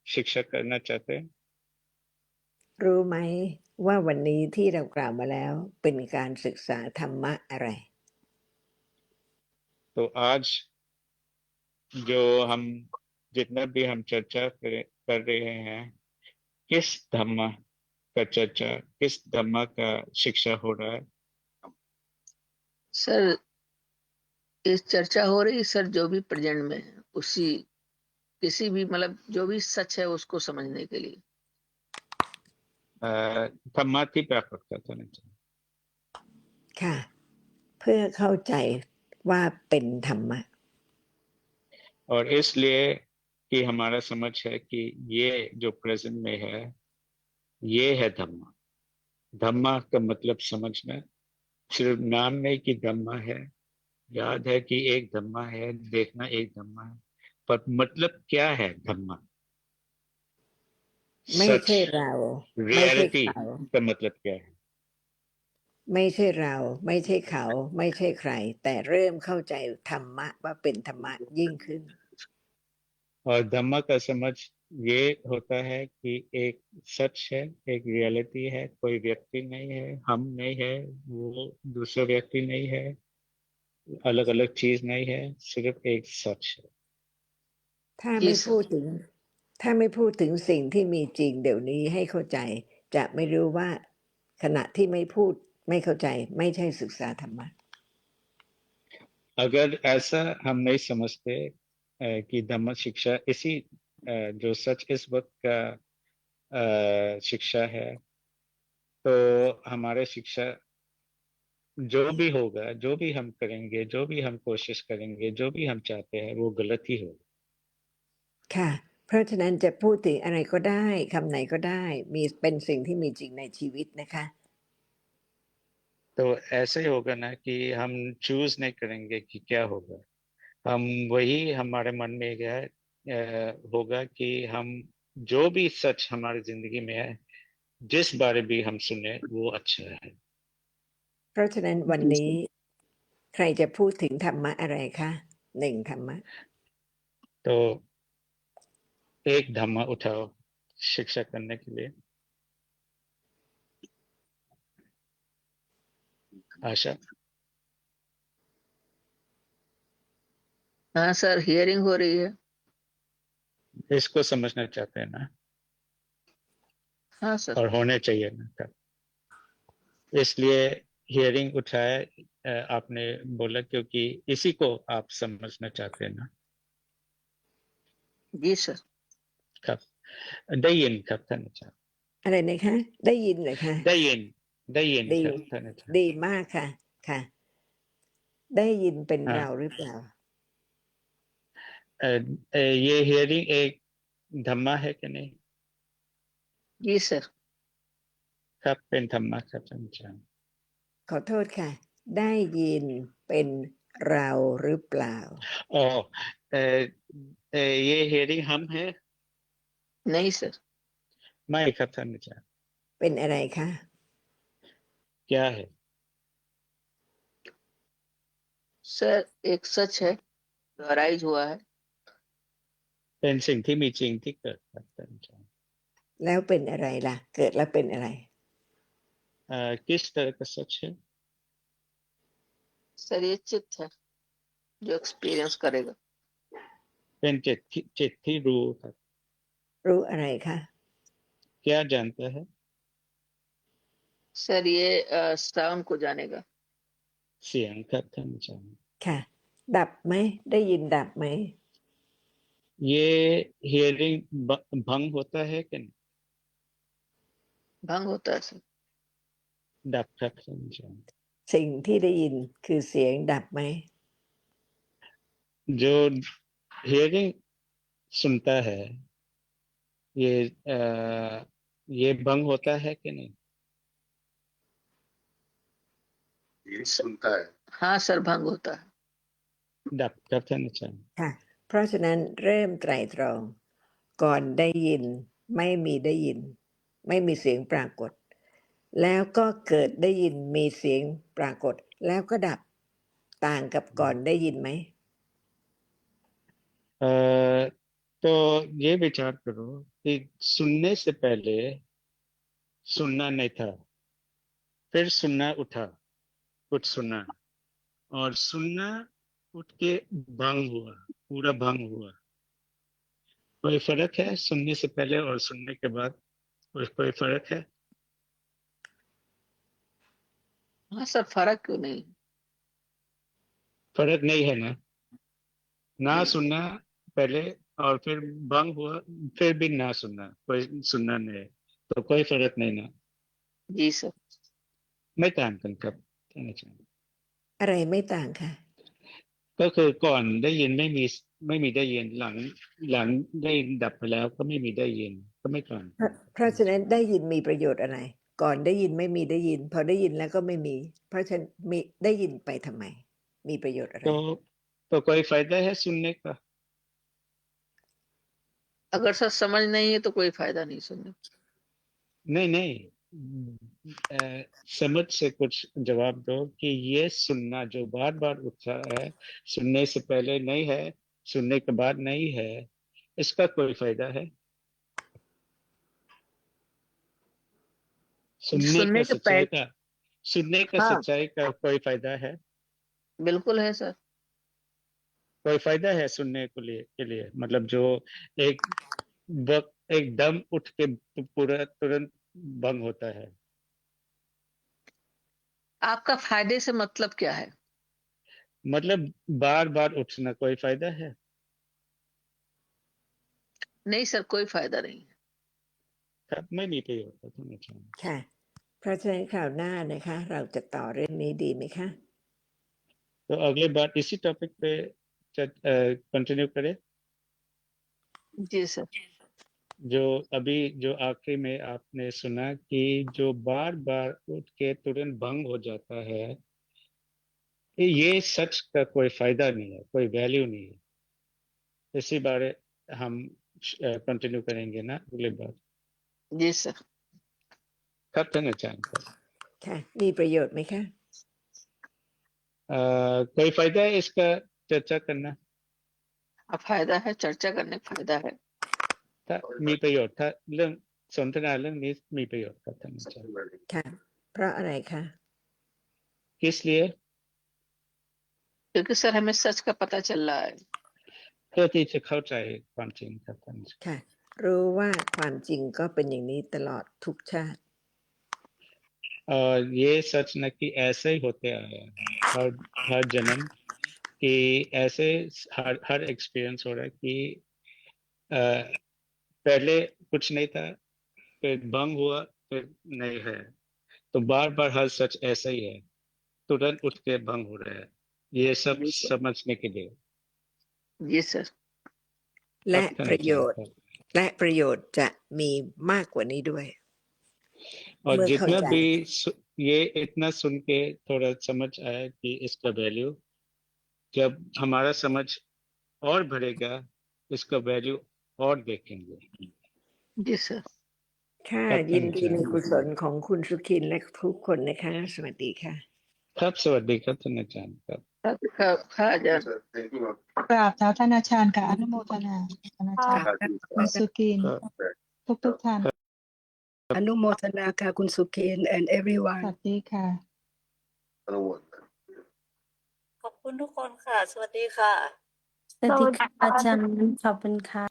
शिक्षा करना चाहते हैं? รู้ไหมว่าวันนี้ที่เรากล่าวมาแล้วเป็นการศึกษาธรรมะอะไร तो आज जो हम जितना भी हम चर्चा कर रहे हैं किस धम्म का चर्चा किस धम्म का शिक्षा हो रहा है? सर इस चर्चा हो रही सर जो भी प्रेजेंट में है उसी किसी भी मतलब जो भी सच है उसको समझने के लिए धम्म की प्राप्त करना चाहिए ค่ะ เพื่อเข้าใจว่าเป็นธรรมะ और इसलिए कि हमारा समझ है कि ये जो प्रेजेंट में है ये है धम्म धम्म का मतलब समझना सिर्फ नाम में कि धम्म है याद है कि एक धम्मा है देखना एक धम्मा है पर मतलब क्या है धम्मा ไม่ सच ใช่เรา ไม่ใช่ रियलिटी เขา का मतलब क्या है ไม่ใช่เรา ไม่ใช่เขา ไม่ใช่ใคร แต่เริ่มเข้าใจธรรมะว่าเป็นธรรมะยิ่งขึ้น और धम्मा का समझ ये होता है कि एक सच है एक रियलिटी है कोई व्यक्ति नहीं है हम नहीं है वो दूसरा व्यक्ति नहीं है अलग अलग चीज नहीं है सिर्फ एक सच है ถ้า जी ไม่ सर พูดถึง ถ้าไม่พูดถึงสิ่งที่มีจริงเดี๋ยวนี้ให้เข้าใจ จะไม่รู้ว่าขณะที่ไม่พูดไม่เข้าใจ ไม่ใช่ศึกษาธรรมะ अगर ऐसा हम नहीं समझते कि धम्म शिक्षा इसी जो सच इस वक्त का शिक्षा है तो हमारे शिक्षा जो भी होगा जो भी हम करेंगे जो भी हम कोशिश करेंगे जो भी हम चाहते हैं वो गलत ही होगा ค่ะ เพราะฉะนั้นจะพูดถึงอะไรก็ได้คำไหนก็ได้มีเป็นสิ่งที่มีจริงในชีวิตนะคะ तो ऐसे ही होगा ना कि हम चूज नहीं करेंगे कि क्या होगा हम वही हमारे मन में क्या होगा कि हम जो भी सच हमारी जिंदगी में है जिस बारे भी हम सुने वो अच्छा है เพราะฉะนั้นวันนี้ใครจะพูดถึงธรรมะอะไรคะหนึ่งธรรมะ तो एक धम्मा उठाओ शिक्षा करने के लिए आशा हाँ सर हियरिंग हो रही है इसको समझना चाहते हैं ना हाँ सर और होने चाहिए ना तब इसलिए हियरिंग उठाया आपने बोला क्योंकि इसी को आप समझना चाहते हैं ना जी सर ครับได้ยินครับท่านอาจารย์ อะไรนะคะได้ยินเหรอคะ ได้ยินได้ยิน ดี ครับท่านอาจารย์ ดีมากค่ะค่ะ ได้ยินเป็น हाँ เราหรือเปล่า ये हियरिंग एक धम्मा है कि नहीं जी सर ครับเป็นธรรมะครับท่านอาจารย์ ขอโทษค่ะ ได้ยินเป็นเราหรือเปล่า और ये हियरिंग हम है नहीं सर ไม่ครับท่านอาจารย์ เป็นอะไรคะ क्या है सर एक सच है जो अराइज हुआ है เป็นสิ่งที่มีจริงที่เกิดครับท่านอาจารย์ แล้วเป็นอะไรล่ะ เกิดแล้วเป็นอะไร किस तरह का सच है सर ये चित्त है जो एक्सपीरियंस करेगा เป็นจิตที่รู้ครับ รู้อะไรคะ क्या जानता है सर ये साउंड को जानेगा เสียงครับท่านอาจารย์ ค่ะ ดับไหม ได้ยินดับไหม ये हियरिंग भंग होता है कि नहीं भंग होता है सर ดับครับท่านอาจารย์ สิ่งที่ได้ยินคือเสียงดับไหม जो हियरिंग सुनता है ये भंग होता है कि नहीं ये सुनता है हाँ सर भंग होता है ดับครับท่านอาจารย์ ค่ะ เพราะฉะนั้นเริ่มไตรตรอง ก่อนได้ยินไม่มีได้ยิน ไม่มีเสียงปรากฏ แล้วก็เกิดได้ยินมีเสียงปรากฏ แล้วก็ดับต่างกับก่อนได้ยินไหม तो ये विचार करो कि सुनने से पहले सुनना नहीं था, फिर सुनना उठा, कुछ सुना, और सुनना उठ के भंग हुआ, पूरा भंग हुआ। कोई फर्क है सुनने से पहले और सुनने के बाद? कोई फर्क है? हाँ सर, फर्क क्यों नहीं? फर्क नहीं है ना? ना नहीं। सुनना पहले और फिर भंग हुआ, फिर भी ना सुनना, कोई सुनना नहीं है, तो कोई फर्क नहीं ना? जी सर। ไม่ต่างกันครับท่านอาจารย์ อะไรไม่ต่างค่ะ ก็คือก่อนได้ยินไม่มีได้ยินหลังได้ยินดับไปแล้วก็ไม่มีได้ยินก็ไม่ต่าง เพราะฉะนั้นได้ยินมีประโยชน์อะไร ก่อนได้ยินไม่มีได้ยิน พอได้ยินแล้วก็ไม่มี เพราะฉะนั้นมีได้ยินไปทำไม มีประโยชน์อะไร तो कोई फायदा है सुनने का? अगर सर समझ नहीं है तो कोई फायदा नहीं सुनने। नहीं समझ से कुछ जवाब दो कि ये सुनना जो बार बार उठा है, सुनने से पहले नहीं है, सुनने के बाद नहीं है, इसका कोई फायदा है? सुनने के पहले सुनने का हाँ सच्चाई का कोई फायदा है? बिल्कुल है सर। कोई फायदा है सुनने के लिए मतलब जो एक वक्त एकदम उठ के पूरा तुरंत भंग होता है। आपका फायदे से मतलब क्या है? मतलब बार बार उठना कोई फायदा है? नहीं सर, कोई फायदा नहीं है। ครับไม่มีประโยชน์ครับท่านอาจารย์ ค่ะ เพราะฉะนั้นคราวหน้านะคะ เราจะต่อเรื่องนี้ดีไหมคะ तो अगले बार इसी टॉपिक पे कंटिन्यू करें। जी सर। जो आखिरी में आपने सुना कि जो बार बार उठ के तुरंत भंग हो जाता है, ये सच का कोई फायदा नहीं है, कोई वैल्यू नहीं है। इसी बारे हम कंटिन्यू करेंगे ना अगले बार। जी सर। ครับท่านอาจารย์ครับ ค่ะ มีประโยชน์ไหมคะ कोई फायदा है इसका चर्चा करना? अब फायदा है, चर्चा करने का फायदा है। ถ้ามีประโยชน์ถ้าเรื่องสนทนาเรื่องนี้มีประโยชน์ครับท่านอาจารย์ ค่ะ เพราะอะไรคะ किस लिए? क्योंकि सर हमें सच का पता चल रहा है। เพื่อที่จะเข้าใจความจริงครับท่านอาจารย์ ค่ะ รู้ว่าความจริงก็เป็นอย่างนี้ตลอดทุกชาติ और ये सच न कि ऐसे ही होते आया है हर जन्म कि ऐसे हर एक्सपीरियंस हो रहा है कि पहले कुछ नहीं था, फिर भंग हुआ, फिर नहीं है, तो बार बार हर सच ऐसा ही है, तुरंत उठ के भंग हो रहा है। ये सब जी सर। समझने के लिए। जी सर। และ ครับท่าน ป อา ระโย จารย์ ชน์ ครับ และประโยชน์จะมีมากกว่านี้ด้วย और เมื่อเข้า जितना ใจ भी ये इतना सुन के थोड़ा समझ आया कि इसका वैल्यू जब हमारा समझ और बढ़ेगा, इसका वैल्यू और देखेंगे। जी sir. ค่ะ ครับ ยิ ท่าน น อา ดี จาร ใน ย์ กุศลของคุณสุขินและทุกคนนะคะ สวัสดีค่ะ ครับสวัสดีครับท่านอาจารย์ครับ ค่ะอาจารย์ Thank you. กราบเท้าท่านอาจารย์ค่ะอนุโมทนาท่านอาจารย์คุณสุกิน ทุกท่าน อนุโมทนาค่ะคุณสุเคน and ส everyone วัสดีค่ะ ขอบคุณทุกคนค่ะ สวัสดีค่ะ สวัสดีค่ะอาจารย์ขอบคุณค่ะ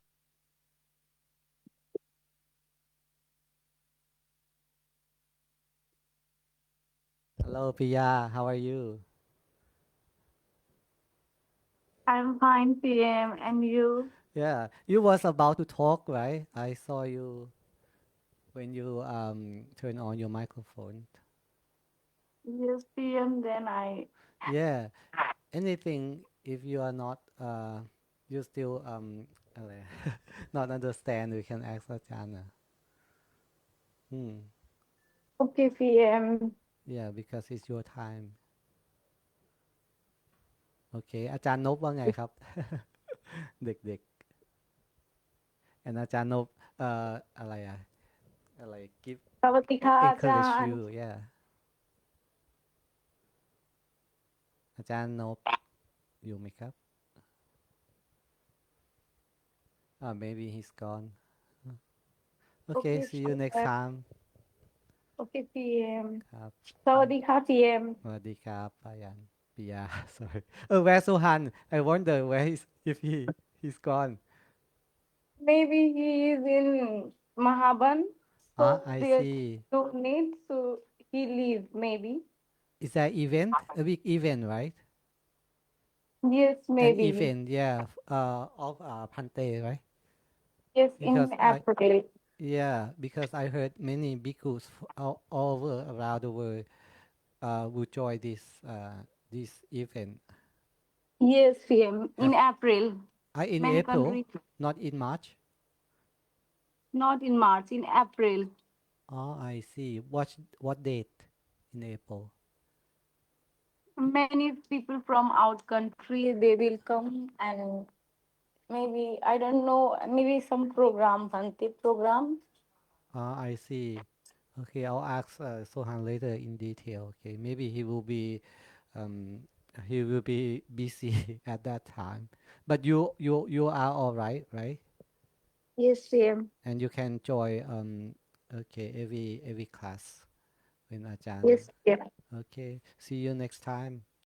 Hello, Pia. How are you? I'm fine PM and you Yeah, you was about to talk, right? I saw you when you turn on your microphone. yes PM then I Yeah. Anything if you are not you still อะไร not understand, you can ask อาจารย์นะ okay PM Yeah, because it's your time. โอเค อาจารย์นพว่าไงครับ เด็กๆ and อาจารย์นพอะไรอะอะไร give สวัสดีค่ะอาจาร encourage ย์ you yeah อาจารย์นพอยู่ไหมครับ maybe he's gone. Okay, Okay see you next PM time. Okay, PM. ครับ สวัสดีค่ะ PM. สวัสดีครับปายันปิยา sorry where's Sohan I wonder where if he's gone Maybe he is in Mahaban. So I there's see no need, so he leave maybe. is that event a big event right Yes, an maybe. event yeah of Pante right Yes, because in April. yeah because I heard many bhikkhus all over around the world will join this event Yes, PM. In Have- April. in Many April countries. not in March Not in March, in April. oh I see what date in April Many people from out country they will come, and maybe I don't know, maybe some program, Bhante program. I see. Okay, I'll ask Sohan later in detail. Okay, maybe um he will be busy at that time. But you are all right, right? Yes, PM. And you can join okay every class when Ajahn. Yes, PM. Okay, see you next time.